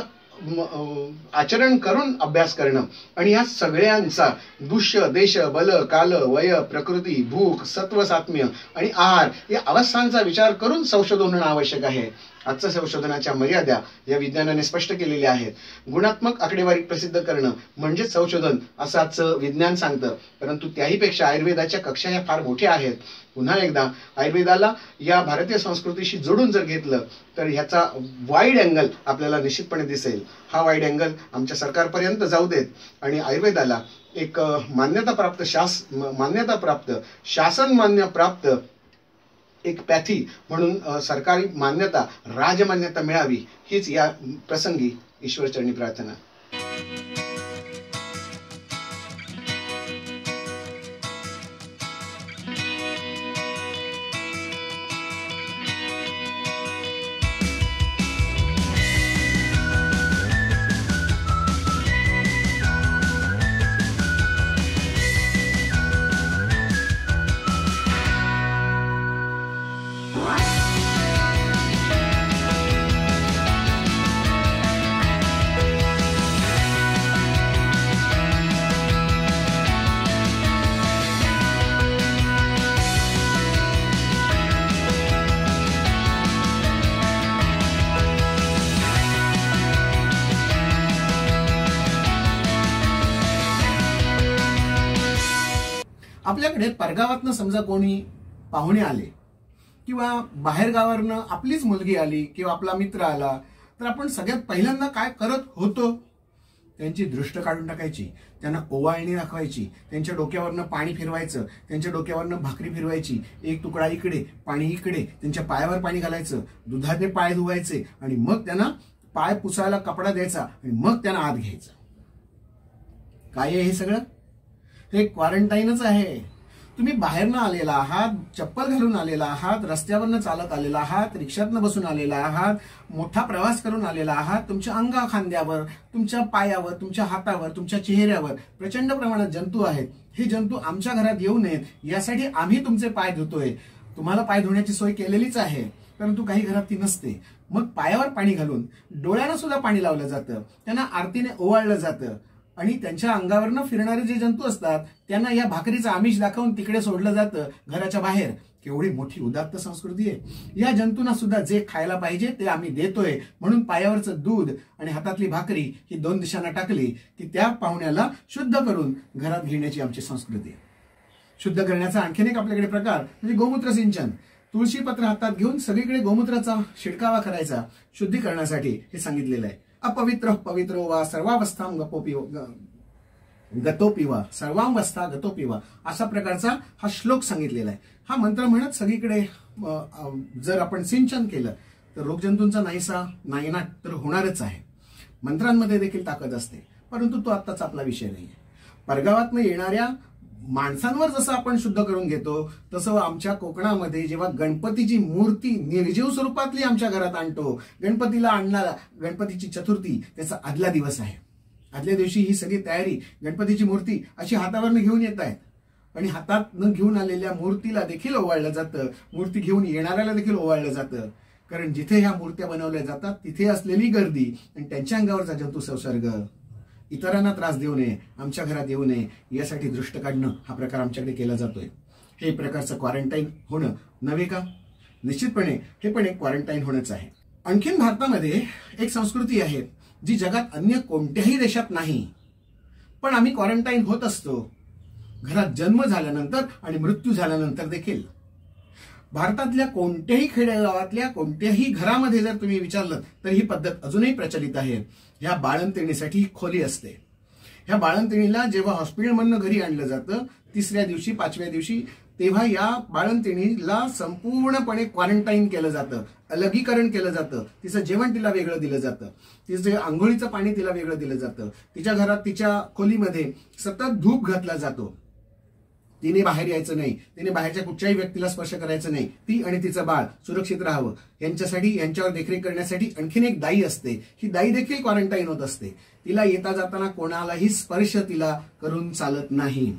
आचरण करून अभ्यास करणं आणि या सगळ्यांचा दुष्य देश बल काल वय प्रकृती भूक सत्व सात्म्य आणि आहार या अवस्थांचा विचार करून संशोधन होणं आवश्यक आहे. आजच्या संशोधनाच्या मर्यादा या विज्ञानाने स्पष्ट केलेल्या आहेत. गुणात्मक आकडेवारी प्रसिद्ध करणं म्हणजे संशोधन असंच विज्ञान सांगतं, परंतु त्याहीपेक्षा आयुर्वेदाच्या कक्षा ह्या फार मोठ्या आहेत. पुन्हा एकदा आयुर्वेदाला या भारतीय संस्कृतीशी जोडून जर घेतलं तर ह्याचा वाईड अँगल आपल्याला निश्चितपणे दिसेल. हा वाईड अँगल आमच्या सरकारपर्यंत जाऊ देत आणि आयुर्वेदाला एक मान्यताप्राप्त शासन मान्य प्राप्त एक पॅथी म्हणून सरकारी मान्यता, राजमान्यता मिळावी हीच या प्रसंगी ईश्वरचरणी प्रार्थना. आपल्याकडे परगावातनं समजा कोणी पाहुणे आले किंवा बाहेर गावावरनं आपलीच मुलगी आली किंवा आपला मित्र आला, तर आपण सगळ्यात पहिल्यांदा काय करत होतो? त्यांची दृष्ट काढून टाकायची, त्यांना ओवाळणी दाखवायची, त्यांच्या डोक्यावरनं पाणी फिरवायचं, त्यांच्या डोक्यावरनं भाकरी फिरवायची, एक तुकडा इकडे पाणी इकडे, त्यांच्या पायावर पाणी घालायचं, दुधाने पाय धुवायचे आणि मग त्यांना पाय पुसायला कपडा द्यायचा आणि मग त्यांना आत घ्यायचं. काय आहे हे सगळं? हे क्वारंटाईनच आहे. तुम्ही बाहेरनं आलेला आहात, चप्पल घालून आलेला आहात, रस्त्यावरनं चालत आलेला आहात, रिक्षातनं बसून आलेला आहात, मोठा प्रवास करून आलेला आहात. तुमच्या अंगा खांद्यावर, तुमच्या पायावर, तुमच्या हातावर, तुमच्या चेहऱ्यावर प्रचंड प्रमाणात जंतू आहेत. हे जंतू आमच्या घरात येऊ नयेत यासाठी आम्ही तुमचे पाय धुतोय. तुम्हाला पाय धुण्याची सोय केलेलीच आहे, परंतु काही घरात ती नसते. मग पायावर पाणी घालून डोळ्यांना सुद्धा पाणी लावलं जातं, त्यांना आरतीने ओवाळलं जातं आणि त्यांच्या अंगावरनं फिरणारे जे जंतू असतात त्यांना या भाकरीचं आमिष दाखवून तिकडे सोडलं जातं घराच्या बाहेर. केवढी मोठी उदात्त संस्कृती आहे. या जंतूंना सुद्धा जे खायला पाहिजे ते आम्ही देतोय म्हणून पायावरचं दूध आणि हातातली भाकरी ही 2 दिशांना टाकली की त्या पाहुण्याला शुद्ध करून घरात घेण्याची आमची संस्कृती आहे. शुद्ध करण्याचा आणखीन एक आपल्याकडे प्रकार म्हणजे गोमूत्र सिंचन. तुळशी पत्र हातात घेऊन सगळीकडे गोमूत्राचा शिडकावा करायचा शुद्धीकरणासाठी हे सांगितलेलं आहे. अपवित्र पवित्रो वा सर्वावस्था गतोपिवा सर्वावस्था गतोपिवा अशा प्रकारचा हा श्लोक सांगितलेला आहे. हा मंत्र म्हणत सगळीकडे जर आपण सिंचन केलं तर रोगजंतूंचा नायनाट तर होणारच आहे. मंत्रांमध्ये देखील ताकद असते, परंतु तो आत्ताचा आपला विषय नाही. परगावातनं येणाऱ्या माणसांवर जसं आपण शुद्ध करून घेतो तसं आमच्या कोकणामध्ये जेव्हा गणपतीची मूर्ती निर्जीव स्वरूपातली आमच्या घरात आणतो, गणपतीला आणणारा गणपतीची चतुर्थी त्याचा आदला दिवस आहे. आदल्या दिवशी ही सगळी तयारी, गणपतीची मूर्ती अशी हातावरनं घेऊन येत आहेत आणि हातात घेऊन आलेल्या मूर्तीला देखील ओवाळलं जातं, मूर्ती घेऊन येणाऱ्याला देखील ओवाळलं जातं. कारण जिथे ह्या मूर्त्या बनवल्या जातात तिथे असलेली गर्दी आणि त्यांच्या अंगावरचा जंतू संसर्ग इतरांना त्रास देऊ नये, आमच्या घरात येऊ नये यासाठी दृष्ट काढणं हा प्रकार आमच्याकडे केला जातोय. हे प्रकारचं क्वारंटाईन होणं नव्हे का? निश्चितपणे हे पण एक क्वारंटाईन होणंच आहे. आणखीन भारतामध्ये एक संस्कृती आहे जी जगात अन्य कोणत्याही देशात नाही, पण आम्ही क्वारंटाईन होत असतो घरात जन्म झाल्यानंतर आणि मृत्यू झाल्यानंतर देखील. भारतातल्या कोणत्याही खेडेगावातल्या कोणत्याही घरामध्ये जर तुम्ही विचारलं तर ही पद्धत अजूनही प्रचलित आहे. ह्या बाळंतिणीसाठी खोली असते. ह्या बाळंतिणीला जेव्हा हॉस्पिटलमधनं घरी आणलं जातं 3ऱ्या दिवशी 5व्या दिवशी, तेव्हा या बाळंतिणीला संपूर्णपणे क्वारंटाईन केलं जातं, अलगीकरण केलं जातं. तिचं जेवण तिला वेगळं दिलं जातं, तिचं आंघोळीचं पाणी तिला वेगळं दिलं जातं. तिच्या घरात तिच्या खोलीमध्ये सतत धूप घातला जातो. तिने बाहेर यायचं नाही, तिने बाहेरच्या कुठच्याही व्यक्तीला स्पर्श करायचं नाही. ती आणि तिचं बाळ सुरक्षित राहावं यांच्यासाठी, यांच्यावर देखरेख करण्यासाठी आणखीन एक दाई असते. ही दाई देखील क्वारंटाईन होत असते. तिला येता जाताना कोणालाही स्पर्श तिला करून चालत नाही.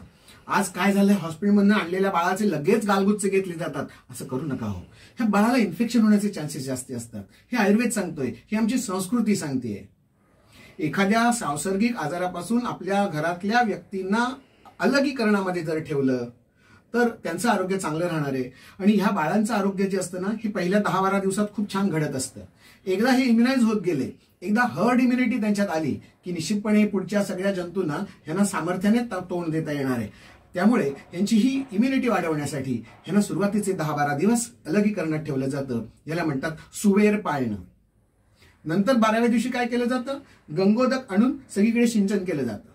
आज काय झालंय, हॉस्पिटलमधनं आणलेल्या बाळाचे लगेच गालगुच्चे घेतले जातात. असं करू नका हो. ह्या बाळाला इन्फेक्शन होण्याचे चान्सेस जास्ती असतात. हे आयुर्वेद सांगतोय, ही आमची संस्कृती सांगतेय. एखाद्या सांसर्गिक आजारापासून आपल्या घरातल्या व्यक्तींना अलगीकरणामध्ये जर ठेवलं तर त्यांचं आरोग्य चांगलं राहणार आहे. आणि ह्या बाळांचं आरोग्य जे असतं ना, हे पहिल्या 10-12 दिवसात खूप छान घडत असतं. एकदा हे इम्युनाइज होत गेले, एकदा हर्ड इम्युनिटी त्यांच्यात आली की निश्चितपणे पुढच्या सगळ्या जंतूंना ह्यांना सामर्थ्याने तोंड देता येणार आहे. त्यामुळे यांची ही इम्युनिटी वाढवण्यासाठी ह्यांना सुरुवातीचे 10-12 दिवस अलगीकरणात ठेवलं जातं. याला म्हणतात सुवेर पाळणं. नंतर 12व्या दिवशी काय केलं जातं, गंगोदक आणून सगळीकडे सिंचन केलं जातं.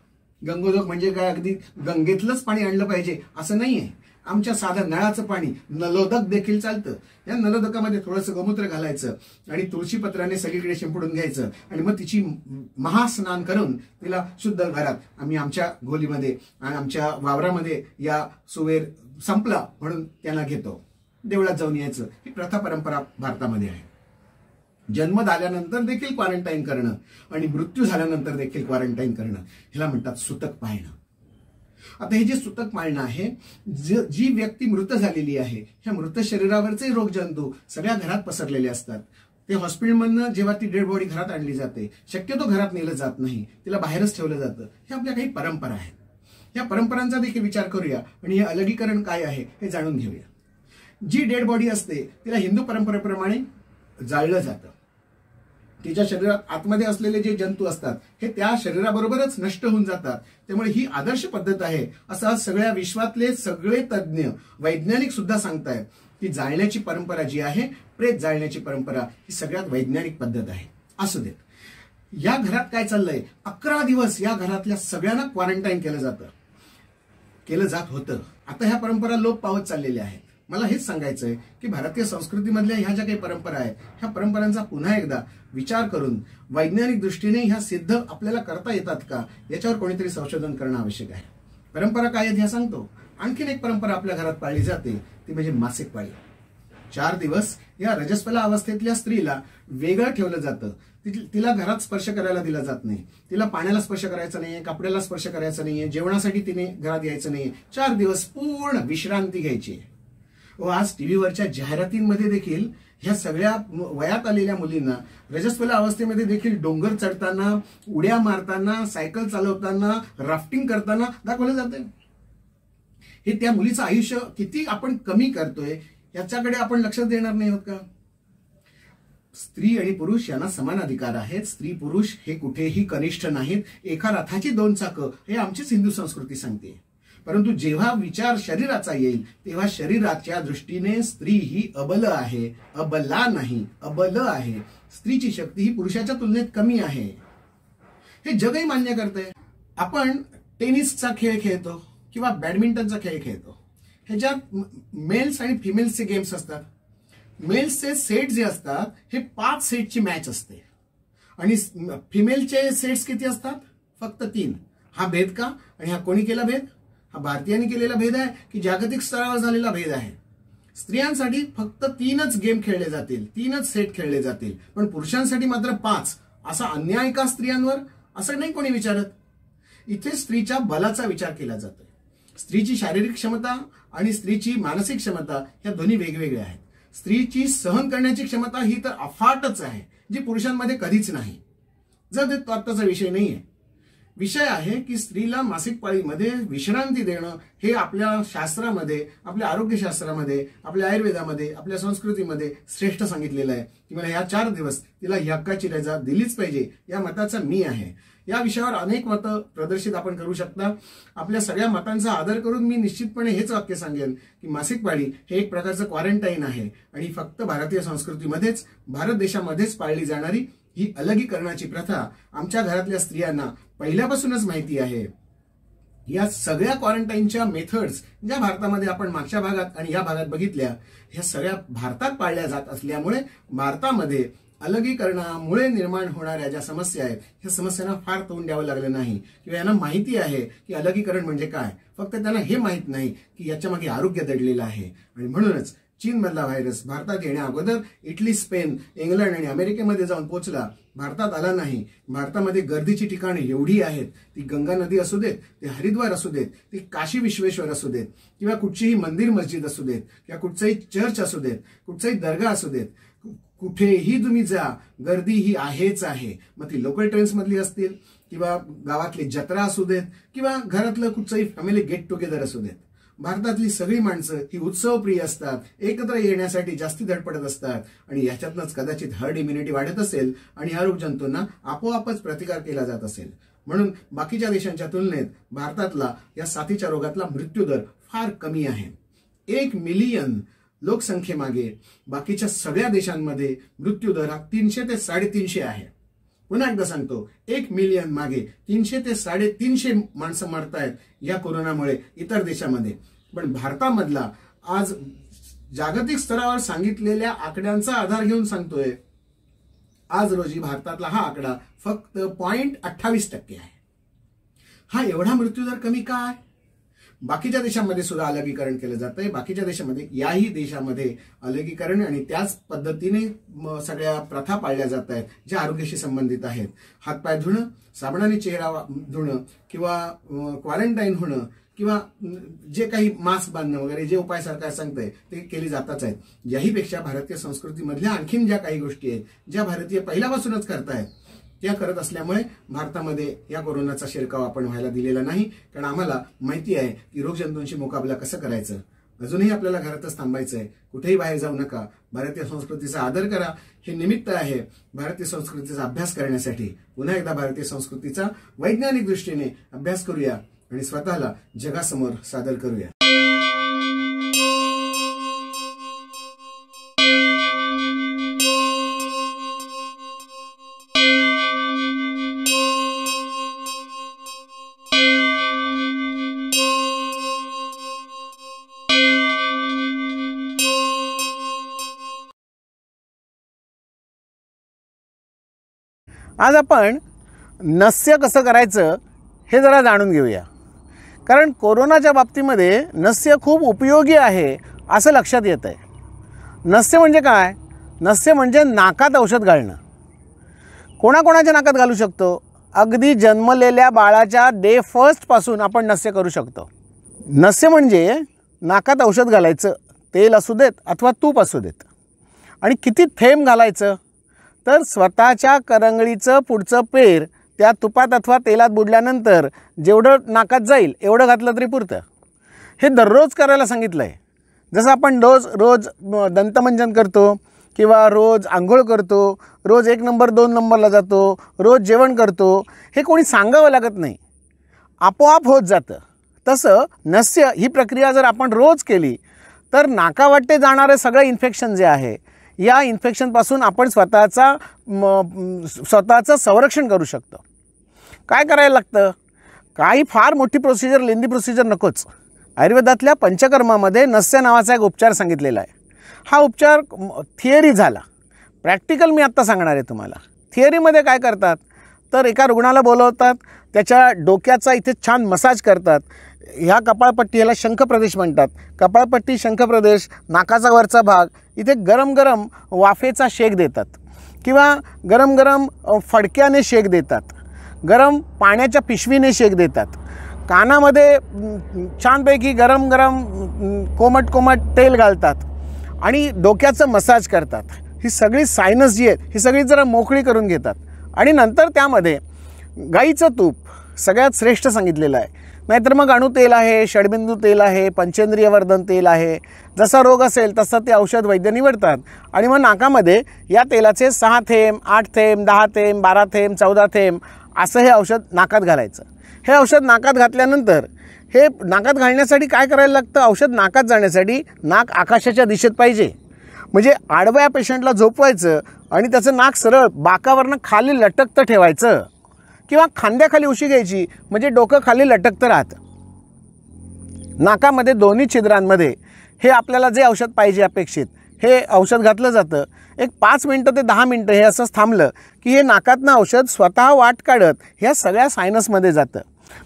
गंगोदक म्हणजे काय, अगदी गंगेतलंच पाणी आणलं पाहिजे असं नाहीये. आमच्या साधं नळाचं पाणी, नलोदक देखील चालतं. या नलोदकामध्ये थोडंसं गोमूत्र घालायचं आणि तुळशी पत्राने सगळीकडे शिंपडून घ्यायचं आणि मग तिची महास्नान करून तिला शुद्ध घरात आम्ही आमच्या गोलीमध्ये आणि आमच्या वावरामध्ये या सुवेर संपला म्हणून त्यांना घेतो. देवळात जाऊन यायचं, ही प्रथा परंपरा भारतामध्ये आहे. जन्म झाल्यानंतर देखील क्वारंटाईन करणं आणि मृत्यू झाल्यानंतर देखील क्वारंटाईन करणं ह्याला म्हणतात सुतक पाळणं. आता हे जे सुतक पाळणं आहे, जी व्यक्ती मृत झालेली आहे ह्या मृत शरीरावरचे रोगजंतू सगळ्या घरात पसरलेले असतात. ते हॉस्पिटलमधनं जेव्हा ती डेड बॉडी घरात आणली जाते, शक्यतो घरात नेलं जात नाही, तिला बाहेरच ठेवलं जातं. हे आपल्या काही परंपरा आहेत. या परंपरांचा देखील विचार करूया आणि हे अलगीकरण काय आहे हे जाणून घेऊया. जी डेड बॉडी असते तिला हिंदू परंपरेप्रमाणे जाळलं जातं. तिच्या शरीरात आतमध्ये असलेले जे जंतू असतात हे त्या शरीराबरोबरच नष्ट होऊन जातात. त्यामुळे ही आदर्श पद्धत आहे असं सगळ्या विश्वातले सगळे तज्ज्ञ, वैज्ञानिक सुद्धा सांगतायत की जाळण्याची परंपरा जी आहे, प्रेत जाळण्याची परंपरा, ही सगळ्यात वैज्ञानिक पद्धत आहे. असू देत, या घरात काय चाललंय, 11 दिवस या घरातल्या सगळ्यांना क्वारंटाईन केलं जात होतं. आता ह्या परंपरा लोप पावत चाललेल्या आहेत. मला हेच सांगायचंय की भारतीय संस्कृतीमधल्या ह्या ज्या काही परंपरा आहेत, ह्या परंपरांचा पुन्हा एकदा विचार करून वैज्ञानिक दृष्टीने ह्या सिद्ध आपल्याला करता येतात का याच्यावर कोणीतरी संशोधन करणं आवश्यक आहे. परंपरा काय आहेत ह्या सांगतो. आणखीन एक परंपरा आपल्या घरात पाळली जाते ती म्हणजे मासिक पाळी. 4 दिवस या रजस्वला अवस्थेतल्या स्त्रीला वेगळं ठेवलं जातं. तिला घरात स्पर्श करायला दिला जात नाही, तिला पाण्याला स्पर्श करायचा नाहीये, कपड्याला स्पर्श करायचा नाहीये, जेवणासाठी तिने घरात यायचं नाहीये. 4 दिवस पूर्ण विश्रांती घ्यायची. व आज टीव्हीवरच्या जाहिरातींमध्ये देखील ह्या सगळ्या वयात आलेल्या मुलींना रजस्वला अवस्थेमध्ये देखील डोंगर चढताना, उड्या मारताना, सायकल चालवताना, राफ्टिंग करताना दाखवलं जातंय. हे त्या मुलीचं आयुष्य किती आपण कमी करतोय याच्याकडे आपण लक्ष देणार नाही आहोत का? स्त्री आणि पुरुष यांना समान अधिकार आहेत. स्त्री पुरुष हे कुठेही कनिष्ठ नाहीत. एका रथाची 2 चाकं हे आमचीच हिंदू संस्कृती सांगते. परंतु जेव्हा विचार शरीराचा येईल तेव्हा शरीराच्या दृष्टीने स्त्री ही अबल आहे, अबला नाही, अबल आहे. स्त्रीची शक्ती ही पुरुषाच्या तुलनेत कमी आहे, हे जगही मान्य करते. आपण टेनिसचा खेळ खेळतो किंवा बॅडमिंटनचा खेळ खेळतो, ह्याच्यात मेल्स आणि फिमेल्सचे गेम्स असतात. मेल्सचे सेट जे असतात हे 5 सेटची मॅच असते आणि फिमेलचे सेट्स किती असतात? फक्त 3. हा भेद का? आणि हा कोणी केला भेद? हा भारतीयांनी केलेला भेद आहे की जागतिक स्तरावर झालेला भेद आहे? स्त्रियांसाठी फक्त 3च गेम खेळले जातील, 3च सेट खेळले जातील, पण पुरुषांसाठी मात्र 5. असा अन्याय का स्त्रियांवर? असं नाही कोणी विचारत. इथे स्त्रीच्या बलाचा विचार केला जातोय. स्त्रीची शारीरिक क्षमता आणि स्त्रीची मानसिक क्षमता ह्या दोन्ही वेगवेगळ्या आहेत. स्त्रीची सहन करण्याची क्षमता ही तर अफाटच आहे, जी पुरुषांमध्ये कधीच नाही. जर तो आत्ताचा विषय नाहीये. विषय आहे की स्त्रीला मासिक पाळीमध्ये विश्रांती देणं हे आपल्या शास्त्रामध्ये, आपल्या आरोग्यशास्त्रामध्ये, आपल्या आयुर्वेदामध्ये, आपल्या संस्कृतीमध्ये श्रेष्ठ सांगितलेलं आहे की मला ह्या 4 दिवस तिला हक्काची रजा दिलीच पाहिजे. या मताचा मी आहे. या विषयावर अनेक मतं प्रदर्शित आपण करू शकता. आपल्या सगळ्या मतांचा आदर करून मी निश्चितपणे हेच वाक्य सांगेन की मासिक पाळी हे एक प्रकारचं क्वारंटाईन आहे आणि फक्त भारतीय संस्कृतीमध्येच, भारत देशामध्येच पाळली जाणारी ही अलगीकरणाची प्रथा आमच्या घरातल्या स्त्रियांना पहिल्यापासूनच माहिती आहे. या सगळ्या क्वारंटाईनच्या मेथड्स ज्या भारतामध्ये आपण मागच्या भागात आणि या भागात बघितल्या, ह्या सगळ्या भारतात पाळल्या जात असल्यामुळे भारतामध्ये अलगीकरणामुळे निर्माण होणाऱ्या ज्या समस्या आहेत, ह्या समस्यांना फार तोंड द्यावं लागलं नाही किंवा यांना माहिती आहे की अलगीकरण म्हणजे काय. फक्त त्यांना हे माहीत नाही की याच्या मागे आरोग्य दडलेलं आहे. आणि म्हणूनच चीनमधला व्हायरस भारतात येण्या अगोदर इटली, स्पेन, इंग्लंड आणि अमेरिकेमध्ये जाऊन पोहोचला, भारतात आला नाही. भारतामध्ये गर्दीची ठिकाणे एवढी आहेत, ती गंगा नदी असू देत, ते हरिद्वार असू देत, ती काशी विश्वेश्वर असू देत किंवा कुठचीही मंदिर मस्जिद असू देत किंवा कुठचंही चर्च असू देत, कुठचाही दर्गा असू देत, कुठेही तुम्ही जा, गर्दी ही आहेच आहे. मग ती लोकल ट्रेन्स मधली असतील किंवा गावातली जत्रा असू देत किंवा घरातलं कुठचंही फॅमिली गेट टुगेदर असू देत. भारतातली सगळी माणसं ही उत्सवप्रिय असतात, एकत्र येण्यासाठी जास्ती धडपडत असतात आणि याच्यातनंच कदाचित हर्ड इम्युनिटी वाढत असेल आणि ह्या रोगजंतूंना आपोआपच प्रतिकार केला जात असेल. म्हणून बाकीच्या देशांच्या तुलनेत भारतातला या साथीच्या रोगातला मृत्यूदर फार कमी आहे. 1 मिलियन लोकसंख्येमागे बाकीच्या सगळ्या देशांमध्ये मृत्यूदर हा 300 ते 350 आहे. पुन्हा एकदा सांगतो, 1 मिलियन मागे 300 ते 350 माणसं मरतायत या कोरोनामुळे इतर देशामध्ये. पण भारतामधला आज जागतिक स्तरावर सांगितलेल्या आकड्यांचा आधार घेऊन सांगतोय, आज रोजी भारतातला हा आकडा फक्त 0.28% आहे. हा एवढा मृत्यूदर कमी का आहे? बाकीच्या देशांमध्ये सुद्धा अलगीकरण केलं जातंय. बाकीच्या देशामध्ये, याही देशामध्ये अलगीकरण आणि त्याच पद्धतीने सगळ्या प्रथा पाळल्या जात आहेत ज्या आरोग्याशी संबंधित आहेत. हातपाय धुणं, साबणाने चेहरा धुणं किंवा क्वारंटाईन होणं किंवा जे काही मास्क बांधणं वगैरे जे उपाय सरकार सांगतंय ते केली जातच आहेत. याहीपेक्षा भारतीय संस्कृतीमधल्या आणखीन ज्या काही गोष्टी आहेत, ज्या भारतीय पहिल्यापासूनच करतायत, त्या करत असल्यामुळे भारतामध्ये या कोरोनाचा शिरकाव आपण व्हायला दिलेला नाही. कारण आम्हाला माहिती आहे की रोगजंतूंशी मुकाबला कसं करायचं. अजूनही आपल्याला घरातच थांबायचं आहे, कुठेही बाहेर जाऊ नका. भारतीय संस्कृतीचा आदर करा. हे निमित्त आहे भारतीय संस्कृतीचा अभ्यास करण्यासाठी. पुन्हा एकदा भारतीय संस्कृतीचा वैज्ञानिक दृष्टीने अभ्यास करूया आणि स्वतःला जगासमोर सादर करूया. आज आपण नस्य कसं करायचं हे जरा जाणून घेऊया. कारण कोरोनाच्या बाबतीमध्ये नस्य खूप उपयोगी आहे असं लक्षात येतं आहे. नस्य म्हणजे काय? नस्य म्हणजे नाकात औषध घालणं. कोणाकोणाच्या नाकात घालू शकतो? अगदी जन्मलेल्या बाळाच्या डे 1 पासून आपण नस्य करू शकतो. नस्य म्हणजे नाकात औषध घालायचं, तेल असू देत अथवा तूप असू देत. आणि किती थेंब घालायचं? तर स्वतःच्या करंगळीचं पुढचं पेर त्या तुपात अथवा तेलात बुडल्यानंतर जेवढं नाकात जाईल एवढं घातलं तरी पुरतं. हे दररोज करायला सांगितलं आहे. जसं आपण रोज दंतमंजन करतो किंवा रोज आंघोळ करतो, रोज 1 नंबर 2 नंबरला जातो, रोज जेवण करतो, हे कोणी सांगावं लागत नाही, आपोआप होत जातं. तसं नस्य ही प्रक्रिया जर आपण रोज केली तर नाकावाटे जाणारे सगळं इन्फेक्शन जे आहे, या इन्फेक्शनपासून आपण स्वतःचं संरक्षण करू शकतो. काय करायला लागतं? काही फार मोठी प्रोसिजर, लेंदी प्रोसिजर नकोच. आयुर्वेदातल्या पंचकर्मामध्ये नस्य नावाचा एक उपचार सांगितलेला आहे. हा उपचार थिअरी झाला. प्रॅक्टिकल मी आत्ता सांगणार आहे तुम्हाला. थिअरीमध्ये काय करतात तर एका रुग्णाला बोलवतात, त्याच्या डोक्याचा इथे छान मसाज करतात. ह्या कपाळपट्टी, ह्याला शंखप्रदेश म्हणतात. कपाळपट्टी, शंखप्रदेश, नाकाचा वरचा भाग, इथे गरम गरम वाफेचा शेक देतात किंवा गरम गरम फडक्याने शेक देतात, गरम पाण्याच्या पिशवीने शेक देतात. कानामध्ये छानपैकी गरम गरम कोमट कोमट तेल घालतात आणि डोक्याचं मसाज करतात. ही सगळी सायनस जी आहेत ही सगळी जरा मोकळी करून घेतात. आणि नंतर त्यामध्ये गाईचं तूप सगळ्यात श्रेष्ठ सांगितलेलं आहे. नाहीतर मग अणू तेल आहे, षडबिंदू तेल आहे, पंचेंद्रियवर्धन तेल आहे. जसा रोग असेल तसं ते औषध वैद्य निवडतात आणि मग नाकामध्ये या तेलाचे 6 थेंब, 8 थेंब, 10 थेंब, 12 थेंब, 14 थेंब असं हे औषध नाकात घालायचं. हे औषध नाकात घातल्यानंतर हे नाकात घालण्यासाठी काय करायला लागतं? औषध नाकात जाण्यासाठी नाक आकाशाच्या दिशेत पाहिजे. म्हणजे आडव्या पेशंटला झोपवायचं आणि त्याचं नाक सरळ बाकावरनं खाली लटकतं ठेवायचं किंवा खांद्याखाली उशी घ्यायची, म्हणजे डोकं खाली लटकतं राहतं. नाकामध्ये दोन्ही छिद्रांमध्ये हे आपल्याला जे औषध पाहिजे अपेक्षित हे औषध घातलं जातं. एक 5 मिनटं ते 10 मिनटं हे असंच थांबलं की हे नाकातनं औषध स्वतः वाट काढत ह्या सगळ्या सायनसमध्ये जातं.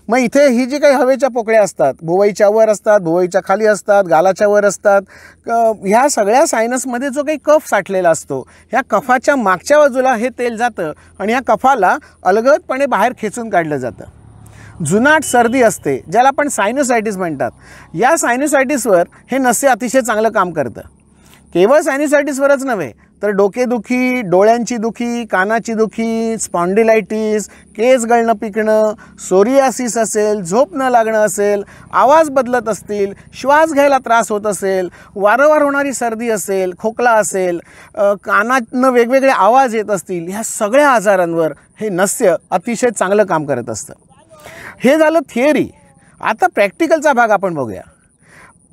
मग इथे ही जी काही हवेच्या पोकळ्या असतात, भुवईच्या वर असतात, भुवईच्या खाली असतात, गालाच्या वर असतात, ह्या सगळ्या सायनसमध्ये जो काही कफ साठलेला असतो, ह्या कफाच्या मागच्या बाजूला हे तेल जातं आणि ह्या कफाला अलगदपणे बाहेर खेचून काढलं जातं. जुनाट सर्दी असते ज्याला आपण सायनोसायटिस म्हणतात, या सायनोसायटिसवर हे नस्य अतिशय चांगलं काम करतं. केवळ सायनोसायटिसवरच नव्हे तर डोकेदुखी, डोळ्यांची दुखी, कानाची दुखी, स्पॉन्डिलायटिस, केस गळणं पिकणं, सोरियासिस असेल, झोप न लागणं असेल, आवाज बदलत असतील, श्वास घ्यायला त्रास होत असेल, वारंवार होणारी सर्दी असेल, खोकला असेल, कानातनं वेगवेगळे आवाज येत असतील, ह्या सगळ्या आजारांवर हे नस्य अतिशय चांगलं काम करत असतं. हे झालं थिअरी. आता प्रॅक्टिकलचा भाग आपण बघूया.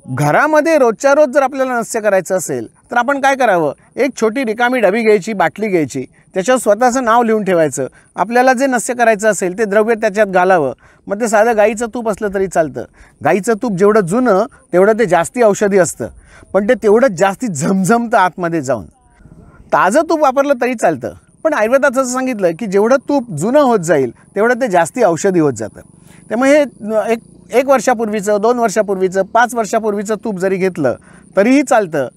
घरामध्ये रोजच्या रोज जर आपल्याला नस्य करायचं असेल तर आपण काय करावं? एक छोटी रिकामी डबी घ्यायची, बाटली घ्यायची, त्याच्यावर स्वतःचं नाव लिहून ठेवायचं. आपल्याला जे नस्य करायचं असेल ते द्रव्य त्याच्यात घालावं. मग ते साधं गाईचं तूप असलं तरी चालतं. गाईचं तूप जेवढं जुनं तेवढं ते जास्ती औषधी असतं, पण ते तेवढंच जास्ती झमझमतं आतमध्ये जाऊन. ताजं तूप वापरलं तरी चालतं, पण आयुर्वेदात असं सांगितलं की जेवढं तूप जुनं होत जाईल तेवढं ते जास्ती औषधी होत जातं. त्यामुळे हे एक वर्षापूर्वीचं, 2 वर्षापूर्वीचं, 5 वर्षापूर्वीचं तूप जरी घेतलं तरीही चालतं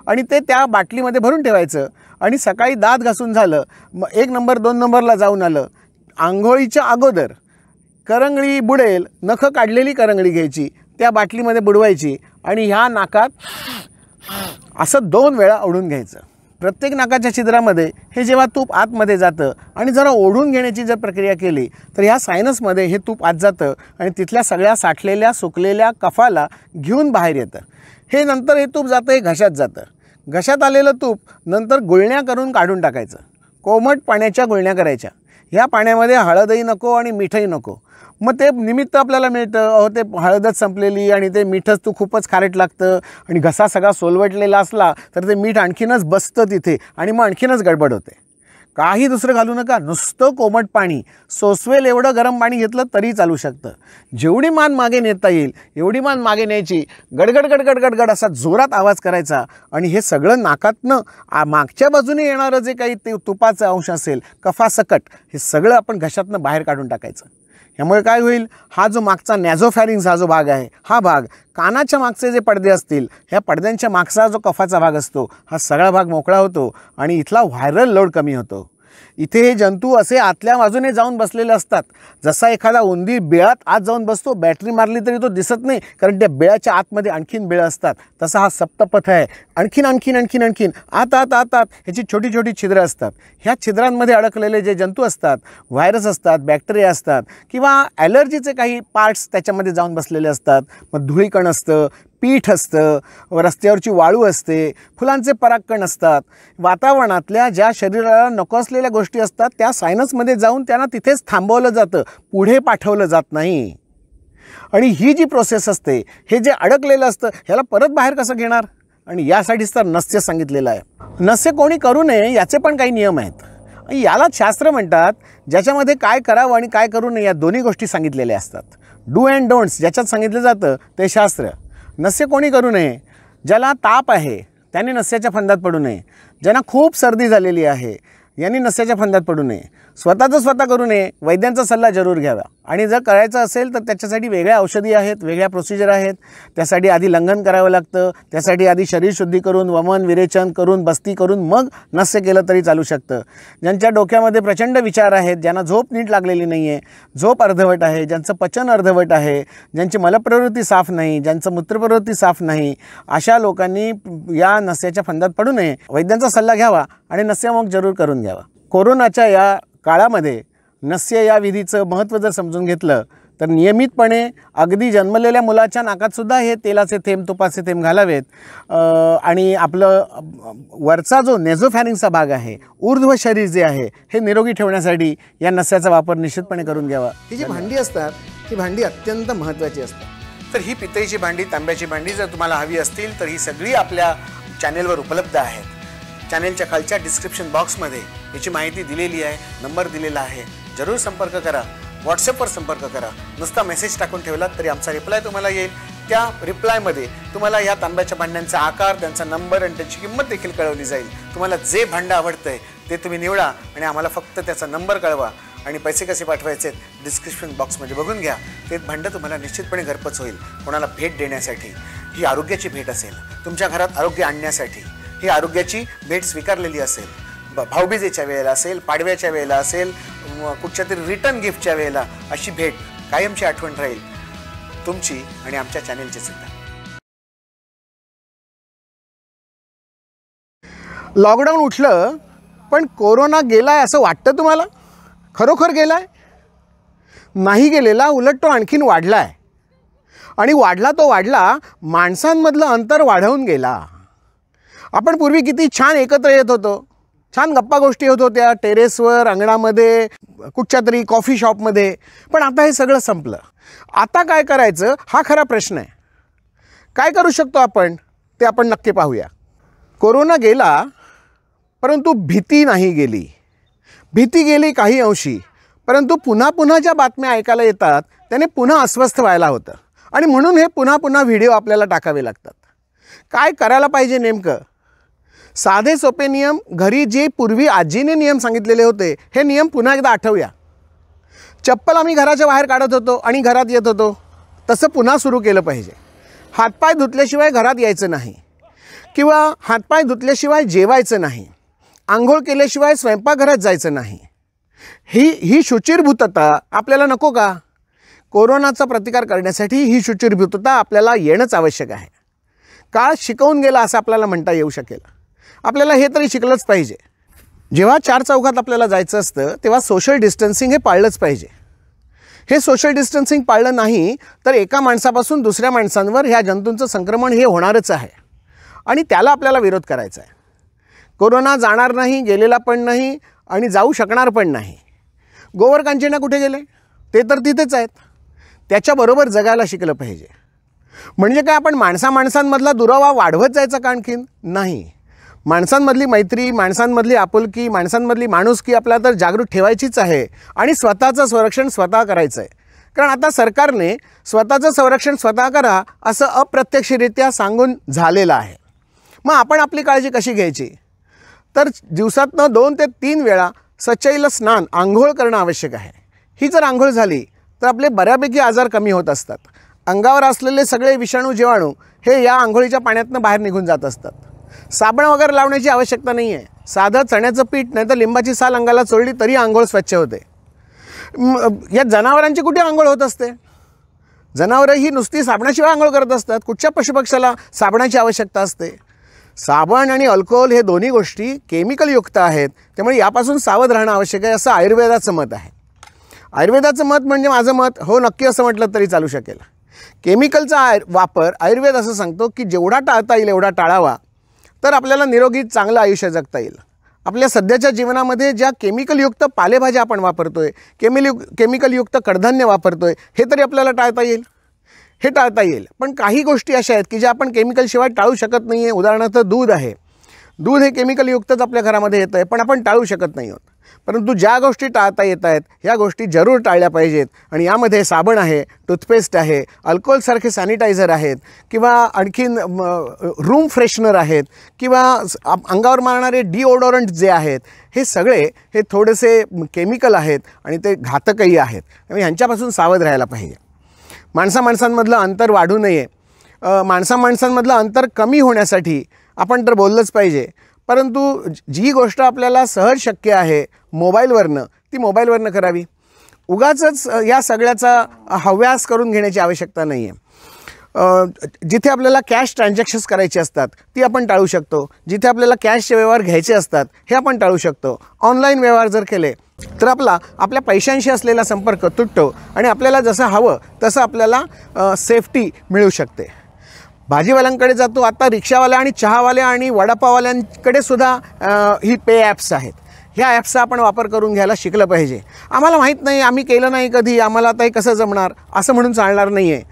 आणि ते त्या बाटलीमध्ये भरून ठेवायचं. आणि सकाळी दात घासून झालं, मग 1 नंबर 2 नंबरला जाऊन आलं, आंघोळीच्या अगोदर करंगळी बुडेल, नखं काढलेली करंगळी घ्यायची, त्या बाटलीमध्ये बुडवायची आणि ह्या नाकात असं 2 वेळा ओढून घ्यायचं. प्रत्येक नाकाच्या छिद्रामध्ये हे जेव्हा तूप आतमध्ये जातं आणि जरा ओढून घेण्याची जर प्रक्रिया केली तर ह्या सायनसमध्ये हे तूप आत जातं आणि तिथल्या सगळ्या साठलेल्या सुकलेल्या कफाला घेऊन बाहेर येतं. हे नंतर हे तूप जातं, हे घशात जातं. घशात आलेलं तूप नंतर गुळण्या करून काढून टाकायचं. कोमट पाण्याच्या गुळण्या करायच्या. ह्या पाण्यामध्ये हळदही नको आणि मीठही नको. मग ते निमित्त आपल्याला मिळतं, ते हळदच संपलेली आणि ते मीठच तू खूपच खारट लागतं आणि घसा सगळा सोलवटलेला असला तर ते मीठ आणखीनच बसतं तिथे आणि मग आणखीनच गडबड होते. काही दुसरं घालू नका, नुसतं कोमट पाणी, सोसवेल एवढं गरम पाणी घेतलं तरी चालू शकतं. जेवढी मान मागे नेता येईल एवढी मान मागे न्यायची, गडगड गडगड गडगड असा जोरात आवाज करायचा आणि हे सगळं नाकातनं मागच्या बाजूने येणारं जे काही ते तुपाचं अंश असेल, कफासकट, हे सगळं आपण घशातनं बाहेर काढून टाकायचं. यामुळे काय होईल? हा जो मागचा नॅझोफॅरिंग्स हा जो भाग आहे, हा भाग, कानाच्या मागचे जे पडदे असतील, ह्या पडद्यांच्या मागचा जो कफाचा भाग असतो, हा सगळा भाग मोकळा होतो आणि इथला व्हायरल लोड कमी होतो. इथे हे जंतू असे आतल्या बाजूने जाऊन बसलेले असतात. जसा एखादा उंदीर बिळात आत जाऊन बसतो, बॅटरी मारली तरी तो दिसत नाही कारण त्या बिळाच्या आतमध्ये आणखीन बिळं असतात, तसा हा सप्तपथ आहे. आणखीन आणखीन आणखीन आणखीन आत आत आत आत ह्याची छोटी छोटी छिद्रं असतात. ह्या छिद्रांमध्ये अडकलेले जे जंतू असतात, व्हायरस असतात, बॅक्टेरिया असतात किंवा ॲलर्जीचे काही पार्ट्स त्याच्यामध्ये जाऊन बसलेले असतात. मग धुळीकण असतं, पीठ असतं, रस्त्यावरची वाळू असते, फुलांचे परागकण असतात. वातावरणातल्या ज्या शरीराला नको असलेल्या गोष्टी असतात त्या सायनसमध्ये जाऊन त्यांना तिथेच थांबवलं जातं, पुढे पाठवलं जात नाही. आणि ही जी प्रोसेस असते, हे जे अडकलेलं असतं ह्याला परत बाहेर कसं घेणार? आणि यासाठीच तर नस्य सांगितलेलं आहे. नस्य कोणी करू नये याचे पण काही नियम आहेत. आणि यालाच शास्त्र म्हणतात, ज्याच्यामध्ये काय करावं आणि काय करू नये या दोन्ही गोष्टी सांगितलेल्या असतात. डू अँड डोंट्स ज्याच्यात सांगितलं जातं ते शास्त्र. नस्य कोणी करू नये? ज्याला ताप आहे त्याने नस्याच्या फंदात पडू नये. ज्यांना खूप सर्दी झालेली आहे यांनी नस्याच्या फंदात पडू नये. स्वतःचं स्वतः करू नये. वैद्यांचा सल्ला जरूर घ्यावा. आणि जर करायचं असेल तर त्याच्यासाठी वेगळ्या औषधी आहेत, वेगळ्या प्रोसिजर आहेत. त्यासाठी आधी लंघन करावं लागतं. त्यासाठी आधी शरीर शुद्धी करून, वमन विरेचन करून, बस्ती करून मग नस्य केलं तरी चालू शकतं. ज्यांच्या डोक्यामध्ये प्रचंड विचार आहेत, ज्यांना झोप नीट लागलेली नाही आहे, झोप अर्धवट आहे, ज्यांचं पचन अर्धवट आहे, ज्यांची मलप्रवृत्ती साफ नाही, ज्यांचं मूत्रप्रवृत्ती साफ नाही, अशा लोकांनी या नस्याच्या फंदात पडू नये. वैद्यांचा सल्ला घ्यावा आणि नस्य मग जरूर करून घ्यावा. कोरोनाच्या या काळामध्ये नस्य या विधीचं महत्त्व जर समजून घेतलं तर नियमितपणे अगदी जन्मलेल्या मुलाच्या नाकातसुद्धा हे तेलाचे थेंब, तुपाचे थेंब घालावेत. आणि आपलं वरचा जो नेझोफॅरिंगचा भाग आहे, ऊर्ध्व शरीर जे आहे, हे निरोगी ठेवण्यासाठी या नस्याचा वापर निश्चितपणे करून घ्यावा. ही जी भांडी असतात ही भांडी अत्यंत महत्त्वाची असतात. तर ही पितळीची भांडी, तांब्याची भांडी जर तुम्हाला हवी असतील तर ही सगळी आपल्या चॅनेलवर उपलब्ध आहेत. चॅनेलच्या खालच्या डिस्क्रिप्शन बॉक्समध्ये याची माहिती दिलेली आहे, नंबर दिलेला आहे. जरूर संपर्क करा. व्हॉट्सअपवर संपर्क करा. नुसता मेसेज टाकून ठेवलात तरी आमचा रिप्लाय तुम्हाला येईल. त्या रिप्लायमध्ये तुम्हाला या तांब्याच्या भांड्यांचा आकार, त्यांचा नंबर आणि त्याची किंमत देखील कळवली जाईल. तुम्हाला जे भांडं आवडतं आहे ते तुम्ही निवडा आणि आम्हाला फक्त त्याचा नंबर कळवा. आणि पैसे कसे पाठवायचे डिस्क्रिप्शन बॉक्समध्ये बघून घ्या. ते भांडं तुम्हाला निश्चितपणे घरपोच होईल. कोणाला भेट देण्यासाठी, ही आरोग्याची भेट असेल, तुमच्या घरात आरोग्य आणण्यासाठी ही आरोग्याची भेट स्वीकारलेली असेल, भाऊबीजेच्या वेळेला असेल, पाडव्याच्या वेळेला असेल, कुठच्या तरी रिटर्न गिफ्टच्या वेळेला, अशी भेट कायमची आठवण राहील तुमची आणि आमच्या चॅनेलची सुद्धा. लॉकडाऊन उठलं पण कोरोना गेलाय असं वाटतं तुम्हाला? खरोखर गेलाय? नाही गेलेला, उलट तो आणखीन वाढलाय. आणि वाढला माणसांमधलं अंतर वाढवून गेला. आपण पूर्वी किती छान एकत्र येत होतो, छान गप्पा गोष्टी होत होत्या टेरेसवर, अंगणामध्ये, कुठच्या तरी कॉफी शॉपमध्ये. पण आता हे सगळं संपलं. आता काय करायचं हा खरा प्रश्न आहे. काय करू शकतो आपण ते आपण नक्की पाहूया. कोरोना गेला परंतु भीती नाही गेली. भीती गेली काही अंशी, परंतु पुन्हा पुन्हा ज्या बातम्या ऐकायला येतात त्याने पुन्हा अस्वस्थ व्हायला होतं. आणि म्हणून हे पुन्हा पुन्हा व्हिडिओ आपल्याला टाकावे लागतात. काय करायला पाहिजे नेमकं? साधे सोपे नियम, घरी जे पूर्वी आजीने नियम सांगितलेले होते हे नियम पुन्हा एकदा आठवूया. चप्पल आम्ही घराच्या बाहेर काढत होतो आणि घरात येत होतो, तसं पुन्हा सुरू केलं पाहिजे. हातपाय धुतल्याशिवाय घरात यायचं नाही, किंवा हातपाय धुतल्याशिवाय जेवायचं नाही, आंघोळ केल्याशिवाय स्वयंपाकघरात जायचं नाही. ही शुचिर्भूतता आपल्याला नको का? कोरोनाचा प्रतिकार करण्यासाठी ही शुचिर्भूतता आपल्याला येणंच आवश्यक आहे. काळ शिकवून गेला असं आपल्याला म्हणता येऊ शकेल. आपल्याला हे तरी शिकलंच पाहिजे. जेव्हा चार चौघात आपल्याला जायचं असतं तेव्हा सोशल डिस्टन्सिंग हे पाळलंच पाहिजे. हे सोशल डिस्टन्सिंग पाळलं नाही तर एका माणसापासून दुसऱ्या माणसांवर ह्या जंतूंचं संक्रमण हे होणारच आहे. आणि त्याला आपल्याला विरोध करायचा आहे. कोरोना जाणार नाही, गेलेला पण नाही आणि जाऊ शकणार पण नाही. गोवर कांचना कुठे गेले? ते तर तिथेच आहेत. त्याच्याबरोबर जगायला शिकलं पाहिजे. म्हणजे काय आपण माणसांमधला दुरावा वाढवत जायचा का आणखीन? नाही. माणसांमधली मैत्री, माणसांमधली आपुलकी, माणसांमधली माणुसकी आपल्याला तर जागृत ठेवायचीच आहे. आणि स्वतःचं संरक्षण स्वतः करायचं आहे. कारण आता सरकारने स्वतःचं संरक्षण स्वतः करा असं अप्रत्यक्षरित्या सांगून झालेलं आहे. मग आपण आपली काळजी कशी घ्यायची? तर दिवसातनं 2 ते 3 वेळा सचैल स्नान, आंघोळ करणं आवश्यक आहे. ही जर आंघोळ झाली तर आपले बऱ्यापैकी आजार कमी होत असतात. अंगावर असलेले सगळे विषाणू, जीवाणू हे या आंघोळीच्या पाण्यातनं बाहेर निघून जात असतात. साबण वगैरे लावण्याची आवश्यकता नाही आहे. साधं चण्याचं पीठ नाही तर लिंबाची साल अंगाला चोळली तरी आंघोळ स्वच्छ होते. या जनावरांची कुठे आंघोळ होत असते? जनावरं ही नुसती साबणाशिवाय आंघोळ करत असतात. कुठच्या पशुपक्षाला साबणाची आवश्यकता असते? साबण आणि अल्कोहोल हे दोन्ही गोष्टी केमिकलयुक्त आहेत. त्यामुळे यापासून सावध राहणं आवश्यक आहे असं आयुर्वेदाचं मत आहे. आयुर्वेदाचं मत म्हणजे माझं मत हो नक्की असं म्हटलं तरी चालू शकेल. केमिकलचा वापर आयुर्वेद असं सांगतो की जेवढा टाळता येईल एवढा टाळावा, तर आपल्याला निरोगी चांगलं आयुष्य जगता येईल. आपल्या सध्याच्या जीवनामध्ये ज्या केमिकलयुक्त पालेभाज्या आपण वापरतोय, केमिकलयुक्त कडधान्य वापरतोय, हे तरी आपल्याला टाळता येईल. हे टाळता येईल. पण काही गोष्टी अशा आहेत की ज्या आपण केमिकलशिवाय टाळू शकत नाही आहे. उदाहरणार्थ दूध आहे. दूध हे केमिकलयुक्तच आपल्या घरामध्ये येतं आहे, पण आपण टाळू शकत नाही आहोत. परंतु ज्या गोष्टी टाळता येत आहेत ह्या गोष्टी जरूर टाळल्या पाहिजेत. आणि यामध्ये साबण आहे, टूथपेस्ट आहे, अल्कोहोलसारखे सॅनिटायझर आहेत, किंवा आणखीन रूम फ्रेशनर आहेत, किंवा अंगावर मारणारे डिओडोरंट जे आहेत, हे सगळे हे थोडेसे केमिकल आहेत आणि ते घातकही आहेत. त्यामुळे ह्यांच्यापासून सावध राहायला पाहिजे. माणसांमधलं अंतर वाढू नये. माणसांमधलं अंतर कमी होण्यासाठी आपण तर बोललंच पाहिजे. परंतु जी गोष्ट आपल्याला सहज शक्य आहे मोबाईलवरनं, ती मोबाईलवरनं करावी. उगाचच या सगळ्याचा हव्यास करून घेण्याची आवश्यकता नाही आहे. जिथे आपल्याला कॅश ट्रान्झॅक्शन्स करायचे असतात ती आपण टाळू शकतो. जिथे आपल्याला कॅशचे व्यवहार घ्यायचे असतात हे आपण टाळू शकतो. ऑनलाईन व्यवहार जर केले तर आपल्या पैशांशी असलेला संपर्क तुटतो आणि आपल्याला जसं हवं तसं आपल्याला सेफ्टी मिळू शकते. भाजीवाल्यांकडे जातो, आता रिक्षावाल्या आणि चहावाले आणि वडापाववाल्यांकडे सुद्धा ही पे ॲप्स आहेत. ह्या ॲप्सचा आपण वापर करून घ्यायला शिकलं पाहिजे. आम्हाला माहीत नाही, आम्ही केलं नाही कधी, आम्हाला आता हे कसं जमणार असं म्हणून चालणार नाही आहे.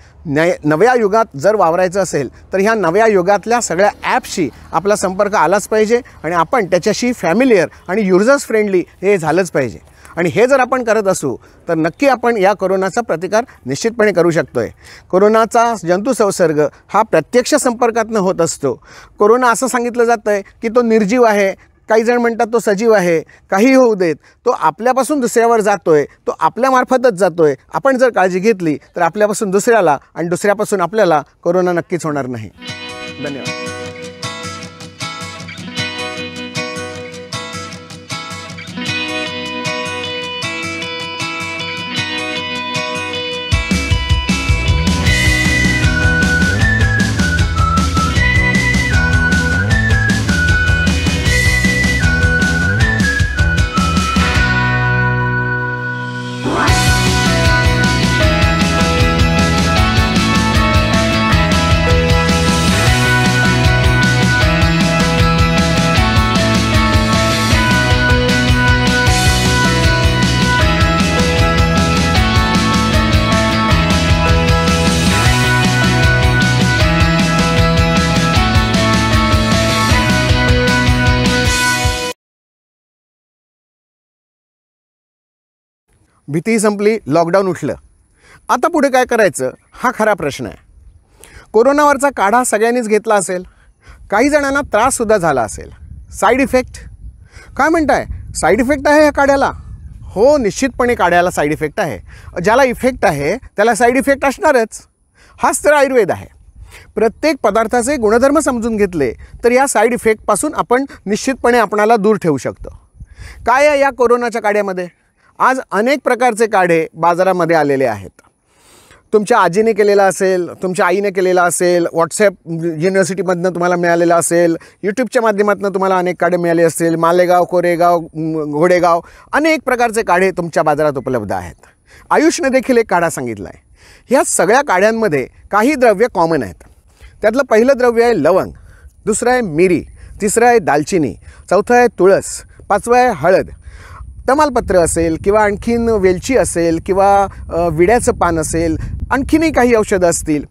नव्या युगात जर वावरायचं असेल तर ह्या नव्या युगातल्या सगळ्या ॲप्सशी आपला संपर्क आलाच पाहिजे आणि आपण त्याच्याशी फॅमिलियर आणि युजर्स फ्रेंडली हे झालंच पाहिजे. आणि हे जर आपण करत असू तर नक्की आपण या कोरोनाचा प्रतिकार निश्चितपणे करू शकतो आहे. कोरोनाचा जंतू संसर्ग हा प्रत्यक्ष संपर्कातनं होत असतो. कोरोना असं सांगितलं जातं आहे की तो निर्जीव आहे, काही जण म्हणतात तो सजीव आहे. काही होऊ देत, तो आपल्यापासून दुसऱ्यावर जातो आहे, तो आपल्यामार्फतच जातो आहे. आपण जर काळजी घेतली तर आपल्यापासून दुसऱ्याला आणि दुसऱ्यापासून आपल्याला कोरोना नक्कीच होणार नाही. धन्यवाद. भीती संपली, लॉकडाऊन उठलं. आता पुढे काय करायचं हा खरा प्रश्न आहे. कोरोनावरचा काढा सगळ्यांनीच घेतला असेल, काही जणांना त्राससुद्धा झाला असेल. साईड इफेक्ट काय म्हणताय? साईड इफेक्ट आहे ह्या काढ्याला? हो, निश्चितपणे काढ्याला साईड इफेक्ट आहे. ज्याला इफेक्ट आहे त्याला साईड इफेक्ट असणारच. हाच तर आयुर्वेद आहे. प्रत्येक पदार्थाचे गुणधर्म समजून घेतले तर या साईड इफेक्टपासून आपण निश्चितपणे आपणाला दूर ठेवू शकतो. काय आहे या कोरोनाच्या काढ्यामध्ये? आज अनेक प्रकारचे काढे बाजारामध्ये आलेले आहेत. तुमच्या आजीने केलेला असेल, तुमच्या आईने केलेला असेल, व्हॉट्सॲप युनिव्हर्सिटीमधनं तुम्हाला मिळालेला असेल, यूट्यूबच्या माध्यमातून तुम्हाला अनेक काढे मिळाले असतील. मालेगाव, कोरेगाव, घोडेगाव अनेक प्रकारचे काढे तुमच्या बाजारात उपलब्ध आहेत. आयुषने देखील एक काढा सांगितला आहे. ह्या सगळ्या काढ्यांमध्ये काही द्रव्य कॉमन आहेत. त्यातलं पहिलं द्रव्य आहे लवंग, दुसरं आहे मिरी, तिसरं आहे दालचिनी, चौथं आहे तुळस, पाचवं आहे हळद. तमालपत्र असेल किंवा आणखीन वेलची असेल किंवा विड्याचं पान असेल, आणखीनही काही औषधं असतील.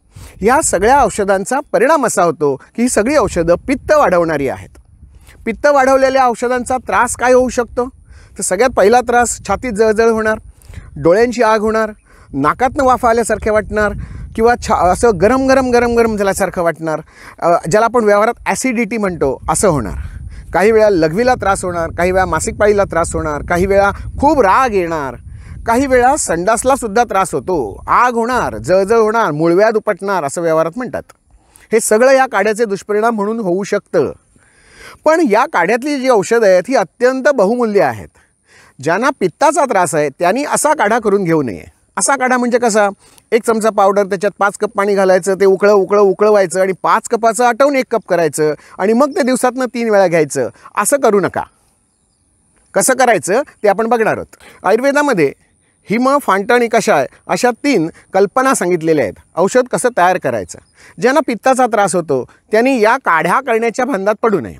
या सगळ्या औषधांचा परिणाम असा होतो की ही सगळी औषधं पित्त वाढवणारी आहेत. पित्त वाढवलेल्या औषधांचा त्रास काय होऊ शकतो? तर सगळ्यात पहिला त्रास छातीत जळजळ होणार, डोळ्यांची आग होणार, नाकातनं वाफा आल्यासारखे वाटणार किंवा असं गरम गरम गरम गरम झाल्यासारखं वाटणार, ज्याला आपण व्यवहारात ॲसिडिटी म्हणतो असं होणार. काही वेळा लघवीला त्रास होणार, काही वेळा मासिक पाळीला त्रास होणार, काही वेळा खूप राग येणार, काही वेळा संडासला सुद्धा त्रास होतो, आग होणार, जळजळ होणार, मुळव्याध उपटणार असं व्यवहारात म्हणतात. हे सगळं या काढ्याचे दुष्परिणाम म्हणून होऊ शकतं. पण या काढ्यातली जी औषधं आहेत ही अत्यंत बहुमूल्य आहेत. ज्यांना पित्ताचा त्रास आहे त्यांनी असा काढा करून घेऊ नये. असा काढा म्हणजे कसा? 1 चमचा पावडर, त्याच्यात 5 कप पाणी घालायचं, ते उकळवायचं आणि 5 कपाचं आटवून 1 कप करायचं आणि मग ते दिवसातनं 3 वेळा घ्यायचं. असं करू नका. कसं करायचं ते आपण बघणार आहोत. आयुर्वेदामध्ये हिम, फांट आणि कषाय अशा 3 कल्पना सांगितलेल्या आहेत औषध कसं तयार करायचं. ज्यांना पित्ताचा त्रास होतो त्यांनी या काढ्या करण्याच्या फंदात पडू नये.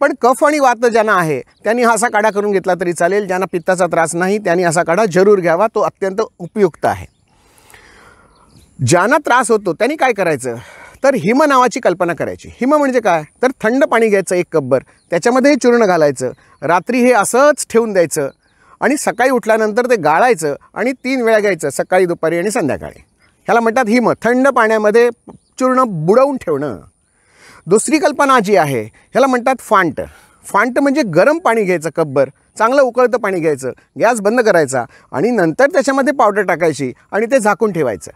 पण कफ आणि वात ज्यांना आहे त्यांनी असा काढा करून घेतला तरी चालेल. ज्यांना पित्ताचा त्रास नाही त्यांनी असा काढा जरूर घ्यावा, तो अत्यंत उपयुक्त आहे. ज्यांना त्रास होतो त्यांनी काय करायचं तर हिम नावाची कल्पना करायची. हिम म्हणजे काय तर थंड पाणी घ्यायचं 1 कपभर, त्याच्यामध्ये चूर्ण घालायचं, रात्री हे असंच ठेवून द्यायचं आणि सकाळी उठल्यानंतर ते गाळायचं आणि 3 वेळा घ्यायचं, सकाळी, दुपारी आणि संध्याकाळी. ह्याला म्हणतात हिम, थंड पाण्यामध्ये चूर्ण बुडवून ठेवणं. दुसरी कल्पना जी आहे ह्याला म्हणतात फांट. फांट म्हणजे गरम पाणी घ्यायचं कपभर, चांगलं उकळतं पाणी घ्यायचं, गॅस बंद करायचा आणि नंतर त्याच्यामध्ये पावडर टाकायची आणि ते झाकून ठेवायचं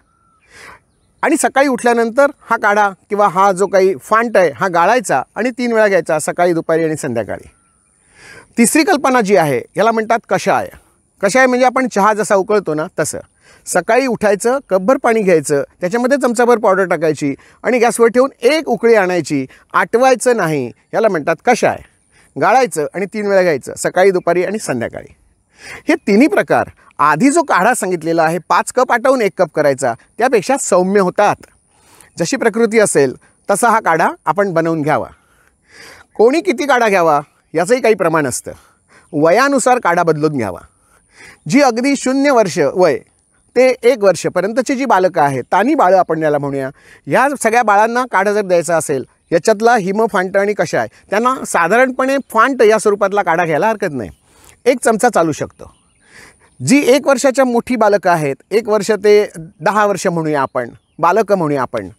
आणि सकाळी उठल्यानंतर हा काढा किंवा हा जो काही फांट आहे हा गाळायचा आणि 3 वेळा घ्यायचा, सकाळी, दुपारी आणि संध्याकाळी. तिसरी कल्पना जी आहे याला म्हणतात कषाय. कषाय म्हणजे आपण चहा जसा उकळतो ना तसं. सकाळी उठायचं, कपभर पाणी घ्यायचं, त्याच्यामध्ये चमचाभर पावडर टाकायची आणि गॅसवर ठेवून 1 उकळी आणायची, आटवायचं नाही, याला म्हणतात कषाय. गाळायचं आणि 3 वेळा घ्यायचं, सकाळी, दुपारी आणि संध्याकाळी. हे तिन्ही प्रकार आधी जो काढा सांगितलेला आहे 5 कप आटवून 1 कप करायचा त्यापेक्षा सौम्य होतात. जशी प्रकृती असेल तसा हा काढा आपण बनवून घ्यावा. कोणी किती काढा घ्यावा याचंही काही प्रमाण असतं. वयानुसार काढा बदलून घ्यावा. जी अगदी 0 वर्ष वय ते 1 वर्षपर्यंतची जी बालकं आहेत, तानी बाळं आपण याला म्हणूया, ह्या सगळ्या बाळांना काढा जर द्यायचा असेल याच्यातला हिम, फांट आणि कषाय, त्यांना साधारणपणे फांट या स्वरूपातला काढा घ्यायला हरकत नाही. 1 चमचा चालू शकतो. जी 1 वर्षाच्या मोठी बालकं आहेत, 1 वर्ष ते 10 वर्ष म्हणूया आपण, बालकं म्हणूया आपण,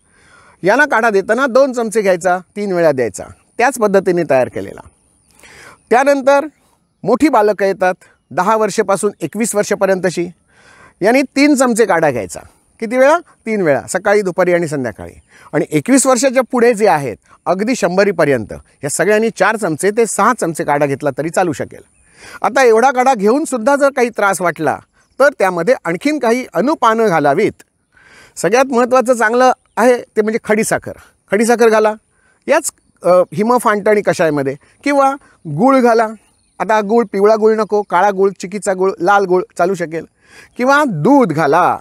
यांना काढा देताना 2 चमचे घ्यायचा, 3 वेळा द्यायचा, त्याच पद्धतीने तयार केलेला. त्यानंतर मोठी बालकं येतात 10 वर्षापासून 21 वर्षापर्यंतची, यांनी 3 चमचे काढा घ्यायचा. किती वेळा? 3 वेळा, सकाळी, दुपारी आणि संध्याकाळी. आणि 21 वर्षाच्या पुढे जे आहेत अगदी 100पर्यंत या सगळ्यांनी 4 चमचे ते 6 चमचे काढा घेतला तरी चालू शकेल. आता एवढा काढा घेऊनसुद्धा जर काही त्रास वाटला तर त्यामध्ये आणखीन काही अनुपानं घालावीत. सगळ्यात महत्त्वाचं चांगलं आहे ते म्हणजे खडीसाखर. खडीसाखर घाला याच हिम, फांट आणि कषायमध्ये, किंवा गूळ घाला. आता गूळ, पिवळा गूळ नको, काळा गूळ, चिकीचा गूळ, लाल गूळ चालू शकेल. किंवा दूध घाला.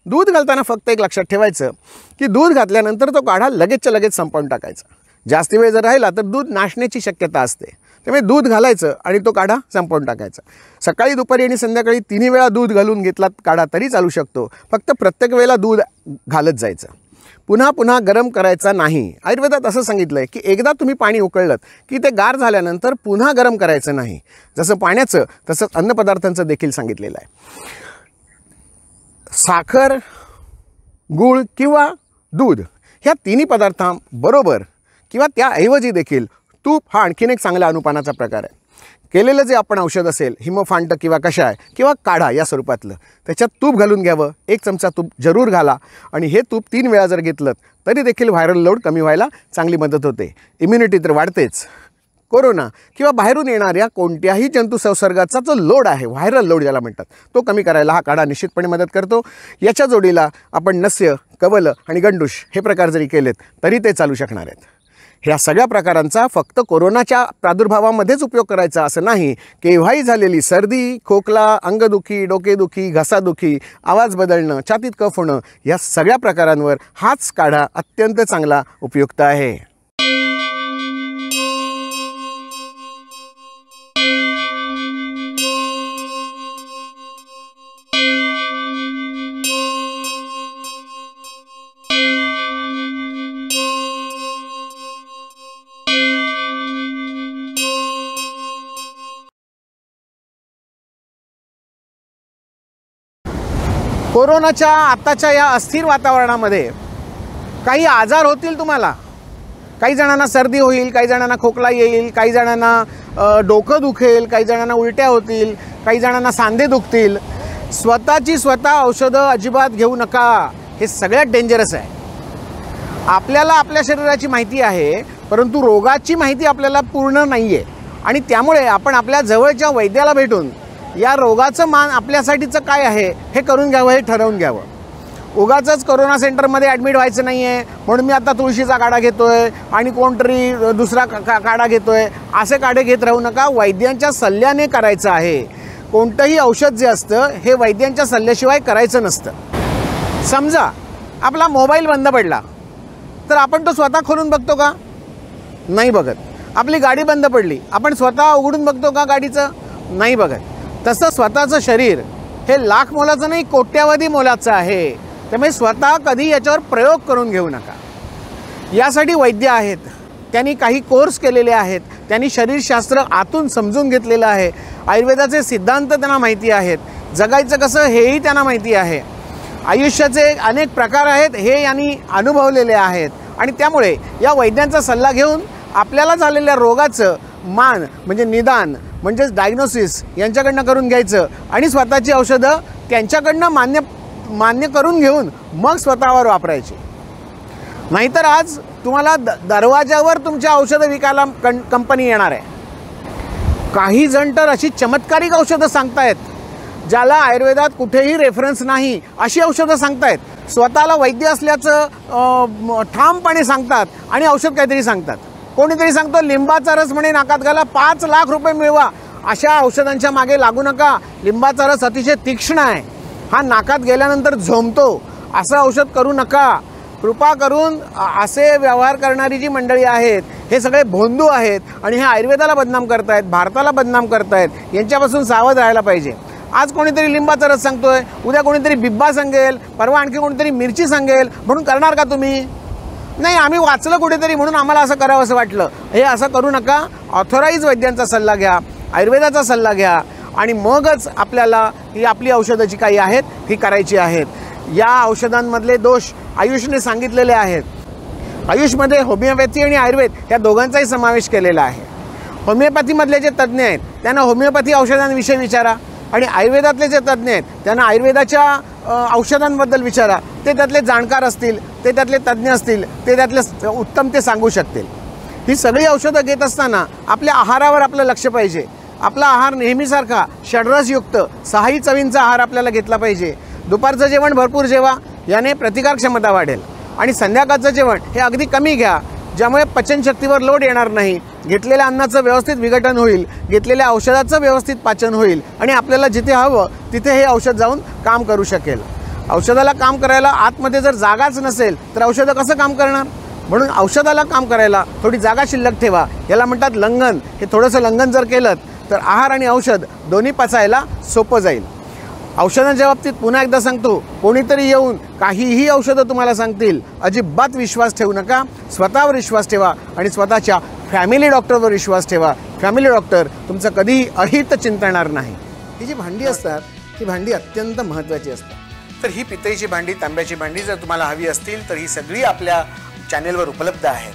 दूध घालताना फक्त एक लक्षात ठेवायचं की दूध घातल्यानंतर तो काढा लगेचच्या लगेच संपवून टाकायचा. जास्त वेळ जर राहिला तर दूध नासण्याची शक्यता असते. त्यामुळे दूध घालायचं आणि तो काढा संपवून टाकायचा. सकाळी, दुपारी आणि संध्याकाळी 3 वेळा दूध घालून घेतला काढा तरी चालू शकतो. फक्त प्रत्येक वेळेला दूध घालत जायचं. पुन्हा पुन्हा गरम करायचा नाही. आयुर्वेदात असं सांगितलं आहे की एकदा तुम्ही पाणी उकळलं की ते गार झाल्यानंतर पुन्हा गरम करायचं नाही. जसं पाण्याचं तसंच अन्नपदार्थांचं देखील सांगितलेलं आहे. साखर, गूळ किंवा दूध ह्या तिन्ही पदार्थांबरोबर किंवा त्याऐवजी देखील तूप हा आणखीन एक चांगला अनुपानाचा प्रकार आहे. केलेलं जे आपण औषध असेल, हिमफांट किंवा कषाय किंवा काढा या स्वरूपातलं, त्याच्यात तूप घालून घ्यावं. 1 चमचा तूप जरूर घाला आणि हे तूप 3 वेळा जर घेतलं तरी देखील व्हायरल लोड कमी व्हायला चांगली मदत होते. इम्युनिटी तर वाढतेच. कोरोना किंवा बाहेरून येणाऱ्या कोणत्याही जंतू संसर्गाचा जो लोड आहे, व्हायरल लोड ज्याला म्हणतात, तो कमी करायला हा काढा निश्चितपणे मदत करतो. याच्या जोडीला आपण नस्य, कवल आणि गंडूश हे प्रकार जरी केलेत तरी ते चालू शकणार आहेत. ह्या सगळ्या प्रकारांचा फक्त कोरोनाच्या प्रादुर्भावामध्येच उपयोग करायचा असं नाही. केव्हाही झालेली सर्दी, खोकला, अंगदुखी, डोकेदुखी, घसादुखी, आवाज बदलणं, छातीत कफ होणं, या सगळ्या प्रकारांवर हाच काढा अत्यंत चांगला उपयुक्त आहे. कोरोनाच्या आत्ताच्या या अस्थिर वातावरणामध्ये काही आजार होतील तुम्हाला. काही जणांना सर्दी होईल, काही जणांना खोकला येईल, काही जणांना डोकं दुखेल, काही जणांना उलट्या होतील, काही जणांना सांधे दुखतील. स्वतःची स्वतः औषधं अजिबात घेऊ नका. हे सगळ्यात डेंजरस आहे. आपल्याला आपल्या शरीराची माहिती आहे, परंतु रोगाची माहिती आपल्याला पूर्ण नाही आहे आणि त्यामुळे आपण आपल्या जवळच्या वैद्याला भेटून या रोगाचं मान आपल्यासाठीचं काय आहे हे करून घ्यावं, हे ठरवून घ्यावं. उगाचच कोरोना सेंटरमध्ये ॲडमिट व्हायचं नाही आहे म्हणून मी आता तुळशीचा काढा घेतो आहे आणि कोणतरी दुसरा काढा घेतो आहे, असे काढे घेत राहू नका. वैद्यांच्या सल्ल्याने करायचं आहे. कोणतंही औषध जे असतं हे वैद्यांच्या सल्ल्याशिवाय करायचं नसतं. समजा आपला मोबाईल बंद पडला तर आपण तो स्वतः खोलून बघतो का? नाही बघत. आपली गाडी बंद पडली, आपण स्वतः उघडून बघतो का गाडीचं? नाही बघत. तसं स्वतःचं शरीर हे लाख मोलाचं नाही, कोट्यावधी मोलाचं आहे. त्यामुळे स्वतः कधी याच्यावर प्रयोग करून घेऊ नका. यासाठी वैद्य आहेत, त्यांनी काही कोर्स केलेले आहेत, त्यांनी शरीरशास्त्र आतून समजून घेतलेलं आहे, आयुर्वेदाचे सिद्धांत त्यांना माहिती आहेत, जगायचं कसं हेही त्यांना माहिती आहे, आयुष्याचे अनेक प्रकार आहेत हे यांनी अनुभवलेले आहेत. आणि त्यामुळे या वैद्यांचा सल्ला घेऊन आपल्याला झालेल्या रोगाचं मान म्हणजे निदान म्हणजेच डायग्नोसिस यांच्याकडनं करून घ्यायचं आणि स्वतःची औषधं त्यांच्याकडनं मान्य करून घेऊन मग स्वतःवर वापरायची. नाहीतर आज तुम्हाला दरवाजावर तुमच्या औषधं विकायला कंपनी येणार आहे. काही जण तर अशी चमत्कारिक औषधं सांगतायत ज्याला आयुर्वेदात कुठेही रेफरन्स नाही अशी औषधं सांगतायत. स्वतःला वैद्य असल्याचं ठामपणे सांगतात आणि औषध काहीतरी सांगतात. कोणीतरी सांगतो लिंबाचा रस म्हणे नाकात घाला 5 लाख रुपये मिळवा. अशा औषधांच्या मागे लागू नका. लिंबाचा रस अतिशय तीक्ष्ण आहे, हा नाकात गेल्यानंतर झोंबतो. असं औषध करू नका. कृपा करून असे व्यवहार करणारी जी मंडळी आहेत हे सगळे भोंदू आहेत आणि हे आयुर्वेदाला बदनाम करतायत, भारताला बदनाम करतायत. यांच्यापासून सावध राहायला पाहिजे. आज कोणीतरी लिंबाचा रस सांगतोय, उद्या कोणीतरी बिब्बा सांगेल, परवा आणखी कोणीतरी मिरची सांगेल, म्हणून करणार का तुम्ही? नाही, आम्ही वाचलं कुठेतरी म्हणून आम्हाला असं करावं असं वाटलं. हे असं करू नका. ऑथोराईज वैद्यांचा सल्ला घ्या, आयुर्वेदाचा सल्ला घ्या आणि मगच आपल्याला ही आपली औषधं जी काही आहेत ही करायची आहेत. या औषधांमधले दोष आयुषने सांगितलेले आहेत. आयुषमध्ये होमिओपॅथी आणि आयुर्वेद या दोघांचाही समावेश केलेला आहे. होमिओपॅथीमधले जे तज्ज्ञ आहेत त्यांना होमिओपॅथी औषधांविषयी विचारा आणि आयुर्वेदातले जे तज्ज्ञ आहेत त्यांना आयुर्वेदाच्या औषधांबद्दल विचारा. ते त्यातले जाणकार असतील, ते त्यातले तज्ज्ञ असतील, ते त्यातले उत्तम ते सांगू शकतील. ही सगळी औषधं घेत असताना आपल्या आहारावर आपलं लक्ष पाहिजे. आपला आहार नेहमीसारखा षड्रसयुक्त 6 चवींचा आहार आपल्याला घेतला पाहिजे. दुपारचं जेवण भरपूर जेवा, याने प्रतिकार क्षमता वाढेल. आणि संध्याकाळचं जेवण हे अगदी कमी घ्या, ज्यामुळे पचनशक्तीवर लोड येणार नाही. घेतलेल्या अन्नाचं व्यवस्थित विघटन होईल, घेतलेल्या औषधाचं व्यवस्थित पाचन होईल आणि आपल्याला जिथे हवं तिथे हे औषध जाऊन काम करू शकेल. औषधाला काम करायला आतमध्ये जर जागाच नसेल तर औषधं कसं काम करणार? म्हणून औषधाला काम करायला थोडी जागा शिल्लक ठेवा. याला म्हणतात लंघन. हे थोडंसं लंघन जर केलं तर आहार आणि औषध दोन्ही पचायला सोपं जाईल. औषधांच्या बाबतीत पुन्हा एकदा सांगतो, कोणीतरी येऊन काहीही औषधं तुम्हाला सांगतील, अजिबात विश्वास ठेवू नका. स्वतःवर विश्वास ठेवा आणि स्वतःच्या फॅमिली डॉक्टरवर विश्वास ठेवा. फॅमिली डॉक्टर तुमचं कधीही अहित चिंतणार नाही. ही जी भांडी असतात ही भांडी अत्यंत महत्त्वाची असतात. तर ही पितळीची भांडी, तांब्याची भांडी जर तुम्हाला हवी असतील तर ही सगळी आपल्या चॅनेलवर उपलब्ध आहेत.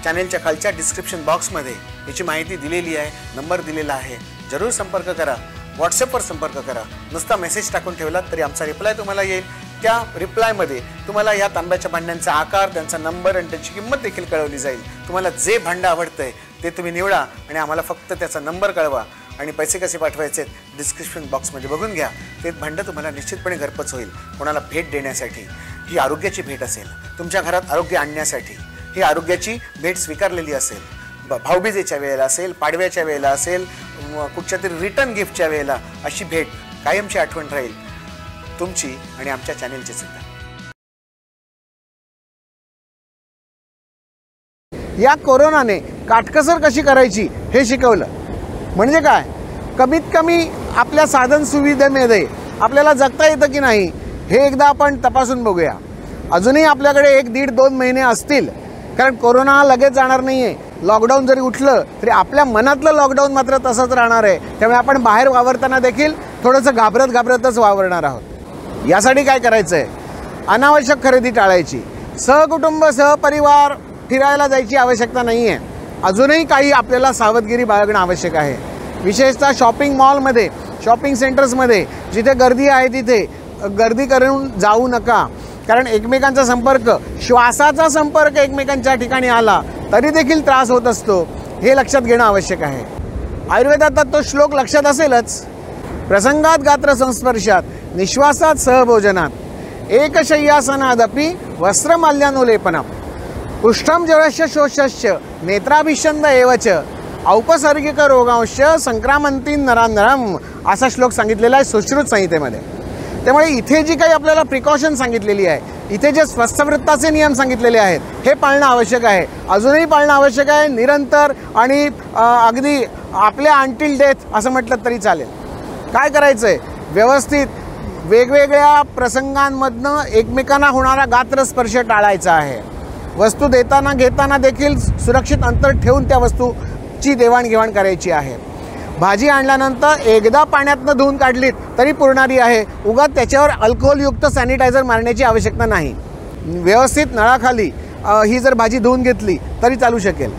चॅनेलच्या खालच्या डिस्क्रिप्शन बॉक्समध्ये याची माहिती दिलेली आहे, नंबर दिलेला आहे. जरूर संपर्क करा. व्हॉट्सअपवर संपर्क करा. नुसता मेसेज टाकून ठेवलात तरी आमचा रिप्लाय तुम्हाला येईल. त्या रिप्लायमध्ये तुम्हाला या तांब्याच्या भांड्यांचा आकार, त्यांचा नंबर आणि त्यांची किंमत देखील कळवली जाईल. तुम्हाला जे भांडं आवडतंय ते तुम्ही निवडा आणि आम्हाला फक्त त्याचा नंबर कळवा आणि पैसे कसे पाठवायचे डिस्क्रिप्शन बॉक्समध्ये बघून घ्या. ते भांडं तुम्हाला निश्चितपणे घरपोच होईल. कोणाला भेट देण्यासाठी ही आरोग्याची भेट असेल, तुमच्या घरात आरोग्य आणण्यासाठी ही आरोग्याची भेट स्वीकारलेली असेल, भाऊबीजेच्या वेळेला असेल, पाडव्याच्या वेळेला असेल, कुठच्या तरी रिटर्न गिफ्टच्या वेळेला अशी भेट कायमची आठवण राहील तुमची आणि आमच्या चॅनेलची सुद्धा. या कोरोनाने काटकसर कशी करायची हे शिकवलं. म्हणजे काय, कमीत कमी आपल्या साधन सुविधेमध्ये आपल्याला जगता येतं की नाही हे एकदा आपण तपासून बघूया. अजूनही आपल्याकडे 1-1.5-2 महिने असतील, कारण कोरोना लगेच जाणार नाही आहे. लॉकडाऊन जरी उठलं तरी आपल्या मनातलं लॉकडाऊन मात्र तसंच राहणार आहे. त्यामुळे आपण बाहेर वावरताना देखील थोडंसं घाबरतच वावरणार आहोत. यासाठी काय करायचं आहे, अनावश्यक खरेदी टाळायची. सहकुटुंब सहपरिवार फिरायला जायची आवश्यकता नाही आहे. अजूनही काही आपल्याला सावधगिरी बाळगणं आवश्यक आहे. विशेषतः शॉपिंग मॉलमध्ये, शॉपिंग सेंटर्समध्ये जिथे गर्दी आहे तिथे गर्दी करून जाऊ नका. कारण एकमेकांचा संपर्क, श्वासाचा संपर्क एकमेकांच्या ठिकाणी आला तरी देखील त्रास होत असतो, हे लक्षात घेणं आवश्यक आहे. आयुर्वेदात तो श्लोक लक्षात असेलच, प्रसंगात गात्र संस्पर्शात निश्वासात सहभोजनात एकशय्यासनादपि वस्त्रमाल्यानुलेपनम पृष्ठम जळस्य शोषस्य नेत्राभिषंद एवच औपसर्गिक रोगांश संक्रामंती नरांनरम असा श्लोक सांगितलेला आहे सुश्रुत संहितेमध्ये. त्यामुळे इथे जी काही आपल्याला प्रिकॉशन सांगितलेली आहे, इथे जे स्वस्थवृत्ताचे नियम सांगितलेले आहेत हे पाळणं आवश्यक आहे. अजूनही पाळणं आवश्यक आहे, निरंतर आणि अगदी आपल्या अंटिल डेथ असं म्हटलं तरी चालेल. काय करायचं आहे, व्यवस्थित वेगवेगळ्या प्रसंगांमधनं एकमेकांना होणारा गात्रस्पर्श टाळायचा आहे. वस्तू देताना घेताना देखील सुरक्षित अंतर ठेवून त्या वस्तूची देवाणघेवाण करायची आहे. भाजी आणल्यानंतर एकदा पाण्यातनं धुवून काढलीत तरी पुरणारी आहे. उगाच त्याच्यावर अल्कोहोलयुक्त सॅनिटायझर मारण्याची आवश्यकता नाही. व्यवस्थित नळाखाली ही जर भाजी धुवून घेतली तरी चालू शकेल.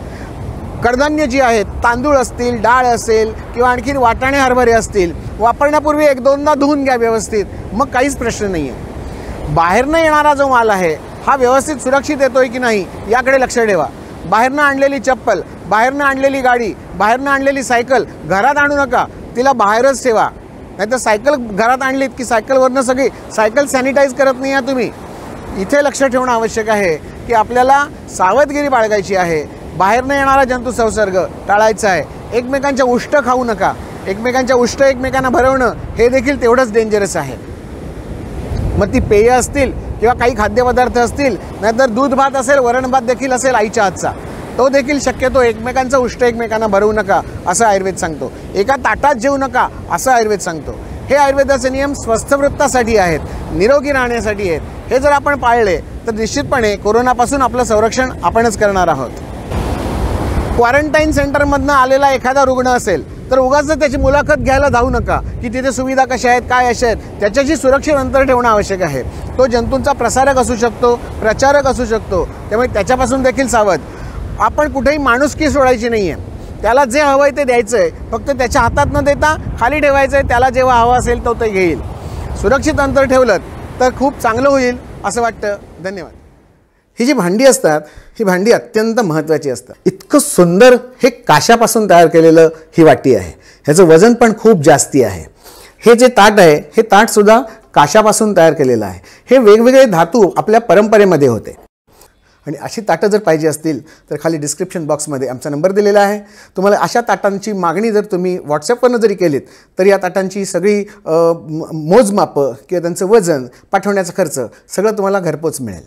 कडधान्य जी आहेत, तांदूळ असतील, डाळ असेल किंवा आणखीन वाटाणे हरभरे असतील, वापरण्यापूर्वी 1-2दा धुवून घ्या व्यवस्थित, मग काहीच प्रश्न नाही आहे. बाहेरनं येणारा जो माल आहे हा व्यवस्थित सुरक्षित येतोय की नाही याकडे लक्ष ठेवा. बाहेरनं आणलेली चप्पल, बाहेरनं आणलेली गाडी, बाहेरनं आणलेली सायकल घरात आणू नका, तिला बाहेरच ठेवा. नाहीतर सायकल घरात आणलीत की सायकलवरनं सगळी सायकल सॅनिटाईज करत नाही आहे तुम्ही. इथे लक्ष ठेवणं आवश्यक आहे की आपल्याला सावधगिरी बाळगायची आहे. बाहेरनं येणारा जंतू संसर्ग टाळायचा आहे. एकमेकांच्या उष्ट खाऊ नका. एकमेकांच्या उष्ट एकमेकांना भरवणं हे देखील तेवढंच डेंजरस आहे. मग ती पेय असतील किंवा काही खाद्यपदार्थ असतील, नाहीतर दूध भात असेल, वरण भात देखील असेल आईच्या हातचा, तो देखील शक्यतो एकमेकांचा उष्ट एकमेकांना भरवू नका असं आयुर्वेद सांगतो. एका ताटात जेवू नका असं आयुर्वेद सांगतो. हे आयुर्वेदाचे नियम स्वस्थवृत्तासाठी आहेत, निरोगी राहण्यासाठी आहेत. हे जर आपण पाळले तर निश्चितपणे कोरोनापासून आपलं संरक्षण आपणच करणार आहोत. क्वारंटाईन सेंटरमधनं आलेला एखादा रुग्ण असेल तर उगाच त्याची मुलाखत घ्यायला जाऊ नका की तिथे सुविधा कशा आहेत, काय अशा आहेत. त्याच्याशी सुरक्षित अंतर ठेवणं आवश्यक आहे. तो जंतूंचा प्रसारक असू शकतो, प्रचारक असू शकतो, त्यामुळे त्याच्यापासून देखील सावध. आपण कुठेही माणुसकी सोडायची नाही आहे. त्याला जे हवं आहे ते द्यायचं आहे, फक्त त्याच्या हातात न देता खाली ठेवायचं आहे. त्याला जेव्हा हवं असेल तो ते घेईल. सुरक्षित अंतर ठेवलं तर खूप चांगलं होईल असं वाटतं. धन्यवाद. ही जी भांडी असतात ही भांडी अत्यंत महत्त्वाची असतात. इतकं सुंदर हे काशापासून तयार केलेलं ही वाटी आहे. ह्याचं वजन पण खूप जास्ती आहे. हे जे ताट आहे हे ताटसुद्धा काशापासून तयार केलेलं आहे. हे वेगवेगळे धातू आपल्या परंपरेमध्ये होते. आणि अशी ताटं जर पाहिजे असतील तर खाली डिस्क्रिप्शन बॉक्समध्ये आमचा नंबर दिलेला आहे. तुम्हाला अशा ताटांची मागणी जर तुम्ही व्हॉट्सॲपवरनं जरी केलीत तर या ताटांची सगळी मोजमापं किंवा त्यांचं वजन, पाठवण्याचा खर्च सगळं तुम्हाला घरपोच मिळेल.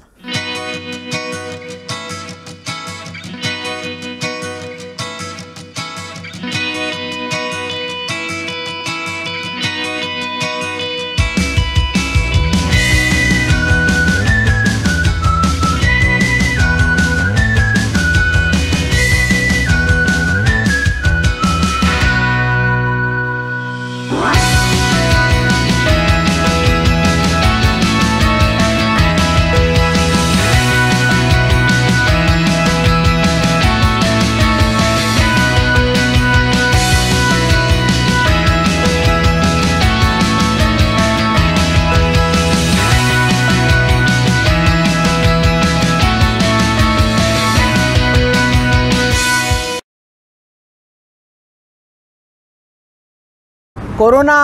कोरोना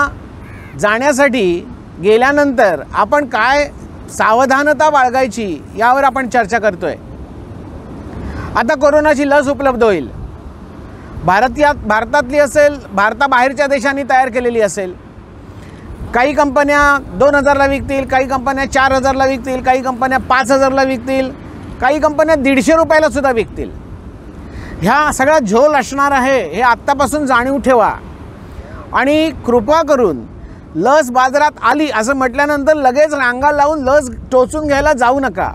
जाण्यासाठी गेल्यानंतर आपण काय सावधानता बाळगायची यावर आपण चर्चा करतोय. आता कोरोनाची लस उपलब्ध होईल. भारतातली असेल, भारताबाहेरच्या देशांनी तयार केलेली असेल. काही कंपन्या 2000ला विकतील, काही कंपन्या 4000ला विकतील, काही कंपन्या 5000ला विकतील, काही कंपन्या 150 रुपयाला सुद्धा विकतील. ह्या सगळा झोल असणार आहे हे आत्तापासून जाणीव ठेवा. आणि कृपा करून लस बाजारात आली असं म्हटल्यानंतर लगेच रांगा लावून लस टोचून घ्यायला जाऊ नका.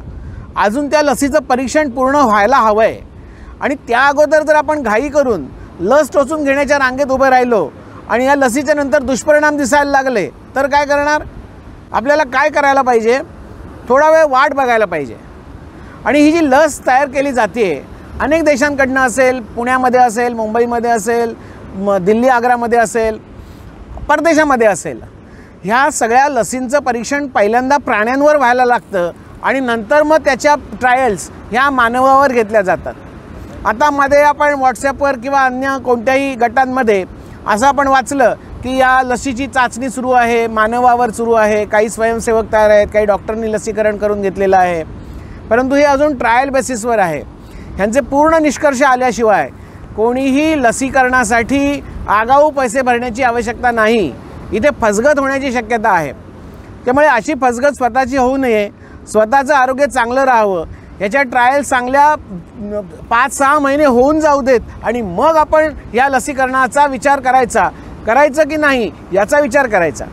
अजून त्या लसीचं परीक्षण पूर्ण व्हायला हवं आहे. आणि त्या अगोदर जर आपण घाई करून लस टोचून घेण्याच्या रांगेत उभं राहिलो आणि या लसीच्या नंतर दुष्परिणाम दिसायला लागले तर काय करणार? आपल्याला काय करायला पाहिजे? थोडा वेळ वाट बघायला पाहिजे. आणि ही जी लस तयार केली जाते अनेक देशांकडनं असेल, पुण्यामध्ये असेल, मुंबईमध्ये असेल, दिल्ली आग्रामध्ये असेल, परदेशामध्ये असेल, ह्या सगळ्या लसींचं परीक्षण पहिल्यांदा प्राण्यांवर व्हायला लागतं आणि नंतर मग त्याच्या ट्रायल्स ह्या मानवावर घेतल्या जातात. आता मध्ये आपण व्हॉट्सॲपवर किंवा अन्य कोणत्याही गटांमध्ये असं आपण वाचलं की या लसीची चाचणी सुरू आहे, मानवावर सुरू आहे. काही स्वयंसेवक तयार आहेत, काही डॉक्टरांनी लसीकरण करून घेतलेलं आहे. परंतु हे अजून ट्रायल बेसिसवर आहे. ह्यांचे पूर्ण निष्कर्ष आल्याशिवाय कोणीही लसीकरणासाठी आगाऊ पैसे भरण्याची आवश्यकता नाही. इथे फसगत होण्याची शक्यता आहे. त्यामुळे अशी फसगत स्वतःची होऊ नये. स्वतःचं आरोग्य चांगलं राहावं, ह्याच्या ट्रायल चांगल्या 5-6 महिने होऊन जाऊ देत आणि मग आपण या लसीकरणाचा विचार करायचं की नाही याचा विचार करायचा.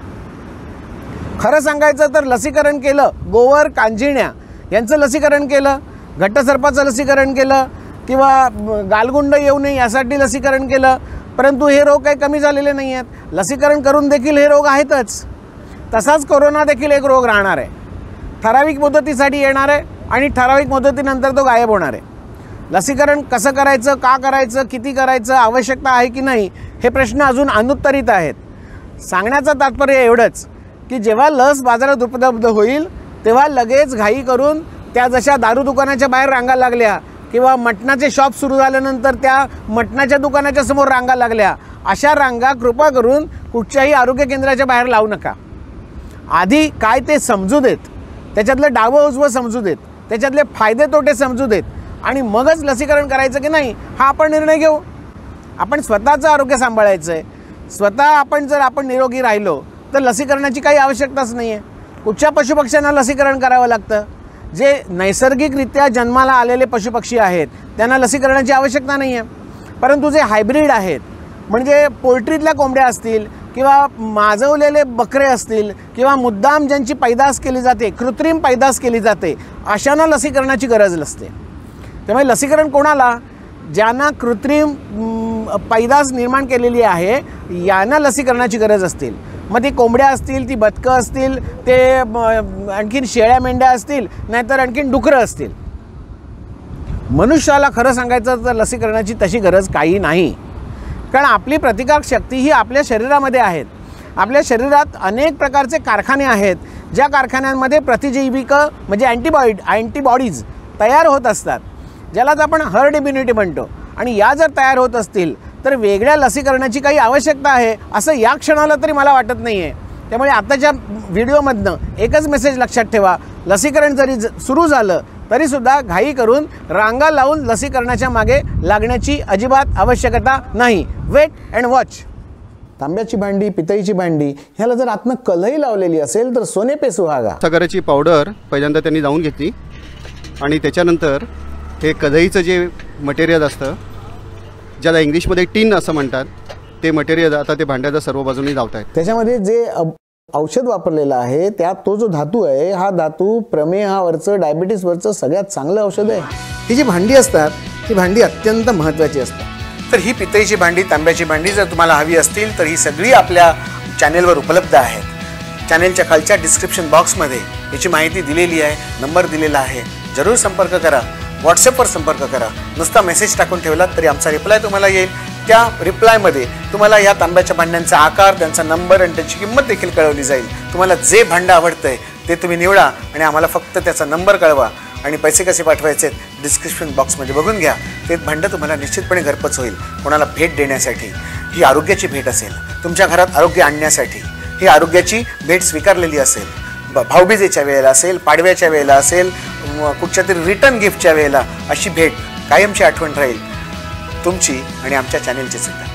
खरं सांगायचं तर लसीकरण केलं, गोवर, कांजिण्या यांचं लसीकरण केलं, घट्टसर्पाचं लसीकरण केलं किंवा गालगुंड येऊ नये यासाठी लसीकरण केलं, परंतु हे रोग काही कमी झालेले नाही आहेत. लसीकरण करून देखील हे रोग आहेतच. तसाच कोरोना देखील एक रोग राहणार आहे, ठराविक मुदतीसाठी येणार आहे आणि ठराविक मुदतीनंतर तो गायब होणार आहे. लसीकरण कसं करायचं, का करायचं, किती करायचं, आवश्यकता आहे की नाही, हे प्रश्न अजून अनुत्तरित आहेत. सांगण्याचं तात्पर्य एवढंच की जेव्हा लस बाजारात उपलब्ध होईल तेव्हा लगेच घाई करून त्या जशा दारू दुकानाच्या बाहेर रांगा लागल्या किंवा मटणाचे शॉप सुरू झाल्यानंतर त्या मटणाच्या दुकानाच्या समोर रांगा लागल्या, अशा रांगा कृपा करून कुठच्याही आरोग्य केंद्राच्या बाहेर लावू नका. आधी काय ते समजू देत, त्याच्यातलं डावं उजवं समजू देत, त्याच्यातले फायदे तोटे समजू देत आणि मगच लसीकरण करायचं की नाही हा आपण निर्णय घेऊ. आपण स्वतःचं आरोग्य सांभाळायचं आहे. आपण जर निरोगी राहिलो तर लसीकरणाची काही आवश्यकताच नाही आहे. कुठच्या पशुपक्ष्यांना लसीकरण करावं लागतं? जे नैसर्गिकरित्या जन्माला आलेले पशुपक्षी आहेत त्यांना लसीकरणाची आवश्यकता नाही आहे. परंतु जे हायब्रिड आहेत, म्हणजे पोल्ट्रीतल्या कोंबड्या असतील किंवा माजवलेले बकरे असतील किंवा मुद्दाम ज्यांची पैदास केली जाते, कृत्रिम पैदास केली जाते, अशांना लसीकरणाची गरज नसते. त्यामुळे लसीकरण कोणाला? ज्यांना कृत्रिम पैदास निर्माण केलेली आहे यांना लसीकरणाची गरज असतील. मग ती कोंबड्या असतील, ती बदकं असतील, ते आणखीन शेळ्या मेंढ्या असतील, नाहीतर आणखीन डुकरं असतील. मनुष्याला खरं सांगायचं तर लसीकरणाची तशी गरज काही नाही, कारण आपली प्रतिकारक शक्ती ही आपल्या शरीरामध्ये आहेत. आपल्या शरीरात अनेक प्रकारचे कारखाने आहेत, ज्या कारखान्यांमध्ये प्रतिजैविक म्हणजे अँटीबॉडीज तयार होत असतात, ज्यालाच आपण हर्ड इम्युनिटी म्हणतो. आणि या जर तयार होत असतील तर वेगळ्या लसीकरणाची काही आवश्यकता आहे असं या क्षणाला तरी मला वाटत नाही आहे. त्यामुळे आताच्या व्हिडिओमधनं एकच मेसेज लक्षात ठेवा, लसीकरण जरी सुरू झालं तरीसुद्धा घाई करून रांगा लावून लसीकरणाच्या मागे लागण्याची अजिबात आवश्यकता नाही. Wait and watch. तांब्याची भांडी, पितळीची भांडी ह्याला जर आतनं कलही लावलेली असेल तर सोने पे सुहागा. सागराची पावडर पहिल्यांदा त्यांनी जाऊन घेतली आणि त्याच्यानंतर हे कढईचं जे मटेरियल असतं, ज्याला इंग्लिशमध्ये टीन असं म्हणतात, ते मटेरियल आता ते भांड्याच्या सर्व बाजूनी लावत आहेत. त्याच्यामध्ये जे औषध वापरलेलं आहे त्यात तो जो धातू आहे, हा धातू प्रमेहावरचं, डायबिटीसवरचं सगळ्यात चांगलं औषध आहे. ही जी भांडी असतात ही भांडी अत्यंत महत्त्वाची असतात. तर ही पितळीची भांडी, तांब्याची भांडी जर तुम्हाला हवी असतील तर ही सगळी आपल्या चॅनेलवर उपलब्ध आहेत. चॅनेलच्या खालच्या डिस्क्रिप्शन बॉक्समध्ये याची माहिती दिलेली आहे, नंबर दिलेला आहे. जरूर संपर्क करा, व्हॉट्सअपवर संपर्क करा. नुसता मेसेज टाकून ठेवलात तरी आमचा रिप्लाय तुम्हाला येईल. त्या रिप्लायमध्ये तुम्हाला या तांब्याच्या भांड्यांचा आकार, त्यांचा नंबर आणि त्याची किंमत देखील कळवली जाईल. तुम्हाला जे भांडं आवडतंय ते तुम्ही निवडा आणि आम्हाला फक्त त्याचा नंबर कळवा आणि पैसे कसे पाठवायचे डिस्क्रिप्शन बॉक्समध्ये बघून घ्या. ते भांडं तुम्हाला निश्चितपणे घरपोच होईल. कोणाला भेट देण्यासाठी, ही आरोग्याची भेट असेल, तुमच्या घरात आरोग्य आणण्यासाठी ही आरोग्याची भेट स्वीकारलेली असेल, भाऊबीजेच्या वेळेला असेल, पाडव्याच्या वेळेला असेल, कुठच्या तरी रिटर्न गिफ्टच्या वेळेला, अशी भेट कायमची आठवण राहील तुमची आणि आमच्या चॅनेलची सुद्धा.